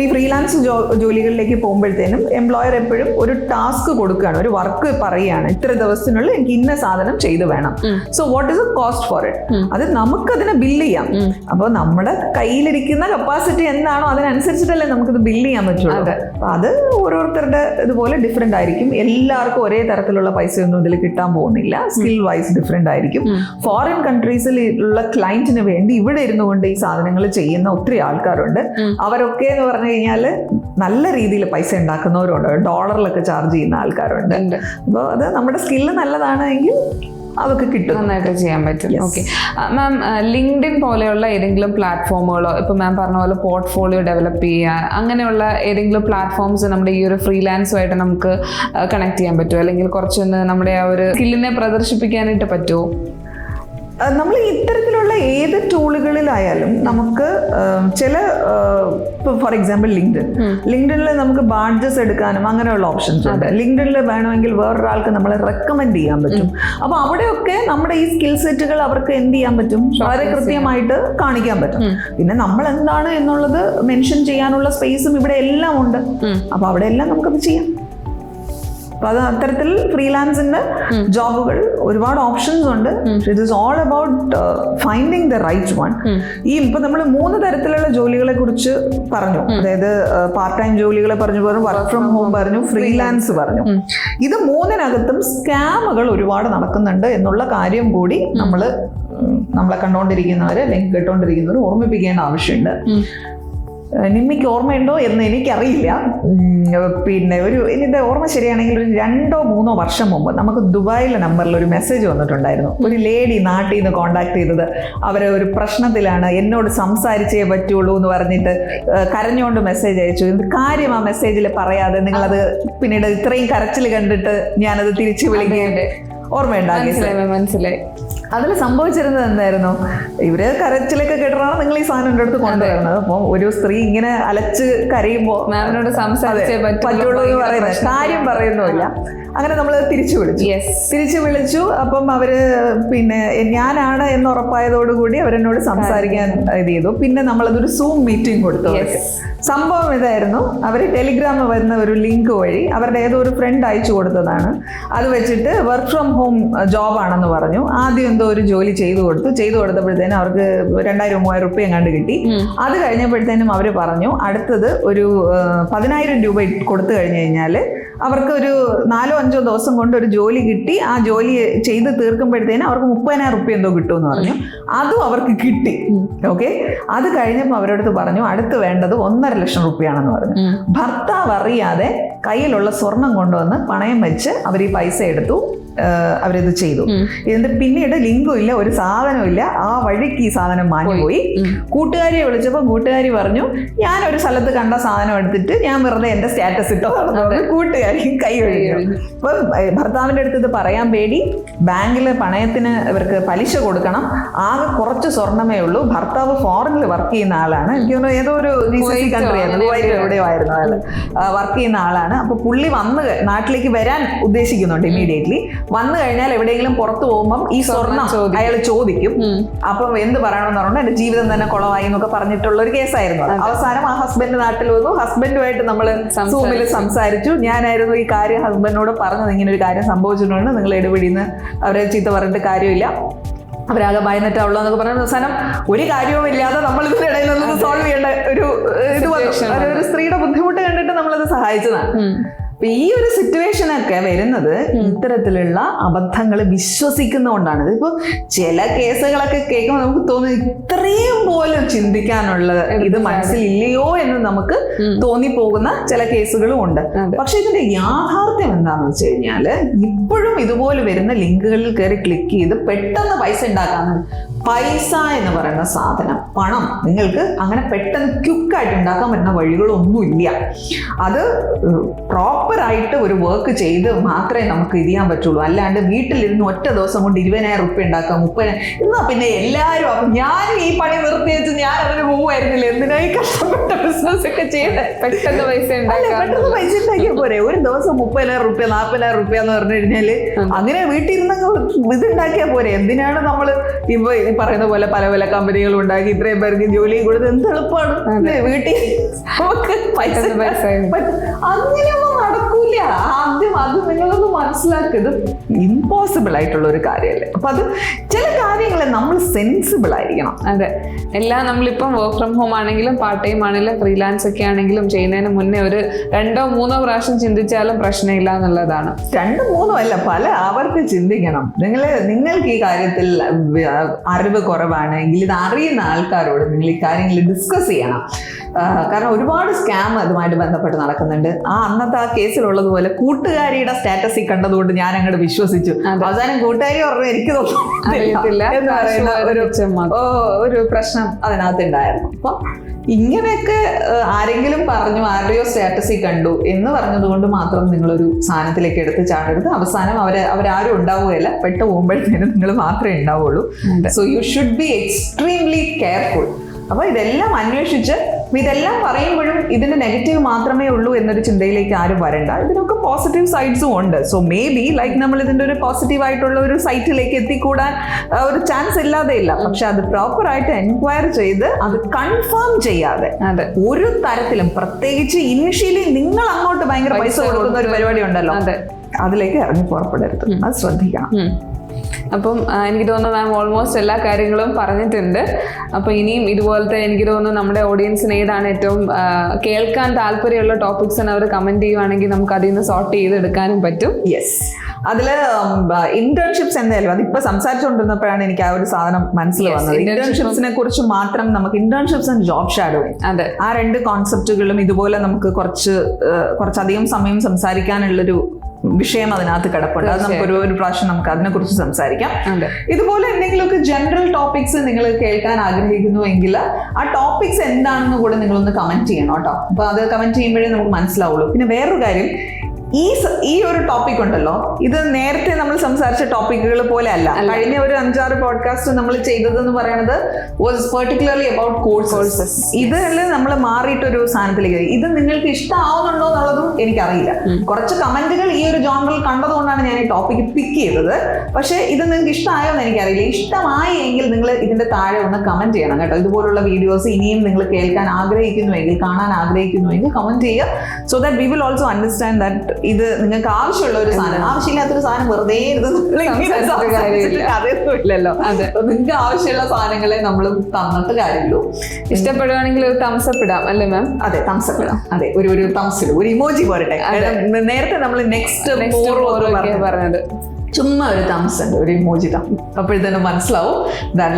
ഈ ഫ്രീലാൻസ് ജോലികളിലേക്ക് പോകുമ്പോഴത്തേനും എംപ്ലോയർ എപ്പോഴും ഒരു ടാസ്ക് കൊടുക്കുകയാണ്, ഒരു വർക്ക് പറയുകയാണ്, ഇത്ര ദിവസത്തിനുള്ളിൽ എനിക്ക് ഇന്ന സാധനം ചെയ്തു വേണം. So what is A cost for it? അത് നമുക്കതിനെ ബില്ല് ചെയ്യാം. അപ്പോൾ നമ്മുടെ കയ്യിലിരിക്കുന്ന കപ്പാസിറ്റി എന്താണോ അതിനനുസരിച്ചിട്ടല്ലേ നമുക്കിത് ബില്ല് ചെയ്യാൻ പറ്റുള്ളൂ. അപ്പൊ അത് ഓരോരുത്തരുടെ ഇതുപോലെ ഡിഫറെന്റ് ആയിരിക്കും. എല്ലാവർക്കും ഒരേ തരത്തിലുള്ള പൈസയൊന്നും ഇതിൽ കിട്ടാൻ പോകുന്നില്ല. സ്കിൽ വൈസ് ഡിഫറെന്റ് ആയിരിക്കും. ഫോറിൻ കൺട്രീസിൽ ഉള്ള ക്ലയന്റിന് വേണ്ടി ഇവിടെ ഇരുന്നുകൊണ്ട് ഈ സാധനങ്ങൾ ചെയ്യുന്ന ഒത്തിരി ആൾക്കാരുണ്ട്. അവരൊക്കെ എന്ന് പറഞ്ഞു കഴിഞ്ഞാൽ നല്ല രീതിയിൽ പൈസ ഉണ്ടാക്കുന്നവരുണ്ട്, ഡോളറിലൊക്കെ ചാർജ് ചെയ്യുന്ന ആൾക്കാരുണ്ട്. അപ്പോൾ അത് നമ്മുടെ സ്കില്ല് നല്ലതാണ് എങ്കിൽ അതൊക്കെ കിട്ടും, നന്നായിട്ട് ചെയ്യാൻ പറ്റും. ഓക്കെ മാം, ലിങ്ക്ഡിൻ പോലെയുള്ള ഏതെങ്കിലും പ്ലാറ്റ്ഫോമുകളോ, ഇപ്പൊ മാം പറഞ്ഞ പോലെ പോർട്ട്ഫോളിയോ ഡെവലപ്പ് ചെയ്യാൻ അങ്ങനെയുള്ള ഏതെങ്കിലും പ്ലാറ്റ്ഫോംസ് നമ്മുടെ ഈ ഒരു ഫ്രീലാൻസുമായിട്ട് നമുക്ക് കണക്ട് ചെയ്യാൻ പറ്റുമോ? അല്ലെങ്കിൽ കുറച്ചൊന്ന് നമ്മുടെ ആ ഒരു സ്കില്ലിനെ പ്രദർശിപ്പിക്കാനായിട്ട് പറ്റുമോ? നമ്മൾ ഇത്തരത്തിലുള്ള ഏത് ടൂളുകളിലായാലും നമുക്ക് ചില, ഫോർ എക്സാമ്പിൾ ലിങ്ക്ഡിനിൽ നമുക്ക് ബാഡ്ജസ് എടുക്കാനും അങ്ങനെയുള്ള ഓപ്ഷൻസ് ഉണ്ട്. ലിങ്ക്ഡിനിൽ വേണമെങ്കിൽ വേറൊരാൾക്ക് നമ്മളെ റെക്കമെൻഡ് ചെയ്യാൻ പറ്റും. അപ്പൊ അവിടെയൊക്കെ നമ്മുടെ ഈ സ്കിൽ സെറ്റുകൾ അവർക്ക് എന്ത് ചെയ്യാൻ പറ്റും, വളരെ കൃത്യമായിട്ട് കാണിക്കാൻ പറ്റും. പിന്നെ നമ്മൾ എന്താണ് എന്നുള്ളത് മെൻഷൻ ചെയ്യാനുള്ള സ്പേസും ഇവിടെ എല്ലാം ഉണ്ട്. അപ്പൊ അവിടെ എല്ലാം നമുക്കത് ചെയ്യാം. അപ്പൊ അത് അത്തരത്തിൽ ഫ്രീലാൻസിന്റെ ജോബുകൾ ഒരുപാട് ഓപ്ഷൻസ് ഉണ്ട്. It is all about finding the right one. ഇപ്പൊ നമ്മൾ 3 തരത്തിലുള്ള ജോലികളെ കുറിച്ച് പറഞ്ഞു. അതായത് പാർട്ട് ടൈം ജോലികളെ പറഞ്ഞു, വർക്ക് ഫ്രം ഹോം പറഞ്ഞു, ഫ്രീലാൻസ് പറഞ്ഞു. ഇത് 3-നകത്തും സ്കാമുകൾ ഒരുപാട് നടക്കുന്നുണ്ട് എന്നുള്ള കാര്യം കൂടി നമ്മളെ കണ്ടുകൊണ്ടിരിക്കുന്നവര് അല്ലെങ്കിൽ കേട്ടുകൊണ്ടിരിക്കുന്നവർ ഓർമ്മിപ്പിക്കേണ്ട ആവശ്യമുണ്ട്. നിമ്മിക്ക് ഓർമ്മയുണ്ടോ എന്ന് എനിക്കറിയില്ല. പിന്നെ ഇതിന്റെ ഓർമ്മ ശരിയാണെങ്കിൽ ഒരു 2-3 വർഷം മുമ്പ് നമുക്ക് ദുബായിലെ നമ്പറിൽ ഒരു മെസ്സേജ് വന്നിട്ടുണ്ടായിരുന്നു. ഒരു ലേഡി നാട്ടിൽ നിന്ന് കോണ്ടാക്ട് ചെയ്തത്, അവരെ ഒരു പ്രശ്നത്തിലാണ്, എന്നോട് സംസാരിച്ചേ പറ്റുള്ളൂ എന്ന് പറഞ്ഞിട്ട് കരഞ്ഞുകൊണ്ട് മെസ്സേജ് അയച്ചു. എന്ത് കാര്യം ആ മെസ്സേജിൽ പറയാതെ നിങ്ങളത് പിന്നീട് ഇത്രയും കരച്ചിൽ കണ്ടിട്ട് ഞാനത് തിരിച്ചു വിളിക്കുകയുണ്ട്. ഓർമ്മയുണ്ടാക്കി? മനസ്സിലായി. അതിൽ സംഭവിച്ചിരുന്നത് എന്തായിരുന്നു, ഇവര് കരച്ചിലൊക്കെ കേട്ടിട്ടാണ് നിങ്ങൾ ഈ സാധനം എൻ്റെ അടുത്ത് കൊണ്ടുവരുന്നത്. അപ്പം ഒരു സ്ത്രീ ഇങ്ങനെ അലച്ച് കരയുമ്പോൾ മാമിനോട് സംസാരിച്ചേ പറ്റുള്ളൂ എന്ന് പറയുന്നത് കാര്യം പറയുന്നുമില്ല. അങ്ങനെ നമ്മൾ തിരിച്ചു വിളിച്ചു. അപ്പം അവര് പിന്നെ ഞാനാണ് എന്ന് ഉറപ്പായതോടുകൂടി അവരെന്നോട് സംസാരിക്കാൻ ഇത് ചെയ്തു. പിന്നെ നമ്മളതൊരു സൂം മീറ്റിംഗ് കൊടുത്തു. സംഭവം ഇതായിരുന്നു, അവർ ടെലിഗ്രാമിൽ വരുന്ന ഒരു ലിങ്ക് വഴി അവരുടെ ഏതോ ഒരു ഫ്രണ്ട് അയച്ചു കൊടുത്തതാണ്. അത് വെച്ചിട്ട് വർക്ക് ഫ്രം ഹോം ജോബാണെന്ന് പറഞ്ഞു. ആദ്യം എന്തോ ഒരു ജോലി ചെയ്തു കൊടുത്തപ്പോഴത്തേനും അവർക്ക് 2000-3000 റുപ്യ കണ്ട് കിട്ടി. അത് കഴിഞ്ഞപ്പോഴത്തേനും അവർ പറഞ്ഞു അടുത്തത് ഒരു 10,000 രൂപ കൊടുത്തു കഴിഞ്ഞു കഴിഞ്ഞാൽ അവർക്ക് ഒരു 4-5 ദിവസം കൊണ്ട് ഒരു ജോലി കിട്ടി. ആ ജോലി ചെയ്ത് തീർക്കുമ്പോഴത്തേനും അവർക്ക് 30,000 റുപ്യ എന്തോ കിട്ടുമെന്ന് പറഞ്ഞു. അതും അവർക്ക് കിട്ടി. ഓക്കെ, അത് കഴിഞ്ഞപ്പോൾ അവരടുത്ത് പറഞ്ഞു അടുത്ത് വേണ്ടത് 1.5 ലക്ഷം റുപ്യാണെന്ന് പറഞ്ഞു. ഭർത്താവ് അറിയാതെ കയ്യിലുള്ള സ്വർണം കൊണ്ടുവന്ന് പണയം വെച്ച് അവർ ഈ പൈസ എടുത്തു. അവരിത് ചെയ്തു. ഇതിന്റെ പിന്നീട് ലിങ്കും ഇല്ല, ഒരു സാധനവും ഇല്ല. ആ വഴിക്ക് ഈ സാധനം മാഞ്ഞുപോയി. കൂട്ടുകാരിയെ വിളിച്ചപ്പോൾ കൂട്ടുകാരി പറഞ്ഞു ഞാനൊരു സ്ഥലത്ത് കണ്ട സാധനം എടുത്തിട്ട് ഞാൻ വെറുതെ എന്റെ സ്റ്റാറ്റസ് ഇട്ടോ. കൂട്ടുകാരി കൈ ഒഴിഞ്ഞു. ഇപ്പൊ ഭർത്താവിന്റെ അടുത്ത് ഇത് പറയാൻ പേടി. ബാങ്കിലെ പണയത്തിന് ഇവർക്ക് പലിശ കൊടുക്കണം. ആകെ കുറച്ച് സ്വർണമേ ഉള്ളൂ. ഭർത്താവ് ഫോറിനിൽ വർക്ക് ചെയ്യുന്ന ആളാണ്. എനിക്ക് തോന്നുന്നു ഏതോ ഒരു കൺട്രി ആയിരുന്നു, എവിടെയോ ആയിരുന്നു അയാൾ വർക്ക് ചെയ്യുന്ന ആളാണ്. അപ്പൊ പുള്ളി നാട്ടിലേക്ക് വരാൻ ഉദ്ദേശിക്കുന്നുണ്ട് ഇമീഡിയറ്റ്ലി. വന്നു കഴിഞ്ഞാൽ എവിടെയെങ്കിലും പുറത്തു പോകുമ്പോൾ ഈ സ്വർണം അയാൾ ചോദിക്കും. അപ്പം എന്ത് പറയണമെന്ന് പറഞ്ഞാൽ എന്റെ ജീവിതം തന്നെ കുളമായി എന്നൊക്കെ പറഞ്ഞിട്ടുള്ള ഒരു കേസായിരുന്നു. അവസാനം ആ ഹസ്ബൻഡ് നാട്ടിൽ വന്നു. ഹസ്ബൻഡുമായിട്ട് നമ്മൾ സൂമിൽ സംസാരിച്ചു. ഞാനായിരുന്നു ഈ കാര്യം ഹസ്ബൻഡിനോട് പറഞ്ഞത്, ഇങ്ങനെ ഒരു കാര്യം സംഭവിച്ചിട്ടുണ്ട്, നിങ്ങൾ ഇടപെടിന്ന് അവരെ ചീത്ത പറഞ്ഞിട്ട് കാര്യമില്ല, അവരാകെ ഭയന്നിട്ടാവുള്ളൂ എന്നൊക്കെ പറഞ്ഞ അവസാനം ഒരു കാര്യവും ഇല്ലാതെ നമ്മൾ ഇതിന്റെ ഇടയിൽ നിന്ന് സോൾവ് ചെയ്യേണ്ട ഒരു സ്ത്രീയുടെ ബുദ്ധിമുട്ട് കണ്ടിട്ട് നമ്മളത് സഹായിച്ചതാണ്. അപ്പൊ ഈ ഒരു സിറ്റുവേഷനൊക്കെ വരുന്നത് ഇത്തരത്തിലുള്ള അബദ്ധങ്ങൾ വിശ്വസിക്കുന്നതുകൊണ്ടാണ്. ഇതിപ്പോ ചില കേസുകളൊക്കെ കേൾക്കുമ്പോൾ നമുക്ക് തോന്നുന്നു ഇത്രയും പോലും ചിന്തിക്കാനുള്ള ഇത് മനസ്സിലില്ലയോ എന്ന് നമുക്ക് തോന്നിപ്പോകുന്ന ചില കേസുകളും ഉണ്ട്. പക്ഷെ ഇതിന്റെ യാഥാർത്ഥ്യം എന്താന്ന് വെച്ച് കഴിഞ്ഞാല് ഇപ്പോഴും ഇതുപോലെ വരുന്ന ലിങ്കുകളിൽ കയറി ക്ലിക്ക് ചെയ്ത് പെട്ടെന്ന് പൈസ ഉണ്ടാക്കാന്ന്. പൈസ എന്ന് പറയുന്ന സാധനം, പണം നിങ്ങൾക്ക് അങ്ങനെ പെട്ടെന്ന് ക്വിക്കായിട്ട് ഉണ്ടാക്കാൻ പറ്റുന്ന വഴികളൊന്നുമില്ല. അത് പ്രോപ്പറായിട്ട് ഒരു വർക്ക് ചെയ്ത് മാത്രമേ നമുക്ക് ഇത് ചെയ്യാൻ പറ്റുള്ളൂ. അല്ലാണ്ട് വീട്ടിലിരുന്ന് ഒറ്റ ദിവസം കൊണ്ട് 20,000 റുപ്യ ഉണ്ടാക്കാം, 30,000. എന്നാ പിന്നെ എല്ലാവരും അപ്പം ഞാനും ഈ പണി നിർത്തി വെച്ച് ഞാൻ അതിന് പോവുമായിരുന്നില്ല, എന്തിനായി കഷ്ടപ്പെട്ട ബിസിനസ് ഒക്കെ ചെയ്ത് പെട്ടെന്ന് പൈസ ഉണ്ടാക്കിയ പോരെ. ഒരു ദിവസം 30,000 റുപ്യ 40,000 റുപ്യ എന്ന് പറഞ്ഞു കഴിഞ്ഞാല് അങ്ങനെ വീട്ടിലിരുന്ന് ഇതുണ്ടാക്കിയാൽ പോരെ. എന്തിനാണ് നമ്മൾ ഇപ്പൊ പറയുന്ന പോലെ പല പല കമ്പനികളും ഉണ്ടാക്കി ഇത്രയും പേർക്ക് ജോലി കൊടുത്ത് എന്ത് എളുപ്പമാണ് വീട്ടിൽ നമുക്ക് പൈസ. അങ്ങനെയൊന്നും നടക്കൂല. ആദ്യം അത് നിങ്ങളൊന്ന് മനസ്സിലാക്കിയത് ഇമ്പോസിബിൾ ആയിട്ടുള്ള ഒരു കാര്യമല്ലേ. അപ്പൊ അത് ചില കാര്യങ്ങളെ നമ്മൾ സെൻസിബിൾ ആയിരിക്കണം. അതെ, എല്ലാം നമ്മളിപ്പം വർക്ക് ഫ്രം ഹോം ആണെങ്കിലും പാർട്ട് ടൈം ആണെങ്കിലും ഫ്രീലാൻസ് ഒക്കെ ആണെങ്കിലും ചെയ്യുന്നതിന് മുന്നേ ഒരു 2-3 പ്രാവശ്യം ചിന്തിച്ചാലും പ്രശ്നമില്ല എന്നുള്ളതാണ്. 2-3 അല്ല, പല ആവർത്തി ചിന്തിക്കണം. നിങ്ങൾക്ക് ഈ കാര്യത്തിൽ അറിവ് കുറവാണെങ്കിൽ ഇത് അറിയുന്ന ആൾക്കാരോട് നിങ്ങൾ ഈ കാര്യങ്ങൾ ഡിസ്കസ് ചെയ്യണം. കാരണം ഒരുപാട് സ്കാം അതുമായിട്ട് ബന്ധപ്പെട്ട് നടക്കുന്നുണ്ട്. അന്നത്തെ ആ കേസിലുള്ളതുപോലെ കൂട്ടുകാരിയുടെ സ്റ്റാറ്റസിൽ കണ്ടതുകൊണ്ട് ഞാൻ അങ്ങോട്ട് വിശ്വസിച്ചു. അവസാനം കൂട്ടുകാരി പറഞ്ഞു എനിക്ക് തോന്നുന്നില്ല എന്ന് പറയുന്ന ഒരു പ്രശ്നം അതിനകത്ത് ഉണ്ടായിരുന്നു. അപ്പൊ ഇങ്ങനെയൊക്കെ ആരെങ്കിലും പറഞ്ഞു ആരുടെയോ സ്റ്റാറ്റസിൽ കണ്ടു എന്ന് പറഞ്ഞതുകൊണ്ട് മാത്രം നിങ്ങളൊരു സാധനത്തിലേക്ക് എടുത്ത് ചാടരുത്. അവസാനം അവരാരും ഉണ്ടാവുകയില്ല, പെട്ടു പോകുമ്പോഴത്തേനും നിങ്ങൾ മാത്രമേ ഉണ്ടാവുള്ളൂ. So you should be extremely careful. അപ്പൊ ഇതെല്ലാം അന്വേഷിച്ച് ഇതെല്ലാം പറയുമ്പോഴും ഇതിന്റെ നെഗറ്റീവ് മാത്രമേ ഉള്ളൂ എന്നൊരു ചിന്തയിലേക്ക് ആരും വരണ്ട. ഇതിനൊക്കെ പോസിറ്റീവ് സൈഡ്സും ഉണ്ട്. സോ മേ ബി ലൈക്ക് നമ്മൾ ഇതിന്റെ ഒരു പോസിറ്റീവ് ആയിട്ടുള്ള ഒരു സൈറ്റിലേക്ക് എത്തിക്കൂടാൻ ഒരു ചാൻസ് ഇല്ലാതെ ഇല്ല. പക്ഷെ അത് പ്രോപ്പറായിട്ട് എൻക്വയർ ചെയ്ത് അത് കൺഫേം ചെയ്യാതെ ഒരു തരത്തിലും, പ്രത്യേകിച്ച് ഇനിഷ്യലി നിങ്ങൾ അങ്ങോട്ട് ഭയങ്കര പൈസ കൊടുക്കുന്ന ഒരു പരിപാടി ഉണ്ടല്ലോ, അതിലേക്ക് ഇറങ്ങി പുറപ്പെടരുത്, അത് ശ്രദ്ധിക്കണം. അപ്പം എനിക്ക് തോന്നുന്നു മാം ഓൾമോസ്റ്റ് എല്ലാ കാര്യങ്ങളും പറഞ്ഞിട്ടുണ്ട്. അപ്പോൾ ഇനിയും ഇതുപോലത്തെ എനിക്ക് തോന്നുന്നു നമ്മുടെ ഓഡിയൻസിന് ഏതാണ് ഏറ്റവും കേൾക്കാൻ താല്പര്യമുള്ള ടോപ്പിക്സ് എന്ന് അവർ കമന്റ് ചെയ്യുവാണെങ്കിൽ നമുക്ക് അതിൽ നിന്ന് സോർട്ട് ചെയ്തെടുക്കാനും പറ്റും. യെസ്, അതില് ഇന്റേൺഷിപ്സ് എന്തായാലും അതിപ്പോ സംസാരിച്ചുകൊണ്ടിരുന്നപ്പോഴാണ് എനിക്ക് ആ ഒരു സാധനം മനസ്സിൽ വന്നത്. ഇന്റേൺഷിപ്സിനെ കുറിച്ച് മാത്രം നമുക്ക് ഇന്റേൺഷിപ്സ് ആൻഡ് ജോബ് ഷാഡോയിങ്, അതെ, ആ 2 കോൺസെപ്റ്റുകളും ഇതുപോലെ നമുക്ക് കുറച്ചധികം സമയം സംസാരിക്കാനുള്ളൊരു വിഷയം അതിനകത്ത് കിടപ്പുണ്ട്. അത് നമുക്ക് ഒരു പ്രാവശ്യം നമുക്ക് അതിനെ കുറിച്ച് സംസാരിക്കാം. ഇതുപോലെ എന്തെങ്കിലുമൊക്കെ ജനറൽ ടോപ്പിക്സ് നിങ്ങൾ കേൾക്കാൻ ആഗ്രഹിക്കുന്നു എങ്കിൽ ആ ടോപ്പിക്സ് എന്താണെന്ന് കൂടെ നിങ്ങളൊന്ന് കമന്റ് ചെയ്യണം കേട്ടോ. അപ്പൊ അത് കമന്റ് ചെയ്യുമ്പോഴേ നമുക്ക് മനസ്സിലാവുള്ളൂ. പിന്നെ വേറൊരു കാര്യം, ഈ ഒരു ടോപ്പിക് ഉണ്ടല്ലോ, ഇത് നേരത്തെ നമ്മൾ സംസാരിച്ച ടോപ്പിക്കുകൾ പോലെ അല്ല. കഴിഞ്ഞ ഒരു 5-6 പോഡ്കാസ്റ്റ് നമ്മൾ ചെയ്തതെന്ന് പറയുന്നത് വാസ് പെർട്ടിക്കുലർലി അബൌട്ട് കോഴ്സസ്. ഇതിൽ നമ്മൾ മാറിയിട്ടൊരു സാധനത്തിലേക്ക്, ഇത് നിങ്ങൾക്ക് ഇഷ്ടമാവുന്നുണ്ടോ എന്നുള്ളതും എനിക്കറിയില്ല. കുറച്ച് കമന്റുകൾ ഈ ഒരു ജോണറിൽ കണ്ടതുകൊണ്ടാണ് ഞാൻ ഈ ടോപ്പിക്ക് പിക്ക് ചെയ്തത്. പക്ഷേ ഇത് നിങ്ങൾക്ക് ഇഷ്ടമായോ എന്ന് എനിക്കറിയില്ല. ഇഷ്ടമായി എങ്കിൽ നിങ്ങൾ ഇതിന്റെ താഴെ ഒന്ന് കമന്റ് ചെയ്യണം കേട്ടോ. ഇതുപോലുള്ള വീഡിയോസ് ഇനിയും നിങ്ങൾ കേൾക്കാൻ ആഗ്രഹിക്കുന്നുവെങ്കിൽ, കാണാൻ ആഗ്രഹിക്കുന്നുവെങ്കിൽ കമന്റ് ചെയ്യുക. So that we will also understand that ഇത് നിങ്ങൾക്ക് ആവശ്യമുള്ള ഒരു സാധനം, ആവശ്യമില്ലാത്തൊരു സാധനം വെറുതെ അറിയത്തില്ലല്ലോ. നിങ്ങൾക്ക് ആവശ്യമുള്ള സാധനങ്ങളെ നമ്മൾ തന്നിട്ട് കാര്യമുള്ളൂ. ഇഷ്ടപ്പെടുവാണെങ്കിൽ ഒരു തംസപ്പ് ഇടാം അല്ലേ മാം? അതെ, തംസപ്പ് ഇടാം. അതെ, ഒരു തംസിൽ ഒരു ഇമോജി പോരട്ടെ. നേരത്തെ നമ്മൾ നെക്സ്റ്റ് പറഞ്ഞത് ചുമ്മാ ഒരു തംസ് ഉണ്ട്, ഒരു ഇമോജി തം. അപ്പോഴത്തേനും മനസ്സിലാവും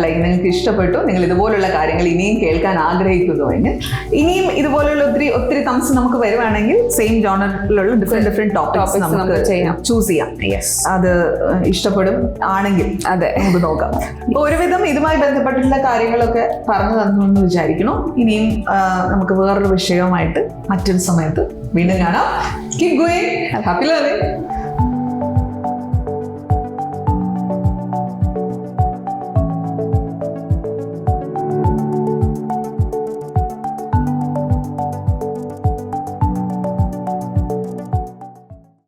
ലൈക്ക് നിങ്ങൾക്ക് ഇഷ്ടപ്പെട്ടു, നിങ്ങൾ ഇതുപോലുള്ള കാര്യങ്ങൾ ഇനിയും കേൾക്കാൻ ആഗ്രഹിക്കുന്നുവെങ്കിൽ. ഇനിയും ഇതുപോലുള്ള ഒത്തിരി തംസ് നമുക്ക് വരുവാണെങ്കിൽ സെയിം ജോണറിലുള്ള ഡിഫറെന്റ് ടോപ്പിക്സ് നമുക്ക് ചൂസ് ചെയ്യാം. അത് ഇഷ്ടപ്പെടും ആണെങ്കിൽ അതെ നമുക്ക് നോക്കാം. അപ്പൊ ഒരുവിധം ഇതുമായി ബന്ധപ്പെട്ടിട്ടുള്ള കാര്യങ്ങളൊക്കെ പറഞ്ഞു തന്നു എന്ന് വിചാരിക്കണം. ഇനിയും നമുക്ക് വേറൊരു വിഷയവുമായിട്ട് മറ്റൊരു സമയത്ത് വീണ്ടും കാണാം. Keep going. Happy learning.